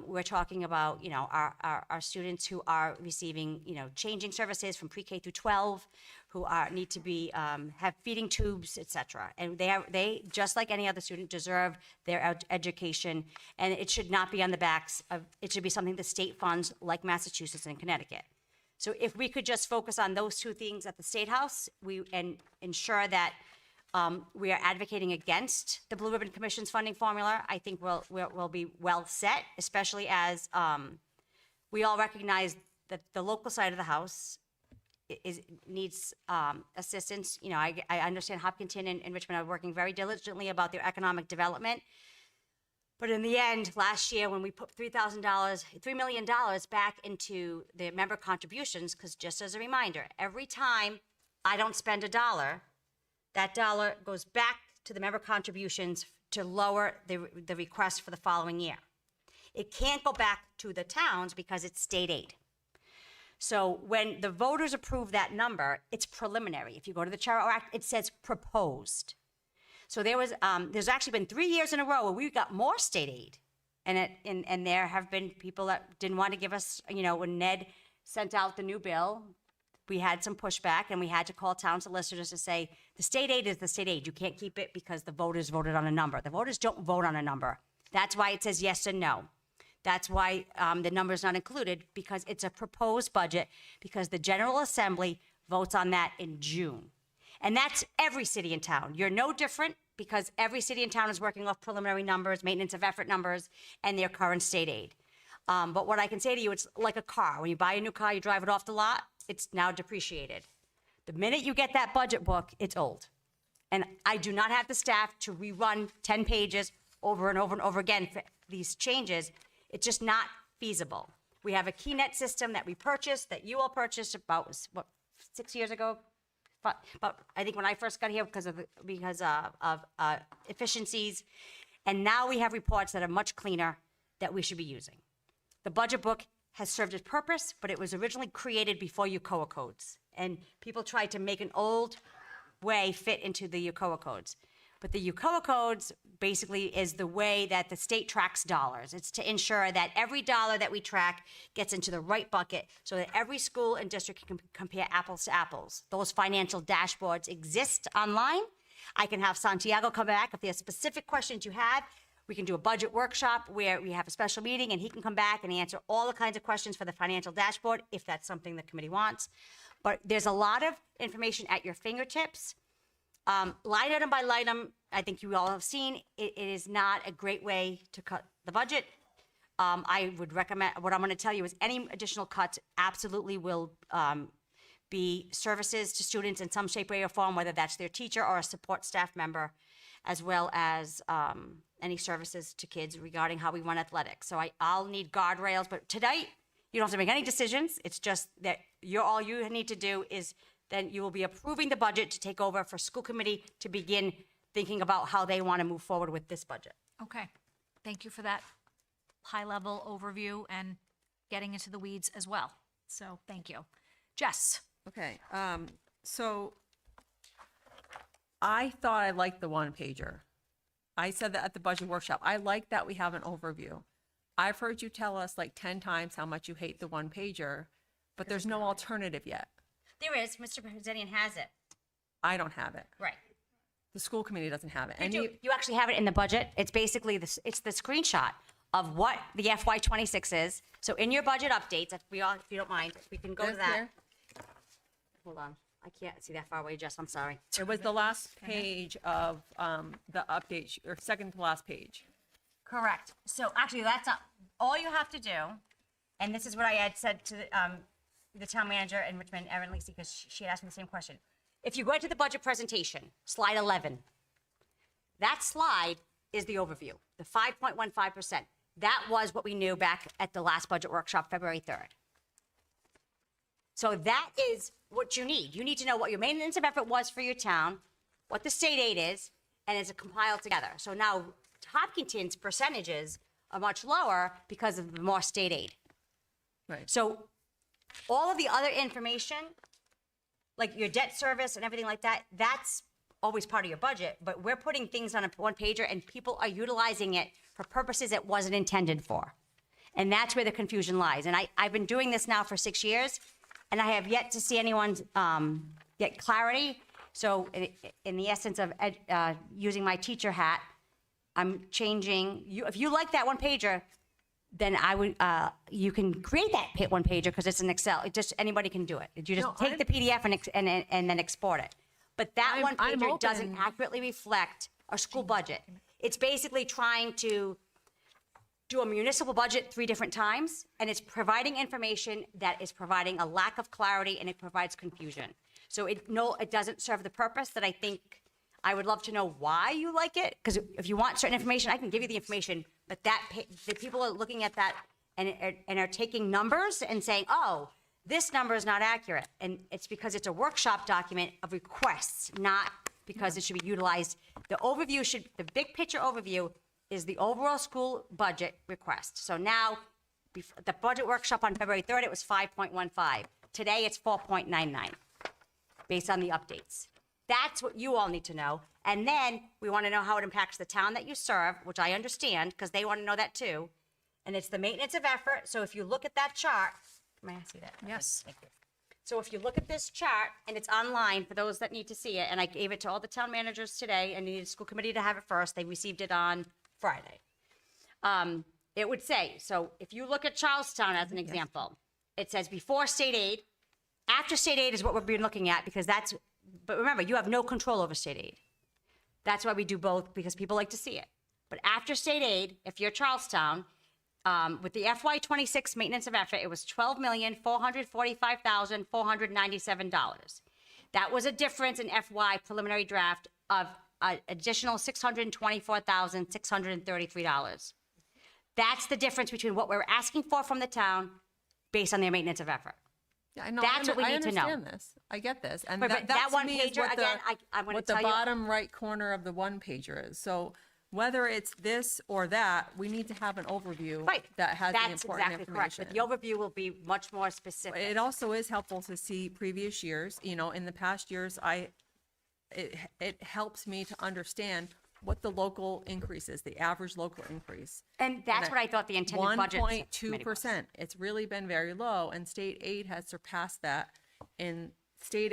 We're talking about, you know, our students who are receiving, you know, changing services from pre-K through 12, who need to be, have feeding tubes, et cetera. And they, just like any other student, deserve their education. And it should not be on the backs of, it should be something the state funds like Massachusetts and Connecticut. So if we could just focus on those 2 things at the State House, and ensure that we are advocating against the Blue Ribbon Commission's funding formula, I think we'll be well set, especially as we all recognize that the local side of the House needs assistance. You know, I understand Hopkinton and Richmond are working very diligently about their economic development. But in the end, last year, when we put $3 million back into the member contributions, because just as a reminder, every time I don't spend $1, that dollar goes back to the member contributions to lower the request for the following year. It can't go back to the towns because it's state aid. So when the voters approve that number, it's preliminary. If you go to the Charo Act, it says proposed. So there's actually been 3 years in a row where we got more state aid. And there have been people that didn't want to give us, you know, when Ned sent out the new bill, we had some pushback and we had to call town solicitors to say, the state aid is the state aid. You can't keep it because the voters voted on a number. The voters don't vote on a number. That's why it says yes and no. That's why the number is not included, because it's a proposed budget, because the General Assembly votes on that in June. And that's every city and town. You're no different, because every city and town is working off preliminary numbers, maintenance of effort numbers, and their current state aid. But what I can say to you, it's like a car. When you buy a new car, you drive it off the lot, it's now depreciated. The minute you get that budget book, it's old. And I do not have the staff to rerun 10 pages over and over and over again for these changes. It's just not feasible. We have a KeyNet system that we purchased, that you all purchased about, 6 years ago? But I think when I first got here because of efficiencies, and now we have reports that are much cleaner that we should be using. The budget book has served its purpose, but it was originally created before UCOA codes, and people tried to make an old way fit into the UCOA codes. But the UCOA codes basically is the way that the state tracks dollars. It's to ensure that every dollar that we track gets into the right bucket so that every school and district can compare apples to apples. Those financial dashboards exist online. I can have Santiago come back if there's specific questions you have. We can do a budget workshop where we have a special meeting and he can come back and answer all the kinds of questions for the financial dashboard if that's something the committee wants. But there's a lot of information at your fingertips. Line item by line item, I think you all have seen, it is not a great way to cut the budget. I would recommend, what I'm going to tell you is any additional cuts absolutely will be services to students in some shape, way, or form, whether that's their teacher or a support staff member, as well as any services to kids regarding how we run athletics. So I'll need guardrails, but tonight, you don't have to make any decisions. It's just that all you need to do is then you will be approving the budget to take over for school committee to begin thinking about how they want to move forward with this budget. Okay, thank you for that high-level overview and getting into the weeds as well. So thank you. Jess? Okay, so I thought I liked the one pager. I said that at the budget workshop. I like that we have an overview. I've heard you tell us like 10 times how much you hate the one pager, but there's no alternative yet. There is, Mr. President has it. I don't have it. Right. The school committee doesn't have it. You And do. You actually have it in the budget. It's basically this, it's the screenshot of what the FY '26 is. So in your budget updates, if you don't mind, if we can go to This that. here? Hold on. I can't see that far away, Jess. I'm sorry. It was the last page of the update, or second to last page. Correct. So actually, that's not, all you have to do, and this is what I had said to the town manager in Richmond, Erin Lacey, because she had asked me the same question. If you go into the budget presentation, slide 11, that slide is the overview, the 5.15%. That was what we knew back at the last budget workshop, February 3rd. So that is what you need. You need to know what your maintenance of effort was for your town, what the state aid is, and it's compiled together. So now Hopkinton's percentages are much lower because of the more state aid. Right. So all of the other information, like your debt service and everything like that, that's always part of your budget, but we're putting things on a one pager and people are utilizing it for purposes it wasn't intended for. And that's where the confusion lies. And I've been doing this now for 6 years, and I have yet to see anyone get clarity. So in the essence of using my teacher hat, I'm changing, if you like that one pager, then I would, you can create that one pager because it's an Excel. It just, anybody can do it. You just take the PDF and then export it. But that one pager doesn't accurately reflect our school budget. It's basically trying to do a municipal budget 3 different times, and it's providing information that is providing a lack of clarity, and it provides confusion. So it doesn't serve the purpose that I think. I would love to know why you like it, because if you want certain information, I can give you the information, but the people are looking at that and are taking numbers and saying, oh, this number is not accurate. And it's because it's a workshop document of requests, not because it should be utilized. The big picture overview is the overall school budget request. So now, the budget workshop on February 3rd, it was 5.15. Today, it's 4.99, based on the updates. That's what you all need to know. And then we want to know how it impacts the town that you serve, which I understand, because they want to know that too. And it's the maintenance of effort. So if you look at that chart, may I see that? Yes. Thank you. So if you look at this chart, and it's online for those that need to see it, and I gave it to all the town managers today, and needed the school committee to have it first. They received it on Friday. It would say, so if you look at Charlestown as an example, it says before state aid, after state aid is what we've been looking at, because but remember, you have no control over state aid. That's why we do both, because people like to see it. But after state aid, if you're Charlestown, with the FY '26 maintenance of effort, it was $12,445,497. That was a difference in FY preliminary draft of additional $624,633. That's the difference between what we're asking for from the town based on their maintenance of effort. Yeah, I know. That's what we need to know. I understand this. I get this. And But that that to one me is pager, what again, I'm gonna what the tell you- bottom right corner of the one pager is. So whether it's this or that, we need to have an overview that has the That's important exactly correct. information. But the overview will be much more specific. It also is helpful to see previous years. You know, in the past years, it helps me to understand what the local increase is, the average local increase. And that's what I thought the intended budget committee was. 1.2%. It's really been very low, and state aid has surpassed that. And state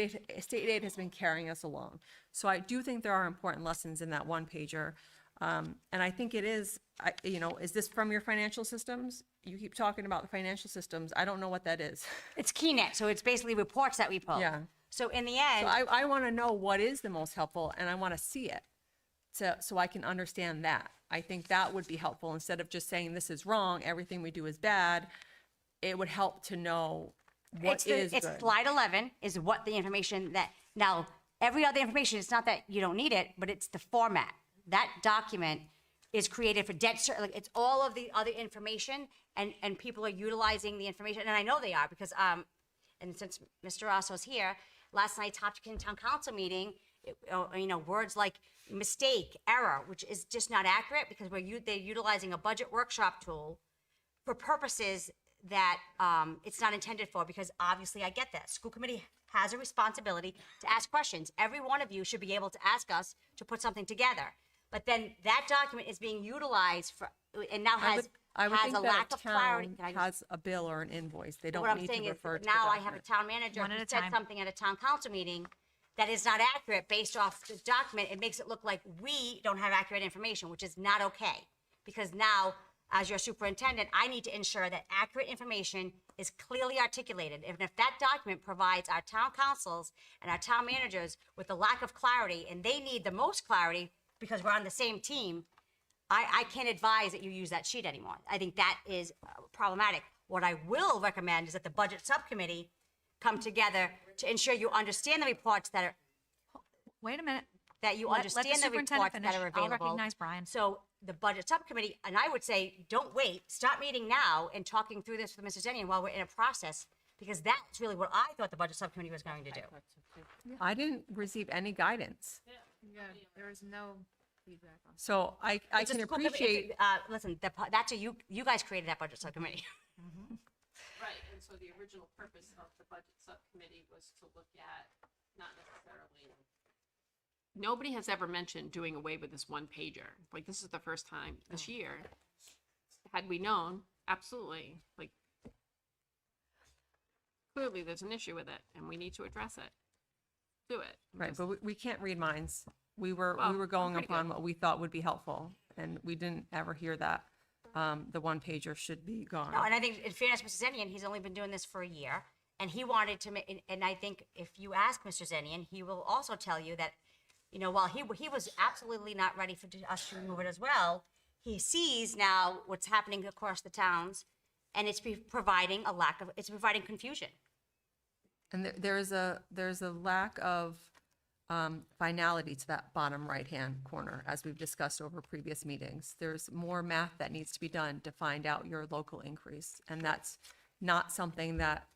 aid has been carrying us along. So I do think there are important lessons in that one pager. And I think it is, is this from your financial systems? You keep talking about the financial systems. I don't know what that is. It's KeyNet, so it's basically reports that we pull. Yeah. So in the end. So I want to know what is the most helpful, and I want to see it. So I can understand that. I think that would be helpful instead of just saying this is wrong, everything we do is bad. It would help to know what is It's good. slide 11 is what the information that, now, every other information, it's not that you don't need it, but it's the format. That document is created for it's all of the other information, and people are utilizing the information, and I know they are because, and since Mr. Rosso's here, last night's Hopkins Town Council meeting, words like mistake, error, which is just not accurate because they're utilizing a budget workshop tool for purposes that it's not intended for, because obviously I get that. School committee has a responsibility to ask questions. Every one of you should be able to ask us to put something together. But then that document is being utilized and now has I would has think a that lack a of clarity. town has a bill or an invoice. They What don't I'm need to saying is, refer to the now I have a document. town manager One who at a said time. something at a town council meeting that is not accurate based off the document. It makes it look like we don't have accurate information, which is not okay. Because now, as your superintendent, I need to ensure that accurate information is clearly articulated. And if that document provides our town councils and our town managers with a lack of clarity, and they need the most clarity because we're on the same team, I can't advise that you use that sheet anymore. I think that is problematic. What I will recommend is that the budget subcommittee come together to ensure you understand the reports that are, Wait a minute. that you Let the understand the superintendent reports that are finish. I'll available. recognize Brian. So the budget subcommittee, and I would say, don't wait, start meeting now and talking through this with Mr. Zennian while we're in a process, because that's really what I thought the budget subcommittee was going to do. I didn't receive any guidance. Yeah, there is no feedback on. So I It's a can school committee- appreciate, listen, that's a, you guys created that budget subcommittee. Right, and so the original purpose of the budget subcommittee was to look at, not necessarily. Nobody has ever mentioned doing away with this one pager. Like, this is the first time this year. Had we known, absolutely, like, clearly there's an issue with it and we need to address it. Do it. right, but we can't read minds. We were Well, going pretty upon good. what we thought would be helpful, and we didn't ever hear that. The one pager should be gone. No, and I think in fairness, Mr. Zennian, he's only been doing this for a year, and he wanted to make, and I think if you ask Mr. Zennian, he will also tell you that, you know, while he was absolutely not ready for us to remove it as well, he sees now what's happening across the towns, and it's providing it's providing confusion. And there's a lack of finality to that bottom right-hand corner, as we've discussed over previous meetings. There's more math that needs to be done to find out your local increase, and that's not something that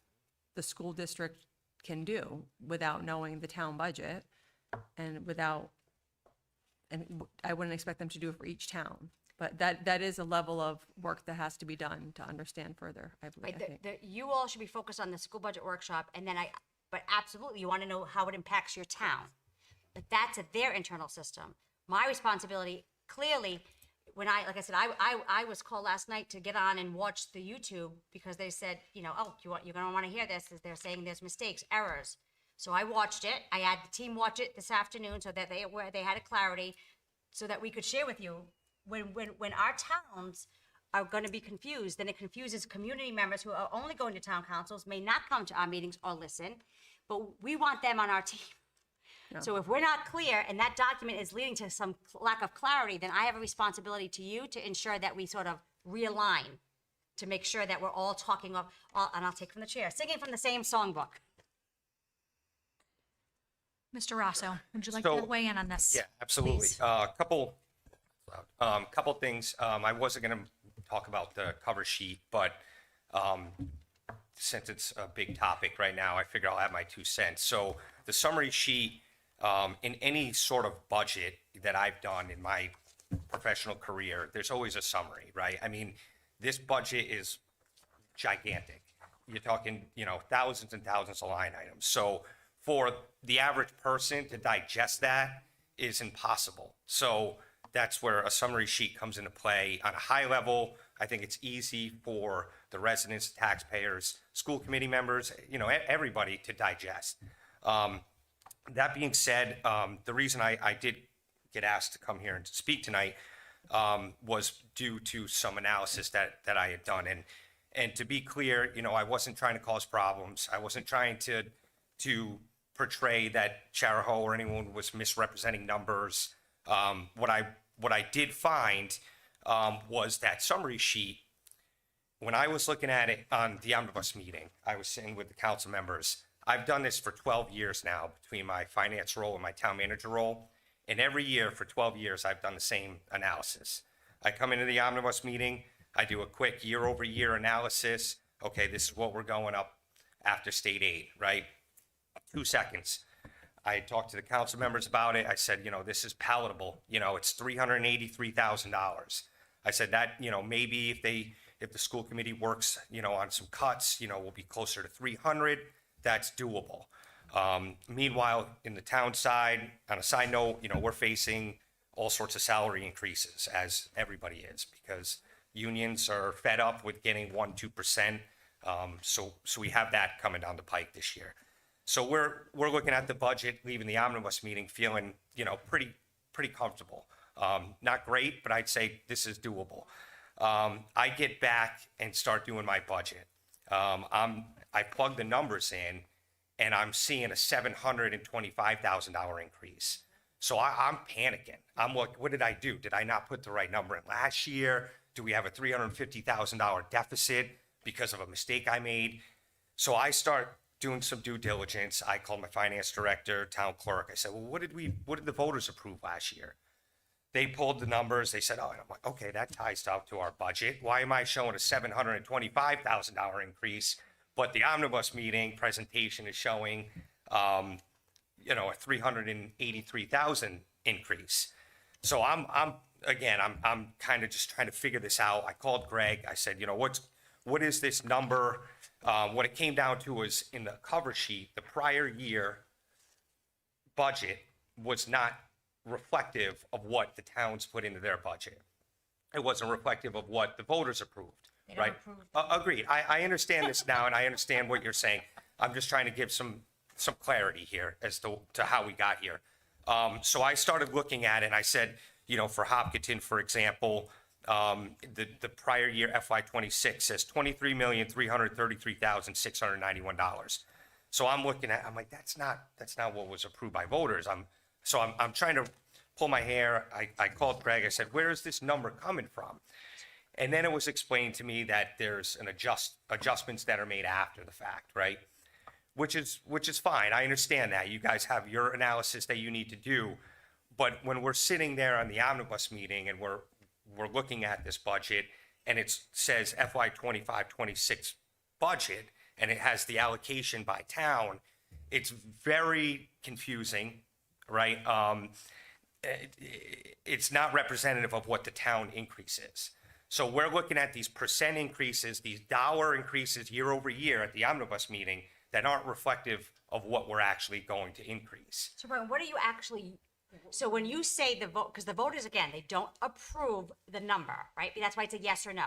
the school district can do without knowing the town budget and I wouldn't expect them to do it for each town. But that is a level of work that has to be done to understand further, I believe. Right, you all should be focused on the school budget workshop, and then but absolutely, you want to know how it impacts your town. But that's their internal system. My responsibility, clearly, like I said, I was called last night to get on and watch the YouTube because they said, you know, oh, you're going to want to hear this, is they're saying there's mistakes, errors. So I watched it. I had the team watch it this afternoon so that they had a clarity so that we could share with you when our towns are going to be confused, then it confuses community members who are only going to town councils, may not come to our meetings or listen, but we want them on our team. Yeah. So if we're not clear and that document is leading to some lack of clarity, then I have a responsibility to you to ensure that we sort of realign, to make sure that we're all talking, and I'll take from the chair, singing from the same songbook. Mr. Rosso, would you like So- to weigh in on this? Yeah, absolutely. please? Couple things. I wasn't going to talk about the cover sheet, but since it's a big topic right now, I figure I'll have my 2 cents. So the summary sheet, in any sort of budget that I've done in my professional career, there's always a summary, right? I mean, this budget is gigantic. You're talking, you know, thousands and thousands of line items. So for the average person to digest that is impossible. So that's where a summary sheet comes into play. On a high level, I think it's easy for the residents, taxpayers, school committee members, you know, everybody to digest. That being said, the reason I did get asked to come here and to speak tonight was due to some analysis that I had done. And to be clear, you know, I wasn't trying to cause problems. I wasn't trying to portray that Charahoe or anyone was misrepresenting numbers. What I did find was that summary sheet. When I was looking at it on the omnibus meeting, I was sitting with the council members. I've done this for 12 years now between my finance role and my town manager role. And every year for 12 years, I've done the same analysis. I come into the omnibus meeting, I do a quick year over year analysis. Okay, this is what we're going up after state aid, right? 2 seconds. I talked to the council members about it. I said, you know, this is palatable. You know, it's $383,000. I said that, you know, maybe if the school committee works, you know, on some cuts, you know, we'll be closer to 300. That's doable. Meanwhile, in the town side, on a side note, you know, we're facing all sorts of salary increases, as everybody is, because unions are fed up with getting 1-2%. So we have that coming down the pike this year. So we're looking at the budget, leaving the omnibus meeting feeling, pretty comfortable. Not great, but I'd say this is doable. I get back and start doing my budget. I plug the numbers in, and I'm seeing a $725,000 increase. So I'm panicking. I'm like, what did I do? Did I not put the right number in last year? Do we have a $350,000 deficit because of a mistake I made? So I start doing some due diligence. I called my finance director, town clerk. I said, well, what did the voters approve last year? They pulled the numbers. They said, oh, and I'm like, okay, that ties up to our budget. Why am I showing a $725,000 increase? But the omnibus meeting presentation is showing, a $383,000 increase. So I'm kind of just trying to figure this out. I called Greg. I said, what is this number? What it came down to was in the cover sheet, the prior year budget was not reflective of what the towns put into their budget. It wasn't reflective of what the voters approved, right? Agreed. I understand this now, and I understand what you're saying. I'm just trying to give some clarity here as to how we got here. So I started looking at it, and I said, for Hopkinton, for example, the prior year FY26 says $23,333,691. So I'm looking at, I'm like, that's not what was approved by voters. I'm trying to pull my hair. I called Greg. I said, where is this number coming from? And then it was explained to me that there's adjustments that are made after the fact, right? Which is fine. I understand that. You guys have your analysis that you need to do. But when we're sitting there on the omnibus meeting and we're looking at this budget and it says FY25-26 budget and it has the allocation by town, it's very confusing, right? It's not representative of what the town increase is. So we're looking at these percent increases, these dollar increases year over year at the omnibus meeting that aren't reflective of what we're actually going to increase. So Brian, what are you actually, so when you say the vote, because the voters, again, they don't approve the number, right? That's why it's a yes or no.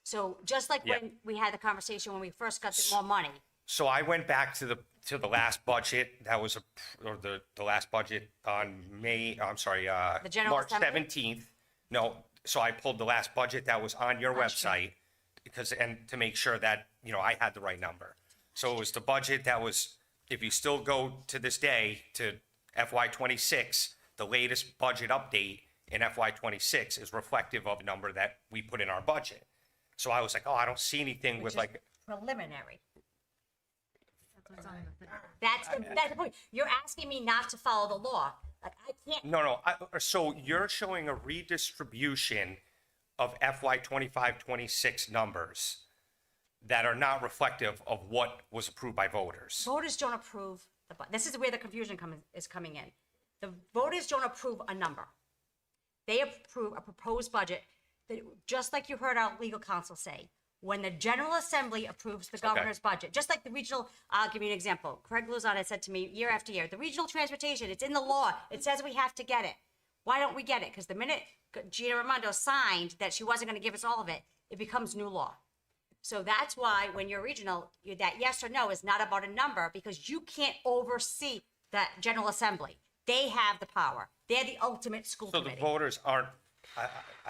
So just like when we had the conversation when we first got the more money. So I went back to the last budget. That was the last budget on March 17th. No, so I pulled the last budget that was on your website and to make sure that, I had the right number. So it was the budget that was, if you still go to this day to FY26, the latest budget update in FY26 is reflective of the number that we put in our budget. So I was like, oh, I don't see anything with like Preliminary. That's the point. You're asking me not to follow the law. Like, I can't. No. So you're showing a redistribution of FY25-26 numbers that are not reflective of what was approved by voters. Voters don't approve this is where the confusion is coming in. The voters don't approve a number. They approve a proposed budget that, just like you heard our legal counsel say, when the General Assembly approves the governor's budget, just like the regional, I'll give you an example. Craig Luzon said to me year after year, the regional transportation, it's in the law. It says we have to get it. Why don't we get it? Because the minute Gina Raimondo signed that she wasn't going to give us all of it, it becomes new law. So that's why when you're regional, that yes or no is not about a number, because you can't oversee that General Assembly. They have the power. They're the ultimate school committee. So the voters aren't.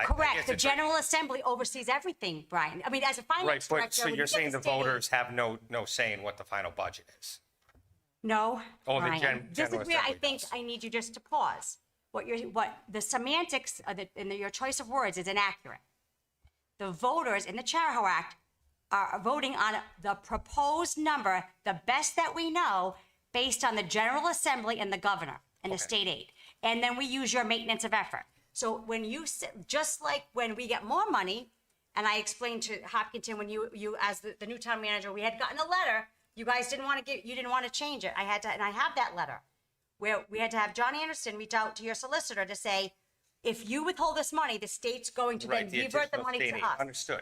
Correct. The General Assembly oversees everything, Brian. I mean, as a finance director, But so you're saying the voters have no say in what the final budget is? No, Oh, Brian. This is General where I Assembly think does. I need you just to pause. What the semantics of your choice of words is inaccurate. The voters in the Charahoe Act are voting on the proposed number, the best that we know, based on the General Assembly and the governor and the state aid. And then we use your maintenance of effort. So when just like when we get more money, and I explained to Hopkinton when you as the new town manager, we had gotten a letter. You guys didn't want to change it. I had to, and I have that letter where we had to have John Anderson reach out to your solicitor to say, if you withhold this money, the state's going to then revert the money to us. Understood.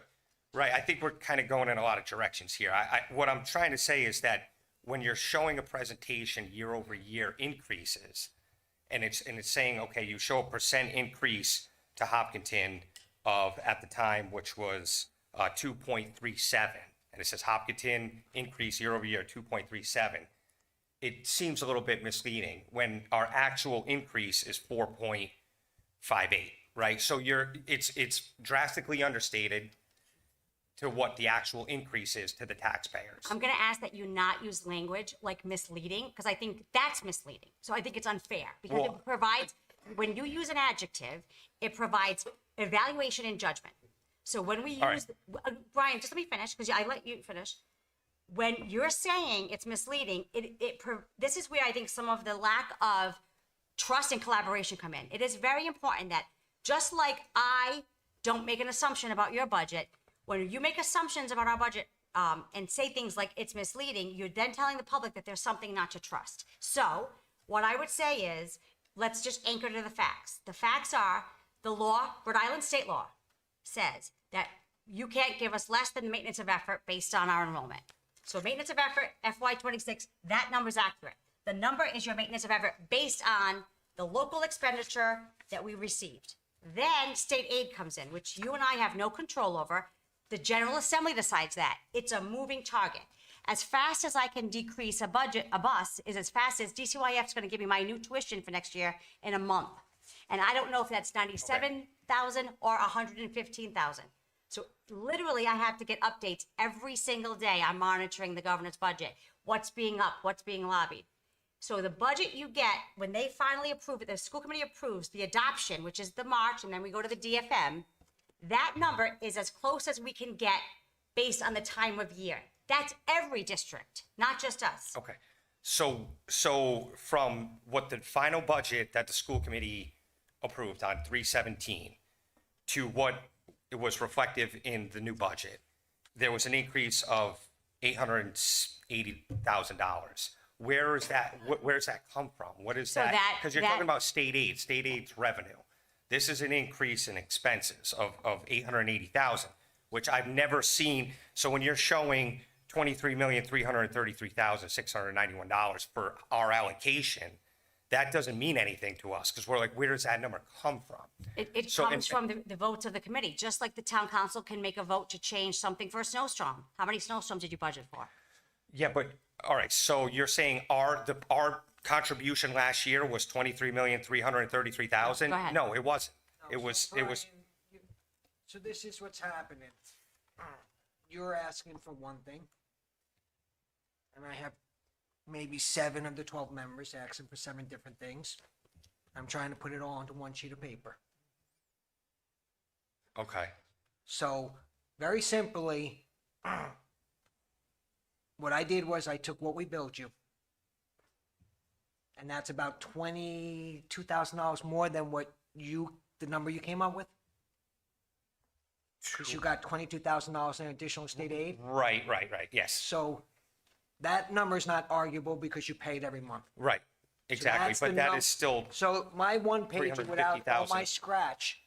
Right. I think we're kind of going in a lot of directions here. What I'm trying to say is that when you're showing a presentation year over year increases, and it's saying, okay, you show a percent increase to Hopkinton of, at the time, which was 2.37. And it says Hopkinton increase year over year, 2.37. It seems a little bit misleading when our actual increase is 4.58, right? So it's drastically understated to what the actual increase is to the taxpayers. I'm going to ask that you not use language like misleading, because I think that's misleading. So I think it's unfair because Well- it provides, when you use an adjective, it provides evaluation and judgment. So when we All use, Brian, just let me finish because I let you finish. When you're saying it's misleading, this is where I think some of the lack of trust and collaboration come in. It is very important that just like I don't make an assumption about your budget, when you make assumptions about our budget and say things like it's misleading, you're then telling the public that there's something not to trust. So what I would say is, let's just anchor to the facts. The facts are the law, Rhode Island state law, says that you can't give us less than the maintenance of effort based on our enrollment. So maintenance of effort, FY26, that number's accurate. The number is your maintenance of effort based on the local expenditure that we received. Then state aid comes in, which you and I have no control over. The General Assembly decides that. It's a moving target. As fast as I can decrease a bus is as fast as DCYF's going to give me my new tuition for next year in a month. And I don't know if that's 97,000 or 115,000. So literally I have to get updates every single day. I'm monitoring the governor's budget. What's being up, what's being lobbied. So the budget you get, when they finally approve it, the school committee approves the adoption, which is the March, and then we go to the DFM, that number is as close as we can get based on the time of year. That's every district, not just us. Okay. So from what the final budget that the school committee approved on 3/17 to what it was reflective in the new budget, there was an increase of $880,000. Where's that come from? What is So that? that- Because you're that- talking about state aid's revenue. This is an increase in expenses of 880,000, which I've never seen. So when you're showing $23,333,691 for our allocation, that doesn't mean anything to us because we're like, where does that number come from? It So- comes from the votes of the committee, just like the town council can make a vote to change something for a snowstorm. How many snowstorms did you budget for? Yeah, but all right. So you're saying our contribution last year was 23,333,000? Go ahead. No, it wasn't. It was. So this is what's happening. You're asking for one thing, and I have maybe 7 of the 12 members asking for 7 different things. I'm trying to put it all onto one sheet of paper. Okay. So, very simply, what I did was I took what we billed you, and that's about $22,000 more than what the number you came up with. Because you got $22,000 in additional state aid. Right. Yes. So that number is not arguable because you pay it every month. Right. Exactly. that's But the that num- is still. So my one page without all 350,000. my scratch,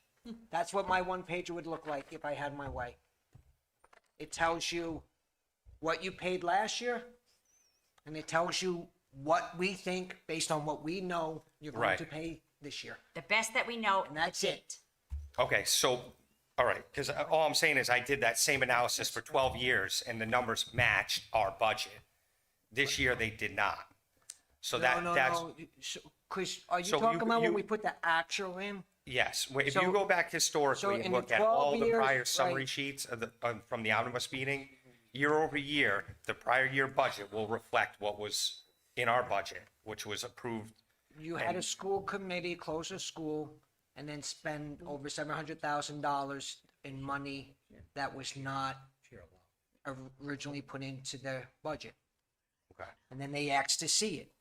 that's what my one page would look like if I had my way. It tells you what you paid last year, and it tells you what we think based on what we know you're going Right. to pay this year. The best that we know. And that's it. Okay. So, all right. Because all I'm saying is I did that same analysis for 12 years, and the numbers matched our budget. This year they did not. So that's. No. Chris, are you So talking you- about when you- we put the actual in? Yes, if So- you go back so historically and in the look at 12 all the years, prior summary right. sheets from the omnibus meeting, year over year, the prior year budget will reflect what was in our budget, which was approved. You had a school committee close a school and then spend over $700,000 in money that was not originally put into their budget. Okay. And then they asked to see it.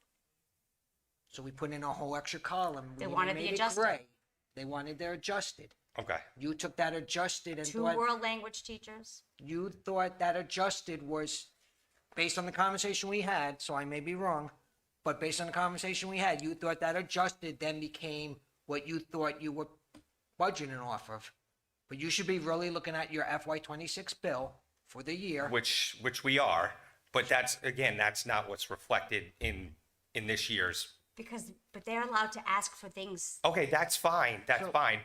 So we put in a whole extra column. They We wanted the made it adjusted. gray. They wanted their adjusted. Okay. You took that adjusted and 2 thought, world language teachers. you thought that adjusted was based on the conversation we had, so I may be wrong, but based on the conversation we had, you thought that adjusted then became what you thought you were budgeting off of. But you should be really looking at your FY26 bill for the year. Which we are, but that's not what's reflected in this year's but they're allowed to ask for things. Okay, that's fine,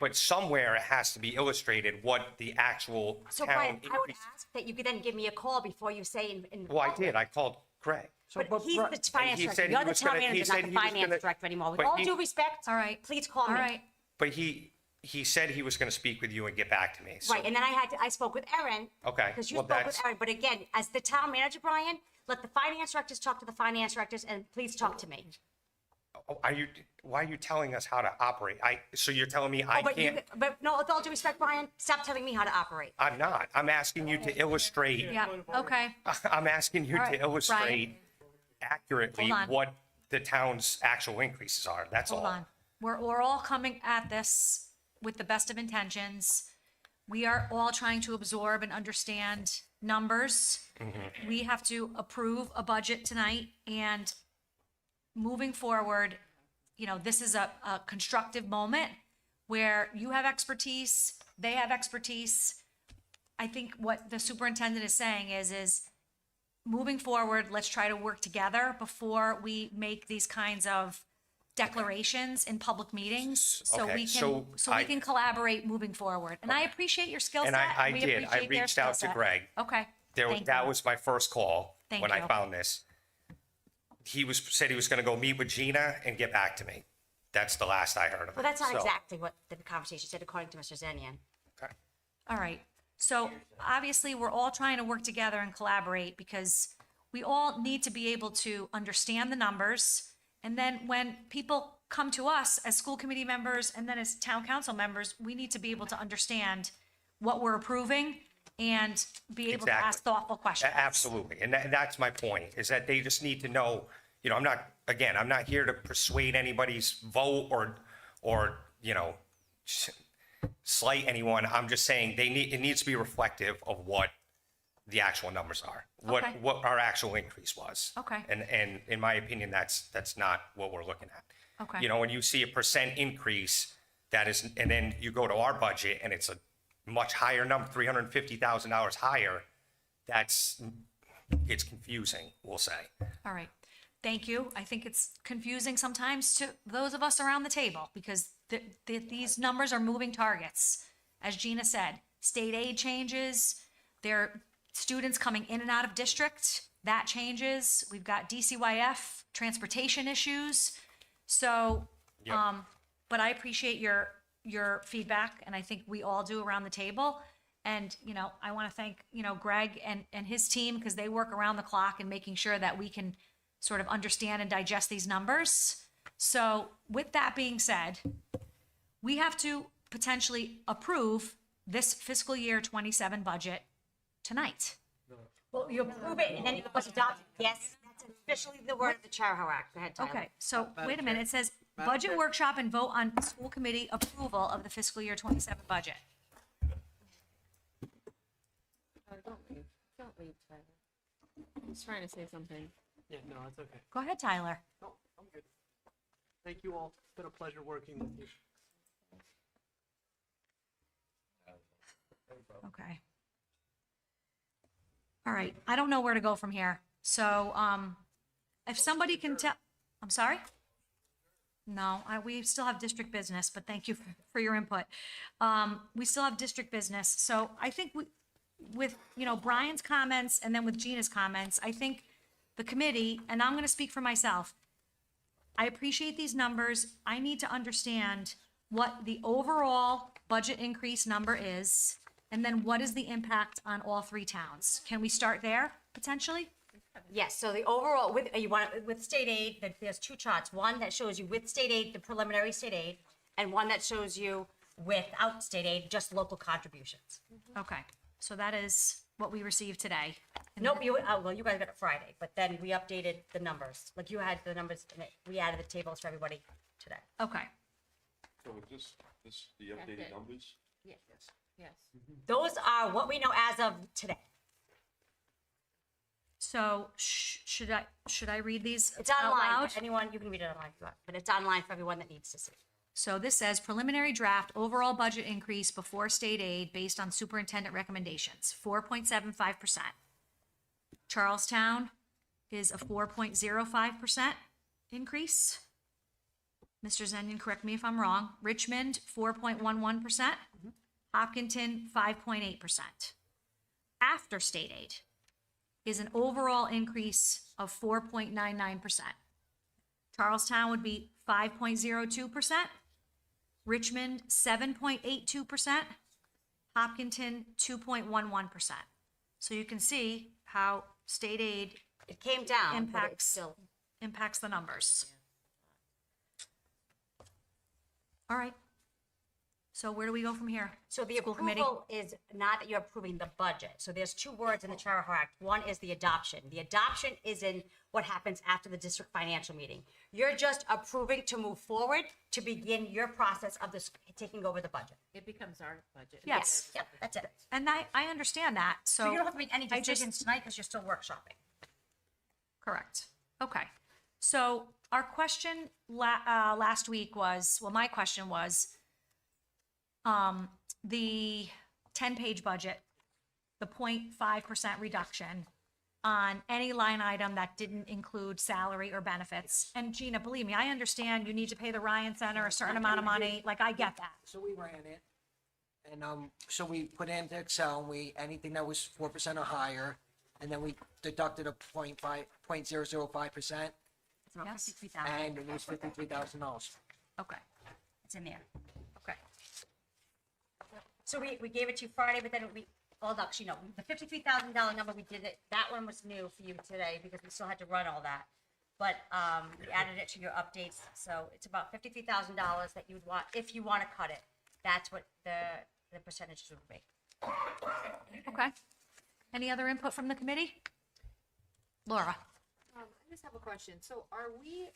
but somewhere it has to be illustrated what the actual So town Brian, I would increase. ask that you could then give me a call before you say in. Well, I did, I called Greg. But he's the finance he director. said he You're the was town gonna- he manager, said not the he was finance gonna- director anymore. With but all he- due respect, All right. please call All me. right. But he said he was gonna speak with you and get back to me, so. Right, and then I spoke with Erin. Okay, Because you well, spoke with that's- Erin, but again, as the town manager, Brian, let the finance directors talk to the finance directors, and please talk to me. Why are you telling us how to operate? So you're telling me I Oh, but can't, but no, with all due respect, Brian, stop telling me how to operate. I'm not. I'm asking you to illustrate, Yeah, okay. I'm asking you All to right, illustrate accurately Hold on. what the town's actual increases are, that's all. Hold on. We're all coming at this with the best of intentions. We are all trying to absorb and understand numbers. We have to approve a budget tonight, and moving forward, you know, this is a constructive moment where you have expertise, they have expertise. I think what the superintendent is saying is moving forward, let's try to work together before we make these kinds of declarations in public meetings. So Okay, we can, so so we I- can collaborate moving forward. And I appreciate your skill set. And I We did. I appreciate their reached out skill to set. Greg. Okay. Thank That you. was my first call Thank when you. I found this. Said he was gonna go meet with Gina and get back to me. That's the last I heard of it. Well, that's not So- exactly what the conversation said, according to Mr. Zenyan. All right. So obviously, we're all trying to work together and collaborate because we all need to be able to understand the numbers. And then when people come to us as school committee members and then as town council members, we need to be able to understand what we're approving and be able to ask Exactly. thoughtful questions. Absolutely. And that's my point, is that they just need to know, you know, I'm not here to persuade anybody's vote or, you know, slight anyone. I'm just saying it needs to be reflective of what the actual numbers are, Okay. what our actual increase was. Okay. And in my opinion, that's not what we're looking at. Okay. You know, when you see a % increase, that is, and then you go to our budget and it's a much higher number, $350,000 higher, it's confusing, we'll say. All right. Thank you. I think it's confusing sometimes to those of us around the table because these numbers are moving targets. As Gina said, state aid changes, there are students coming in and out of district, that changes. We've got DCYF, transportation issues. So, but I appreciate your feedback, and I think we all do around the table. And, you know, I want to thank, you know, Greg and his team because they work around the clock and making sure that we can sort of understand and digest these numbers. So with that being said, we have to potentially approve this fiscal year 27 budget tonight. Well, you approve it, and then it was adopted. Yes, that's officially the word of the Charahoe Act. Go ahead, Tyler. Okay, so wait a minute. It says budget workshop and vote on school committee approval of the fiscal year 27 budget. Don't leave, Tyler. I was trying to say something. Yeah, no, it's okay. Go ahead, Tyler. No, I'm good. Thank you all. It's been a pleasure working with you. Okay. All right, I don't know where to go from here. So, if somebody can tell, I'm sorry? No, we still have district business, but thank you for your input. We still have district business. So I think with, you know, Brian's comments and then with Gina's comments, I think the committee, and I'm gonna speak for myself, I appreciate these numbers. I need to understand what the overall budget increase number is, and then what is the impact on all three towns? Can we start there, potentially? Yes, so the overall, with state aid, there's two charts. One that shows you with state aid, the preliminary state aid, and one that shows you without state aid, just local contributions. Okay, so that is what we received today. Nope, you guys got it Friday, but then we updated the numbers. Like you had the numbers, and we added the tables for everybody today. Okay. So is this the updated numbers? Yes. Yes. Those are what we know as of today. So should I read these It's out online loud? for anyone, you can read it online if you want, but it's online for everyone that needs to see. So this says preliminary draft overall budget increase before state aid based on superintendent recommendations, 4.75%. Charlestown is a 4.05% increase. Mr. Zenyan, correct me if I'm wrong, Richmond, 4.11%, Hopkinton, 5.8%. After state aid is an overall increase of 4.99%. Charlestown would be 5.02%, Richmond, 7.82%, Hopkinton, 2.11%. So you can see how state aid It came down, but it's impacts, still. impacts the numbers. All right. So where do we go from here? So the School committee? approval is not that you're approving the budget. So there's two words in the Charter Act. One is the adoption. The adoption is in what happens after the district financial meeting. You're just approving to move forward to begin your process of this, taking over the budget. It becomes our budget. Yes. Yep, that's it. And I understand that, so. So you don't have to make any I just- decisions tonight because you're still workshopping. Correct. Okay. So our question last week was, well, my question was, the 10-page budget, the 0.5% reduction on any line item that didn't include salary or benefits. And Gina, believe me, I understand you need to pay the Ryan Center a certain amount of money. Like, I get that. So we ran it, and so we put it into Excel, and anything that was 4% or higher, and then we deducted a 0.005%, It's about Yes. 53,000. and it was $53,000. Okay. It's in there. Okay. So we gave it to you Friday, but then actually, no, the $53,000 number, we did it, that one was new for you today because we still had to run all that. But, we added it to your updates, so it's about $53,000 that you would want, if you want to cut it. That's what the percentages would be. Okay. Any other input from the committee? Laura? I just have a question. So are we,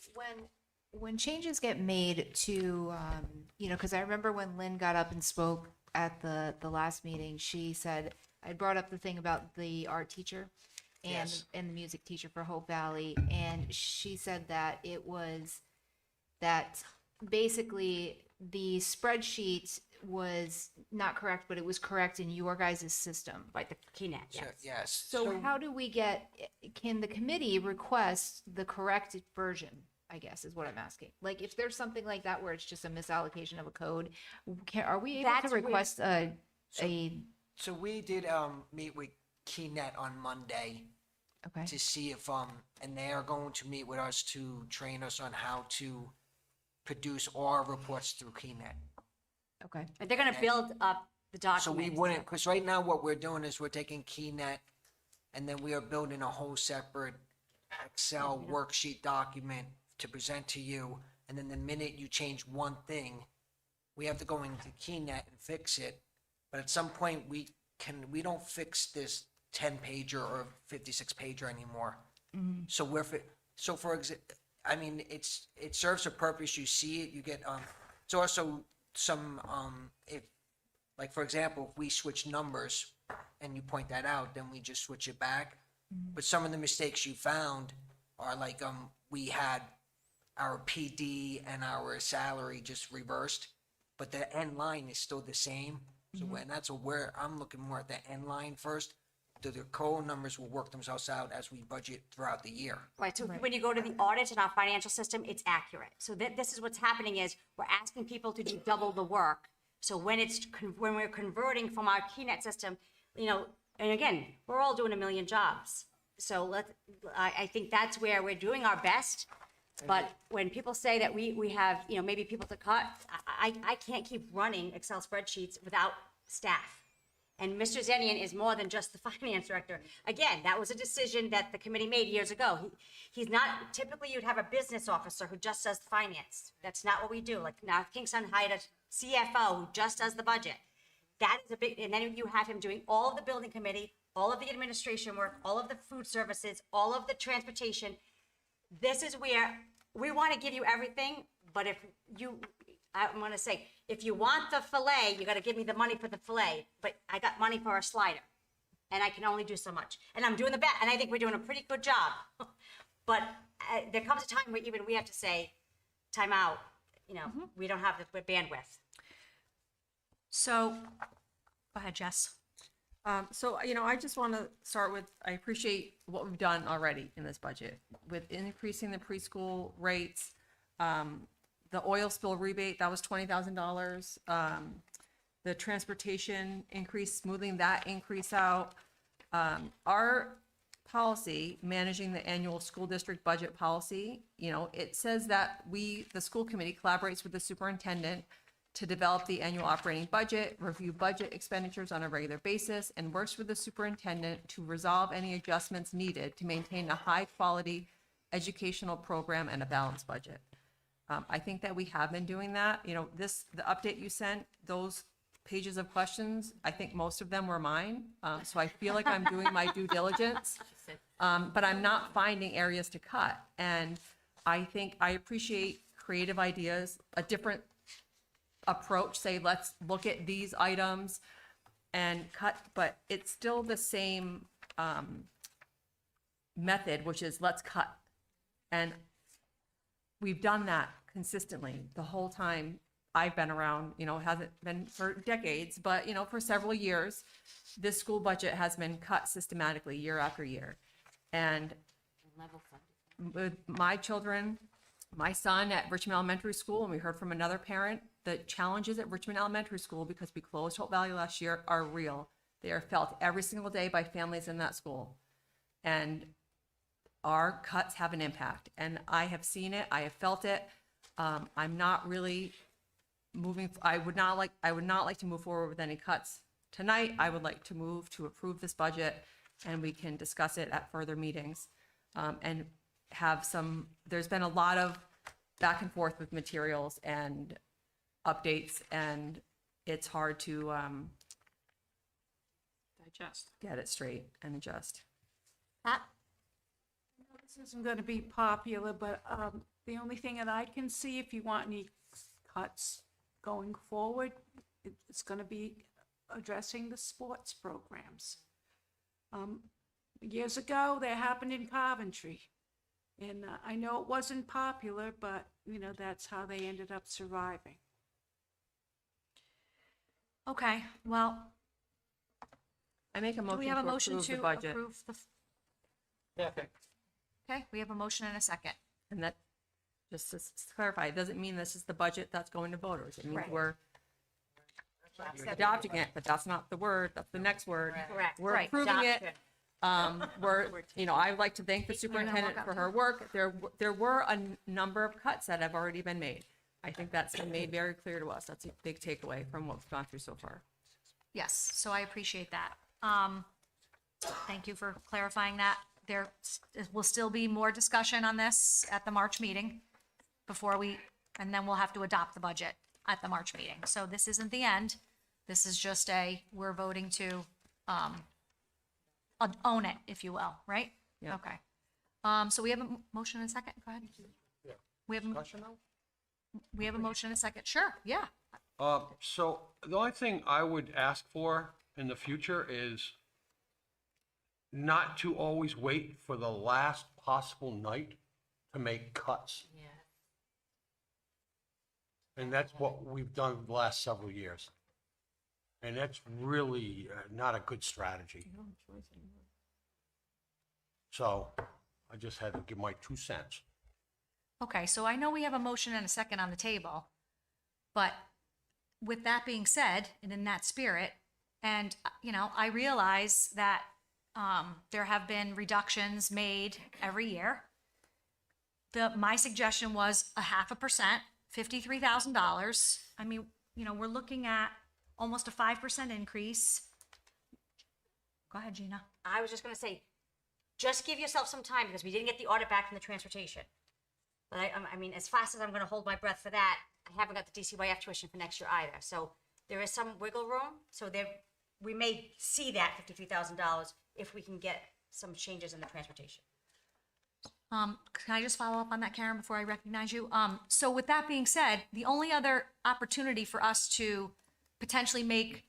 when changes get made to, because I remember when Lynn got up and spoke at the last meeting, she said, I brought up the thing about the art teacher and, Yes. and the music teacher for Hope Valley. And she said that it was, that basically the spreadsheet was not correct, but it was correct in your guys' system. Right, the KeyNet, So, yes. yes. So how do we can the committee request the corrected version, I guess, is what I'm asking. Like, if there's something like that where it's just a misallocation of a code, are we able That's to where- request a So we did meet with KeyNet on Monday okay, to see if and they are going to meet with us to train us on how to produce our reports through KeyNet. okay, But they're gonna build up the documents. So we wouldn't, because right now what we're doing is we're taking KeyNet and then we are building a whole separate Excel worksheet document to present to you. And then the minute you change one thing, we have to go into KeyNet and fix it. But at some point, we don't fix this 10-pager or 56-pager anymore. So so for example, I mean, it serves a purpose. You see it, you get, it's also some, if, like, for example, if we switch numbers and you point that out, then we just switch it back. But some of the mistakes you found are like, we had our PD and our salary just reversed, but the end line is still the same. So when that's where I'm looking more at the end line first, the code numbers will work themselves out as we budget throughout the year. Right, so when you go to the audit in our financial system, it's accurate. So this is what's happening is, we're asking people to do double the work. So when when we're converting from our KeyNet system, and again, we're all doing a million jobs. So I think that's where we're doing our best. But when people say that we have, maybe people to cut, I can't keep running Excel spreadsheets without staff. And Mr. Zenyan is more than just the finance director. Again, that was a decision that the committee made years ago. He's not, typically you'd have a business officer who just does finance. That's not what we do. Like, now Kingston hired a CFO who just does the budget. That is a big, and then you have him doing all of the building committee, all of the administration work, all of the food services, all of the transportation. This is where we want to give you everything, but I'm going to say, if you want the filet, you got to give me the money for the filet, but I got money for a slider, and I can only do so much. And I'm doing the best, and I think we're doing a pretty good job. But there comes a time where even we have to say, time out, we don't have the bandwidth. So, go ahead, Jess. So, I just want to start with, I appreciate what we've done already in this budget with increasing the preschool rates, the oil spill rebate, that was $20,000. The transportation increase, smoothing that increase out. Our policy, managing the annual school district budget policy, you know, it says that the school committee collaborates with the superintendent to develop the annual operating budget, review budget expenditures on a regular basis, and works with the superintendent to resolve any adjustments needed to maintain a high-quality educational program and a balanced budget. I think that we have been doing that. You know, the update you sent, those pages of questions, I think most of them were mine. So I feel like I'm doing my due diligence. But I'm not finding areas to cut. And I think I appreciate creative ideas, a different approach, say, let's look at these items and cut, but it's still the same method, which is let's cut. And we've done that consistently the whole time I've been around. You know, it hasn't been for decades, but, you know, for several years, this school budget has been cut systematically year after year. And with my children, my son at Richmond Elementary School, and we heard from another parent, the challenges at Richmond Elementary School, because we closed Hope Valley last year, are real. They are felt every single day by families in that school. And our cuts have an impact. And I have seen it, I have felt it. I'm not really moving, I would not like to move forward with any cuts tonight. I would like to move to approve this budget, and we can discuss it at further meetings. And have some, there's been a lot of back and forth with materials and updates, and it's hard to Digest. get it straight and adjust. Pat? This isn't going to be popular, but the only thing that I can see, if you want any cuts going forward, it's going to be addressing the sports programs. Years ago, that happened in Coventry. And I know it wasn't popular, but, you know, that's how they ended up surviving. Okay, well, I make a do motion we have a to motion approve the to budget. approve the? Okay, we have a motion and a second. And that, just to clarify, it doesn't mean this is the budget that's going to voters. It means Right. we're adopting it, but that's not the word, that's the next word. Correct. We're Right, approving it. adoption. We're, you know, I'd like to thank the superintendent for her work. There were a number of cuts that have already been made. I think that's been made very clear to us. That's a big takeaway from what we've gone through so far. Yes, so I appreciate that. Thank you for clarifying that. There will still be more discussion on this at the March meeting and then we'll have to adopt the budget at the March meeting. So this isn't the end. This is just we're voting to, own it, if you will, right? Yeah. Okay. So we have a motion and a second. Go ahead. Yeah. We have, Discussion now? we have a motion and a second. Sure, yeah. So the only thing I would ask for in the future is not to always wait for the last possible night to make cuts. Yeah. And that's what we've done the last several years. And that's really not a good strategy. So I just had to give my 2 cents. Okay, so I know we have a motion and a second on the table, but with that being said, and in that spirit, and, you know, I realize that there have been reductions made every year. My suggestion was 0.5%, $53,000. I mean, you know, we're looking at almost a 5% increase. Go ahead, Gina. I was just gonna say, just give yourself some time, because we didn't get the audit back from the transportation. But I mean, as fast as I'm gonna hold my breath for that, I haven't got the DCYF tuition for next year either. So there is some wiggle room. So we may see that $53,000 if we can get some changes in the transportation. Can I just follow up on that, Karen, before I recognize you? So with that being said, the only other opportunity for us to potentially make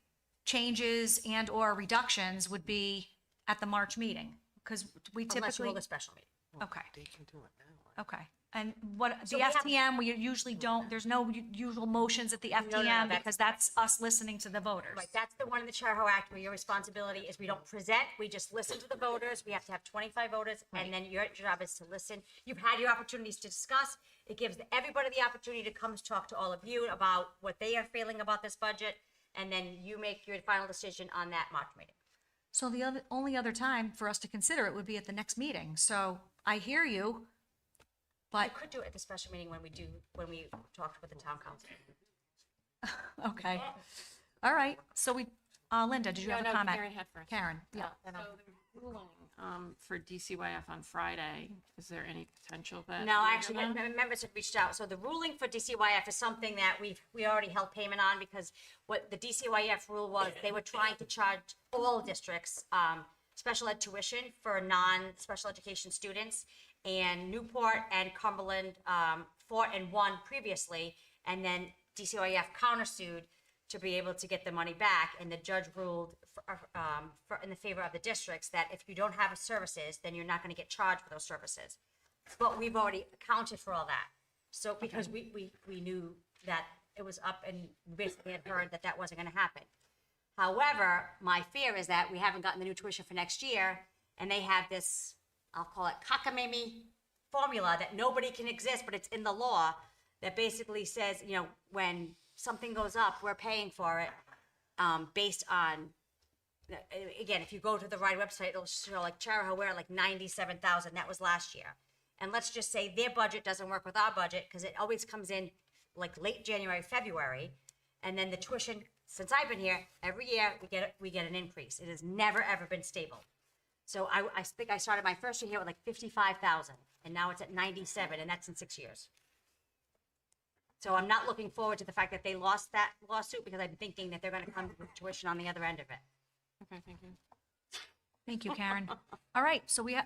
changes and or reductions would be at the March meeting, because we Unless you typically. hold a special meeting. Okay. They can do it now. Okay. And what, So the we have- FTM, we usually don't, there's no usual motions at the FTM that's- because that's us listening to the voters. Right, that's the one in the Charahoe Act where your responsibility is we don't present, we just listen to the voters. We have to have 25 voters, and then your job is to listen. You've had your opportunities to discuss. It gives everybody the opportunity to come talk to all of you about what they are feeling about this budget, and then you make your final decision on that March meeting. So the only other time for us to consider it would be at the next meeting. So I hear you, I but, could do it at the special meeting when we talked with the town council. okay. All right, so Linda, did you have a comment? Karen had first. Karen, yeah. So the ruling for DCYF on Friday, is there any potential that? No, we're actually, gonna- members have reached out. So the ruling for DCYF is something that we already held payment on because what the DCYF rule was, they were trying to charge all districts special ed tuition for non-special education students. And Newport and Cumberland fought and won previously, and then DCYF countersued to be able to get the money back. And the judge ruled in the favor of the districts that if you don't have services, then you're not going to get charged for those services. But we've already accounted for all that. So because we knew that it was up and basically had heard that that wasn't going to happen. However, my fear is that we haven't gotten the new tuition for next year, and they have this, I'll call it cockamamie formula that nobody can exist, but it's in the law that basically says, you know, when something goes up, we're paying for it based on, again, if you go to the right website, it'll show like Charahoe, we're at like 97,000. That was last year. And let's just say their budget doesn't work with our budget because it always comes in like late January, February. And then the tuition, since I've been here, every year we get an increase. It has never, ever been stable. So I think I started my first year here with like 55,000, and now it's at 97, and that's in 6 years. So I'm not looking forward to the fact that they lost that lawsuit because I'm thinking that they're going to come with tuition on the other end of it. Okay, thank you. Thank you, Karen. All right, so we have,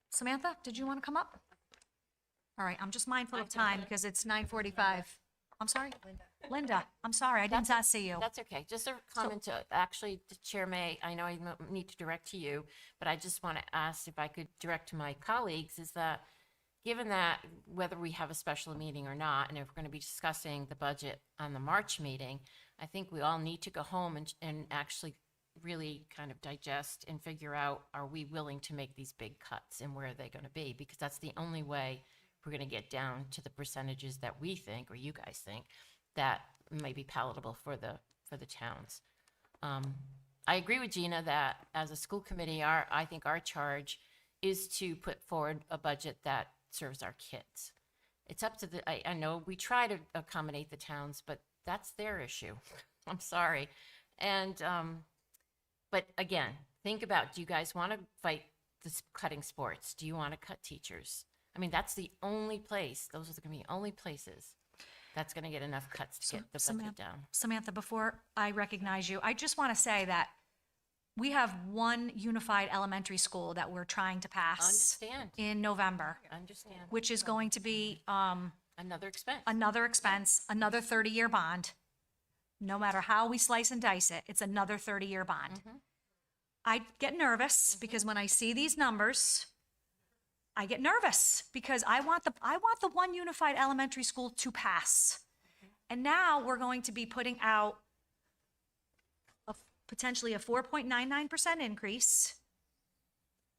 Samantha, did you want to come up? All right, I'm just mindful of time because it's 9:45. I'm sorry? Linda, I'm sorry, I did not see you. That's okay. Just a comment to, actually, the Chair May, I know I need to direct to you, but I just want to ask if I could direct to my colleagues, is that given that whether we have a special meeting or not, and if we're going to be discussing the budget on the March meeting, I think we all need to go home and actually really kind of digest and figure out, are we willing to make these big cuts and where are they going to be? Because that's the only way we're going to get down to the percentages that we think, or you guys think, that may be palatable for the towns. I agree with Gina that as a school committee, I think our charge is to put forward a budget that serves our kids. It's up to I know we try to accommodate the towns, but that's their issue. I'm sorry. And, but again, think about, do you guys want to fight this cutting sports? Do you want to cut teachers? I mean, that's the only place, those are going to be the only places that's going to get enough cuts to get the budget down. Samantha, before I recognize you, I just want to say that we have one unified elementary school that we're trying to pass Understand. in November, Understand. which is going to be Another expense. another 30-year bond. No matter how we slice and dice it, it's another 30-year bond. I get nervous because when I see these numbers, I get nervous because I want the one unified elementary school to pass. And now we're going to be putting out potentially a 4.99% increase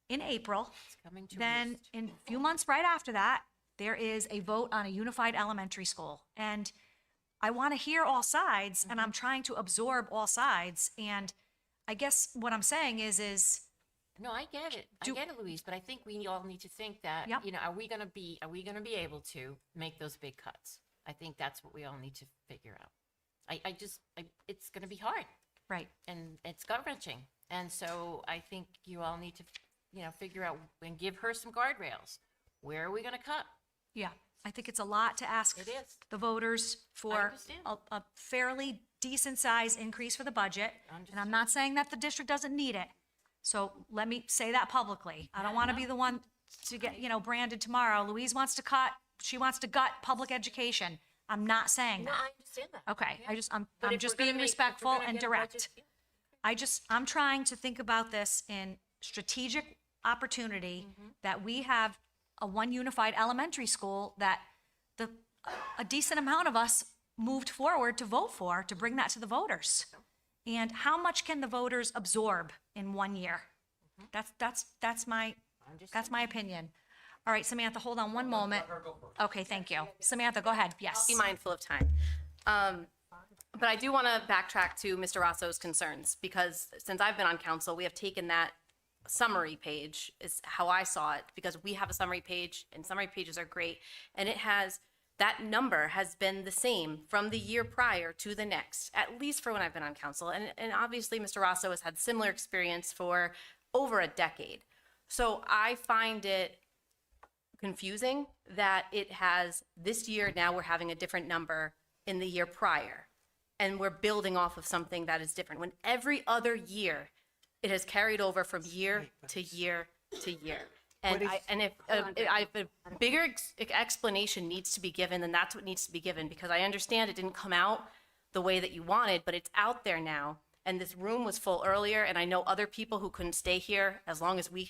in April. It's coming to Then roost. in a few months right after that, there is a vote on a unified elementary school. And I want to hear all sides, and I'm trying to absorb all sides. And I guess what I'm saying is No, I get it. I get it, Louise, but I think we all need to think that, Yep. you know, are we going to be able to make those big cuts? I think that's what we all need to figure out. It's going to be hard. Right. And it's gut-wrenching. And so I think you all need to, figure out and give her some guardrails. Where are we going to cut? yeah, I think it's a lot to ask It is. the voters for understand. a fairly decent size increase for the budget. And I'm not saying that the district doesn't need it. So let me say that publicly. I don't want to be the one to get, branded tomorrow. Louise wants to cut, she wants to gut public education. I'm not saying No, that. I understand that. Okay, I'm But if just we're gonna being make- if we're respectful gonna and get a budget, direct. yeah. I'm trying to think about this in strategic opportunity that we have a one unified elementary school that a decent amount of us moved forward to vote for, to bring that to the voters. And how much can the voters absorb in 1 year? That's my opinion. All right, Samantha, hold on one moment. Okay, thank you. Samantha, go ahead. Yes. Be mindful of time. But I do want to backtrack to Mr. Rosso's concerns, because since I've been on council, we have taken that summary page, is how I saw it, because we have a summary page, and summary pages are great, and that number has been the same from the year prior to the next, at least for when I've been on council. And obviously, Mr. Rosso has had similar experience for over a decade. So I find it confusing that it has, this year now we're having a different number in the year prior, and we're building off of something that is different, when every other year it has carried over from year to year to year. And if a bigger explanation needs to be given, then that's what needs to be given, because I understand it didn't come out the way that you wanted, but it's out there now. And this room was full earlier, and I know other people who couldn't stay here as long as we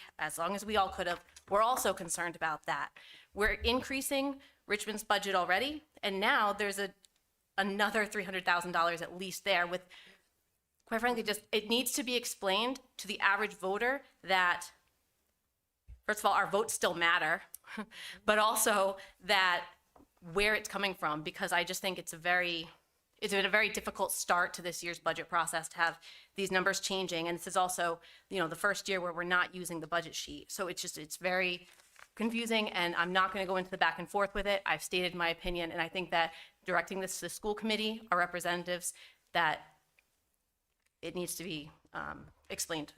all could have. We're also concerned about that. We're increasing Richmond's budget already, and now there's another $300,000 at least there with, quite frankly, it needs to be explained to the average voter that, first of all, our votes still matter, but also that where it's coming from, because I just think it's been a very difficult start to this year's budget process to have these numbers changing. And this is also, the first year where we're not using the budget sheet. So it's very confusing, and I'm not going to go into the back and forth with it. I've stated my opinion, and I think that directing this to the school committee, our representatives, that it needs to be explained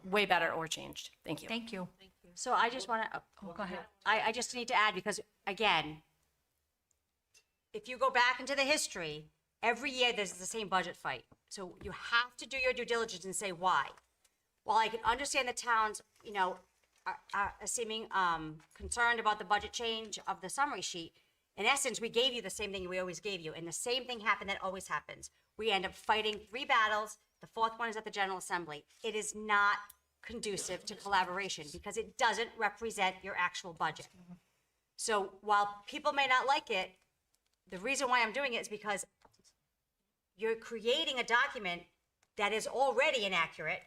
way better or changed. Thank you. Thank you. So I just want to, go ahead. I just need to add, because again, if you go back into the history, every year there's the same budget fight. So you have to do your due diligence and say why. While I can understand the towns, are seeming concerned about the budget change of the summary sheet, in essence, we gave you the same thing we always gave you, and the same thing happened that always happens. We end up fighting 3 battles. The 4th one is at the General Assembly. It is not conducive to collaboration, because it doesn't represent your actual budget. So while people may not like it, the reason why I'm doing it is because you're creating a document that is already inaccurate,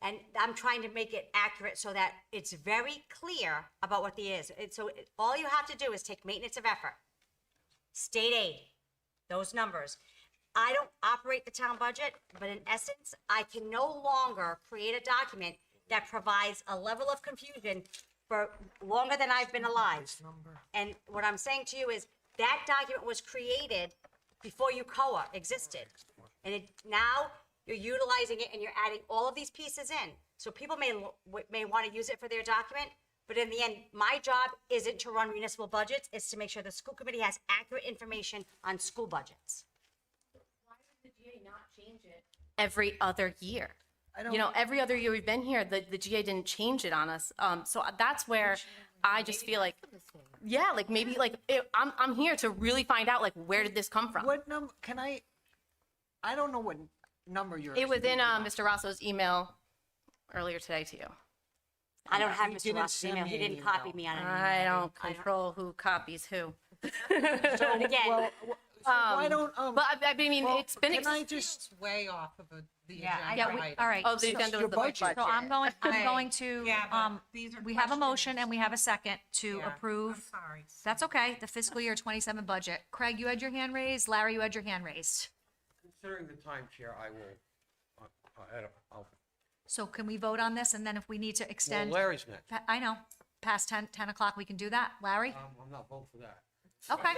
and I'm trying to make it accurate so that it's very clear about what the is. All you have to do is take maintenance of effort, state aid, those numbers. I don't operate the town budget, but in essence, I can no longer create a document that provides a level of confusion for longer than I've been alive. And what I'm saying to you is that document was created before UCOA existed. And now you're utilizing it and you're adding all of these pieces in. So people may want to use it for their document, but in the end, my job isn't to run municipal budgets, it's to make sure the school committee has accurate information on school budgets. Why does the GA not change it every other year? Every other year we've been here, the GA didn't change it on us. So that's where I just feel like, maybe I'm here to really find out, where did this come from? What number, I don't know what number you're. It was in Mr. Rosso's email earlier today to you. I don't have Mr. Ross's email. He didn't copy me on it. I don't control who copies who. So again, why don't, but I mean, it's been. Can I just way off of the Yeah, agenda. all right. Oh, the agenda was the budget. So I'm going to, Yeah, but these are we have a motion questions. and we have a second to Yeah, approve. I'm sorry. That's okay, the fiscal year 27 budget. Craig, you had your hand raised. Larry, you had your hand raised. Considering the time, Chair, I will, I'll, So can we vote on this, and then if we need to well, extend? Larry's next. I know, past 10 o'clock, we can do that. Larry? I'm not voting for that. Okay.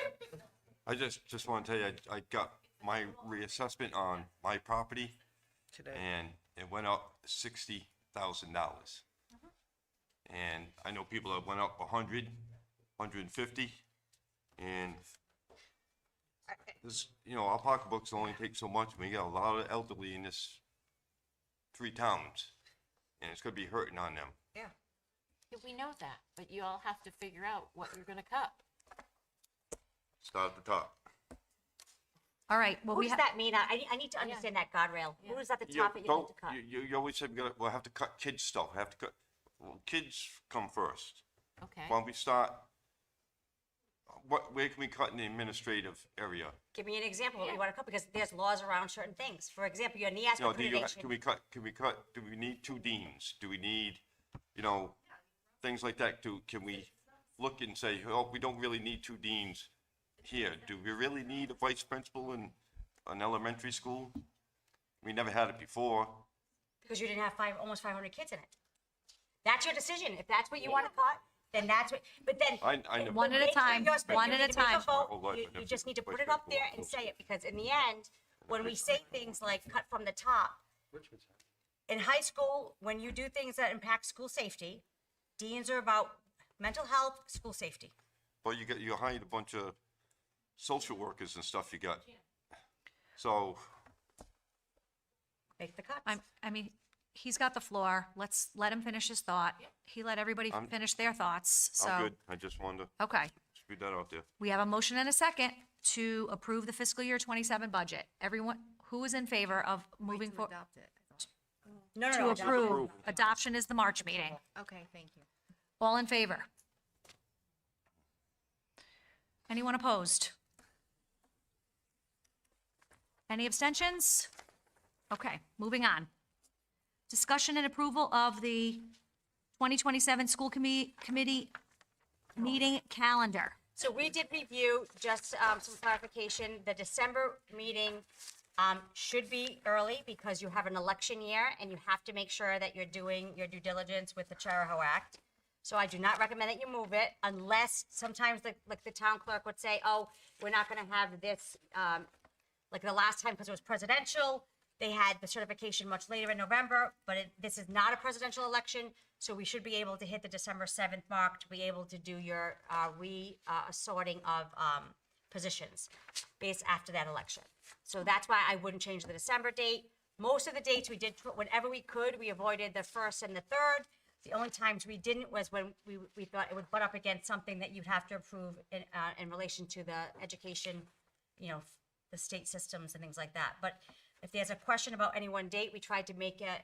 I just want to tell you, I got my reassessment on my property today? and it went up $60,000. And I know people that went up 100, 150, and this, our pocketbooks only take so much. We got a lot of elderly in this 3 towns, and it's gonna be hurting on them. Yeah, we know that, but you all have to figure out what you're gonna cut. Start at the top. All right, well, what we does have, that mean? I need to understand that guardrail. Who is at the top that you need to cut? You always said we'll have to cut kids stuff. Have to cut. Well, kids come first. Okay. Why don't we start, where can we cut in the administrative area? Give me an example of what you want to cut, because there's laws around certain things. For example, your NEASC You know, do accreditation. can we cut, do we need 2 deans? Do we need, things like that? Can we look and say, oh, we don't really need 2 deans here? Do we really need a vice principal in an elementary school? We never had it before. Because you didn't have almost 500 kids in it. That's your decision. If that's what you want to cut, then that's what, but then. I never. One at a time, one at a time. You just need to put it up there and say it, because in the end, when we say things like cut from the top, in high school, when you do things that impact school safety, deans are about mental health, school safety. Well, you hired a bunch of social workers and stuff you got. So, Make the cuts. I mean, he's got the floor. Let's let him finish his thought. He let everybody finish their thoughts, so. I'm good. I just wanted to Okay. speed that out there. We have a motion and a second to approve the fiscal year 27 budget. Everyone, who is in favor of moving forward? No, To approve. Adoption is the March meeting. Okay, thank you. All in favor? Anyone opposed? Any abstentions? Okay, moving on. Discussion and approval of the 2027 school committee meeting calendar. So we did review, just some clarification, the December meeting should be early because you have an election year and you have to make sure that you're doing your due diligence with the Charahoe Act. So I do not recommend that you move it unless sometimes like the town clerk would say, oh, we're not gonna have this, like the last time, because it was presidential, they had the certification much later in November, but this is not a presidential election, so we should be able to hit the December 7th mark to be able to do your assorting of positions based after that election. So that's why I wouldn't change the December date. Most of the dates we did, whenever we could, we avoided the 1st and the 3rd. The only times we didn't was when we thought it would butt up against something that you'd have to approve in relation to the education, the state systems and things like that. But if there's a question about any one date, we tried to make it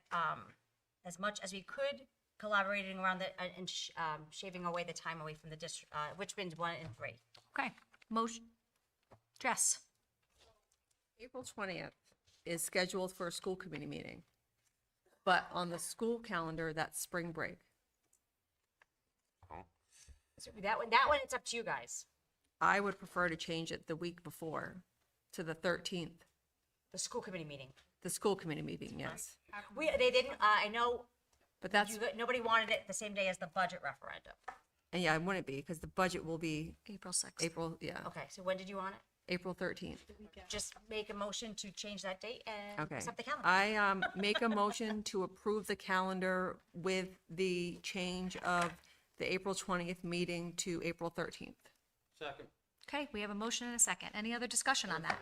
as much as we could, collaborating around and shaving away the time away from the district, Richmond's 1 and 3. Okay, motion. Jess? April 20th is scheduled for a school committee meeting. But on the school calendar, that's spring break. So that one, it's up to you guys. I would prefer to change it the week before to the 13th, The school committee meeting. the school committee meeting, yes. They didn't, I know, But that's, nobody wanted it the same day as the budget referendum. and yeah, it wouldn't be because the budget will be April 6th. April, yeah, Okay, so when did you want it? April 13th. Just make a motion to change that date and Okay. accept the calendar. I make a motion to approve the calendar with the change of the April 20th meeting to April 13th. Second. Okay, we have a motion and a second. Any other discussion on that?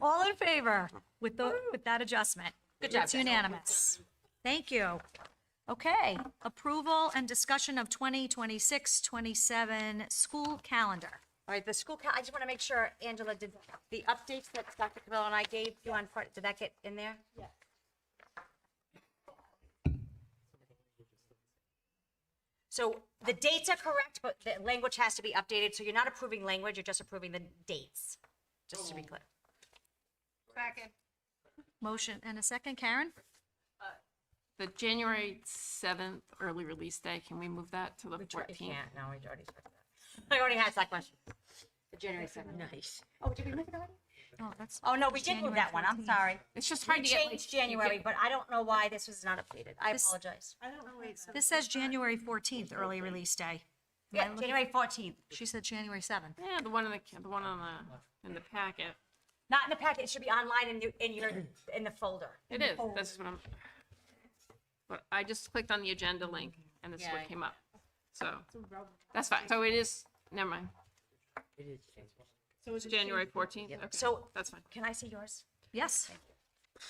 All in favor with that adjustment? Good job, It's Jess. unanimous. Thank you. Okay, approval and discussion of 2026-27 school calendar. All right, the school, I just want to make sure, Angela, did the updates that Dr. Cabello and I gave you on, did that get in there? Yes. So the dates are correct, but the language has to be updated, so you're not approving language, you're just approving the dates, just to be clear. Second. Motion and a second. Karen? The January 7th early release day, can we move that to the 14th? Yeah, no, we already spoke that. I already had that question. The January 7th. Nice. Oh, did we move it already? Oh, that's. Oh, no, we did move that one, I'm sorry. It's just hard We to get. changed January, but I don't know why this was not updated. I This- apologize. I don't know, wait, so. This says January 14th, early release day. Yeah, January 14th. She said January 7th. Yeah, the one in in the packet. Not in the packet, it should be online in the folder. It is, that's what I'm, but I just clicked on the agenda link and this is what Yeah. came up. So, that's fine. So it is, never mind. So is it January changed? 14th? Okay, So, that's fine. can I see yours? Yes.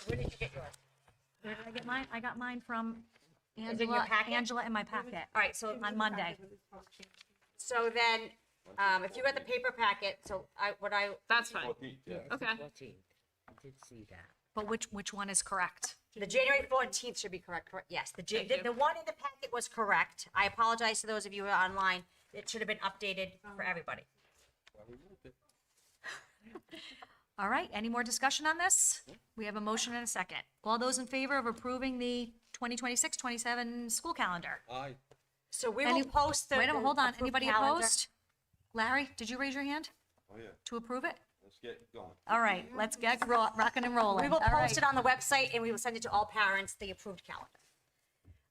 Where did you get yours? Where did I get mine? I got mine from Is it in your packet? Angela in my packet. All right, so On Monday. So then, if you got the paper packet, so That's fine. Yeah. Okay. I did see that. But which one is correct? The January 14th should be correct, yes. The one in the packet was correct. I apologize to those of you who are online. It should have been updated for everybody. All right, any more discussion on this? We have a motion and a second. All those in favor of approving the 2026-27 school calendar? Aye. So we Any- will post the. Wait a minute, hold on. approved Anybody calendar. opposed? Larry, did you raise your hand Oh, yeah, to approve it? let's get going. All right, let's get rocking and rolling. We will All right. post it on the website and we will send it to all parents, the approved calendar.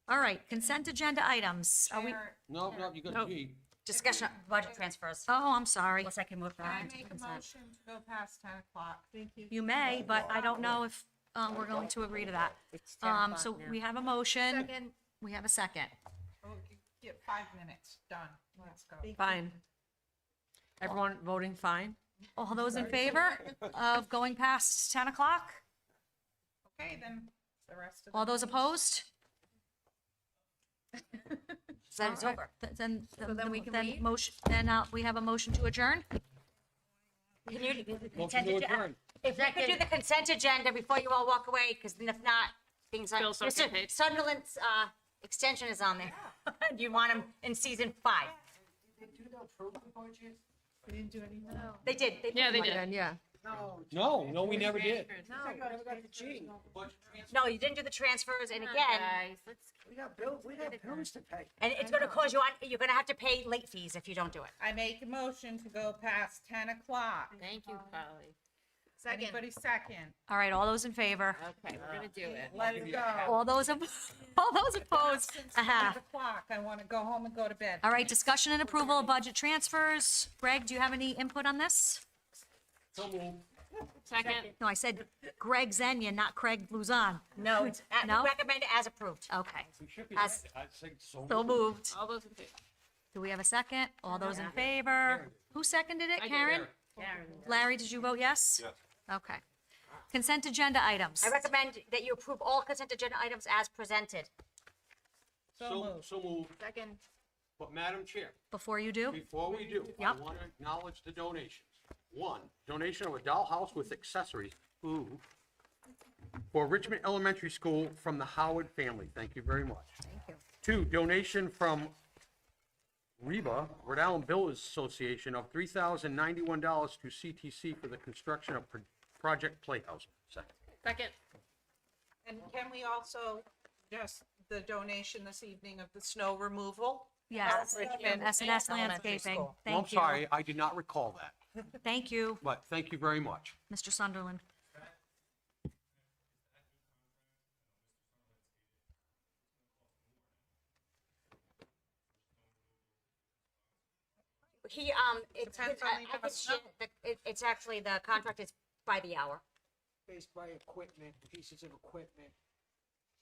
All right, consent agenda items. Are we, No, you got G. Discussion of budget transfers. oh, I'm sorry. Unless I can move that. I into make a consent. motion to go past 10 o'clock. Thank you. You may, but I don't know if we're going to agree to that. It's 10 o'clock So now. we have a motion. Second. We have a second. Oh, you get 5 minutes, done. Let's go. Fine. Everyone voting fine? All those in favor of going past 10 o'clock? Okay, then the rest of the. All those opposed? Then it's over. Then we can then leave? motion, then we have a motion to adjourn? Can you, the Motion consent to agenda, adjourn. if we could do the consent agenda before you all walk away, because if not, things like, Bills don't get paid. Sunderland's, extension is on there. You want him in season 5. We didn't do any. No. They did. Yeah, they did. Then, yeah. No, we never did. No, we never got the G. No, you didn't do the transfers, and again, We got bills to pay. and it's gonna cause you're gonna have to pay late fees if you don't do it. I make a motion to go past 10 o'clock. Thank you, Polly. Anybody second? All right, all those in favor? Okay, we're gonna do it. Let's go. All those opposed? Since Aha. 5 o'clock, I want to go home and go to bed. All right, discussion and approval of budget transfers. Greg, do you have any input on this? So moved. Second. No, I said Greg Zenya, not Craig Luzon. No, it's, No? we recommend it as approved. Okay, We should be, As- I'd say so. so moved. All those in favor? Do we have a second? All those in favor? Who seconded it? I did. Karen? Larry, did you vote yes? Yes. Okay. Consent agenda items. I recommend that you approve all consent agenda items as presented. So moved. Second. But Madam Chair, Before you do? before we do, I Yep. want to acknowledge the donations. One, donation of a dollhouse with accessories, for Richmond Elementary School from the Howard family. Thank you very much. Thank you. Two, donation from REBA, Rhode Island Builders Association, of $3,091 to CTC for the construction of Project Playhouse. Second. Second. And can we also just the donation this evening of the snow removal? Yes. Richmond S&S Elementary Landscaping. School. Well, Thank I'm you. sorry, I did not recall that, Thank you, but thank you very much. Mr. Sunderland. It's, Depends on the I could share it's actually, the contract is by the hour. Based by equipment, pieces of equipment.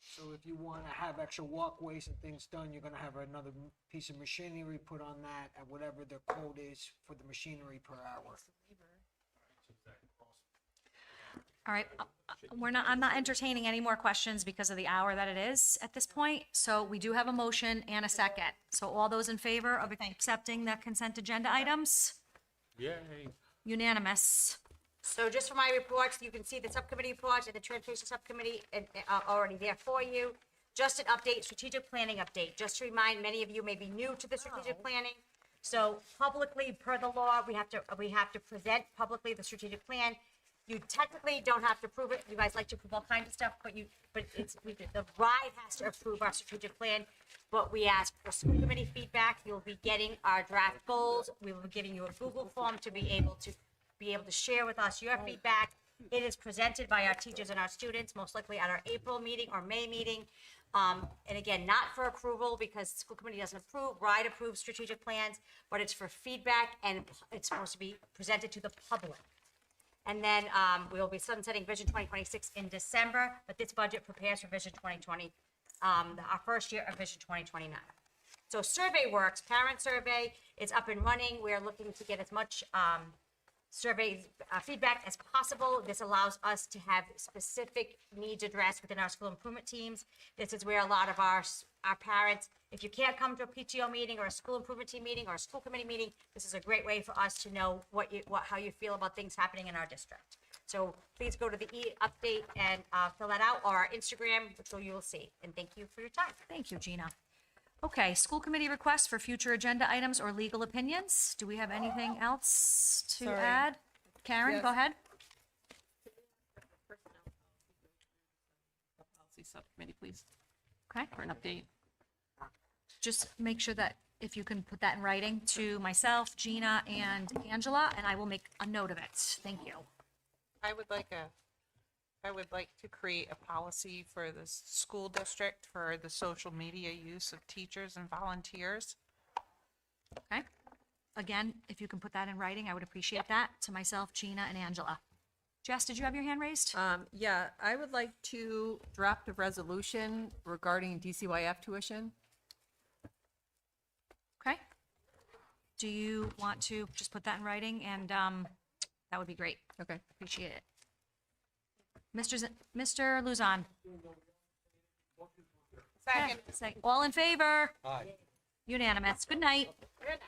So if you wanna have extra walkways and things done, you're gonna have another piece of machinery put on that at whatever the quote is for the machinery per hour. All right, I'm not entertaining any more questions because of the hour that it is at this point. So we do have a motion and a second. So all those in favor of accepting the consent agenda items? Yay. Unanimous. So just for my reports, you can see the subcommittee reports and the transportation subcommittee are already there for you. Just an update, strategic planning update, just to remind, many of you may be new to the strategic planning. So publicly, per the law, we have to present publicly the strategic plan. You technically don't have to approve it. You guys like to approve all kinds of stuff, but the RIDE has to approve our strategic plan. But we ask for school committee feedback. You'll be getting our draft goals. We will be giving you a Google form to be able to share with us your feedback. It is presented by our teachers and our students, most likely at our April meeting or May meeting. And again, not for approval because the school committee doesn't approve. RIDE approves strategic plans, but it's for feedback and it's supposed to be presented to the public. And then we'll be sunsetting Vision 2026 in December, but this budget prepares for Vision 2020, our first year of Vision 2029. So survey works, parent survey is up and running. We're looking to get as much survey feedback as possible. This allows us to have specific needs addressed within our school improvement teams. This is where a lot of our parents, if you can't come to a PTO meeting or a school improvement team meeting or a school committee meeting, this is a great way for us to know how you feel about things happening in our district. So please go to the e-update and fill that out, or our Instagram, which you will see. And thank you for your time. Thank you, Gina. Okay, school committee requests for future agenda items or legal opinions. Do we have anything else to Sorry. add? Karen, go Yes. ahead. Policy subcommittee, please, Okay, for an update. just make sure that if you can put that in writing to myself, Gina, and Angela, and I will make a note of it. Thank you. I would like to create a policy for the school district for the social media use of teachers and volunteers. Okay? Again, if you can put that in writing, I would appreciate that to myself, Gina, and Angela. Jess, did you have your hand raised? Yeah, I would like to draft a resolution regarding DCYF tuition. Okay? Do you want to just put that in writing? And that would be great. Okay. Appreciate it. Mr. Luzon? Second. All in favor? Aye. Unanimous. Good night. Good.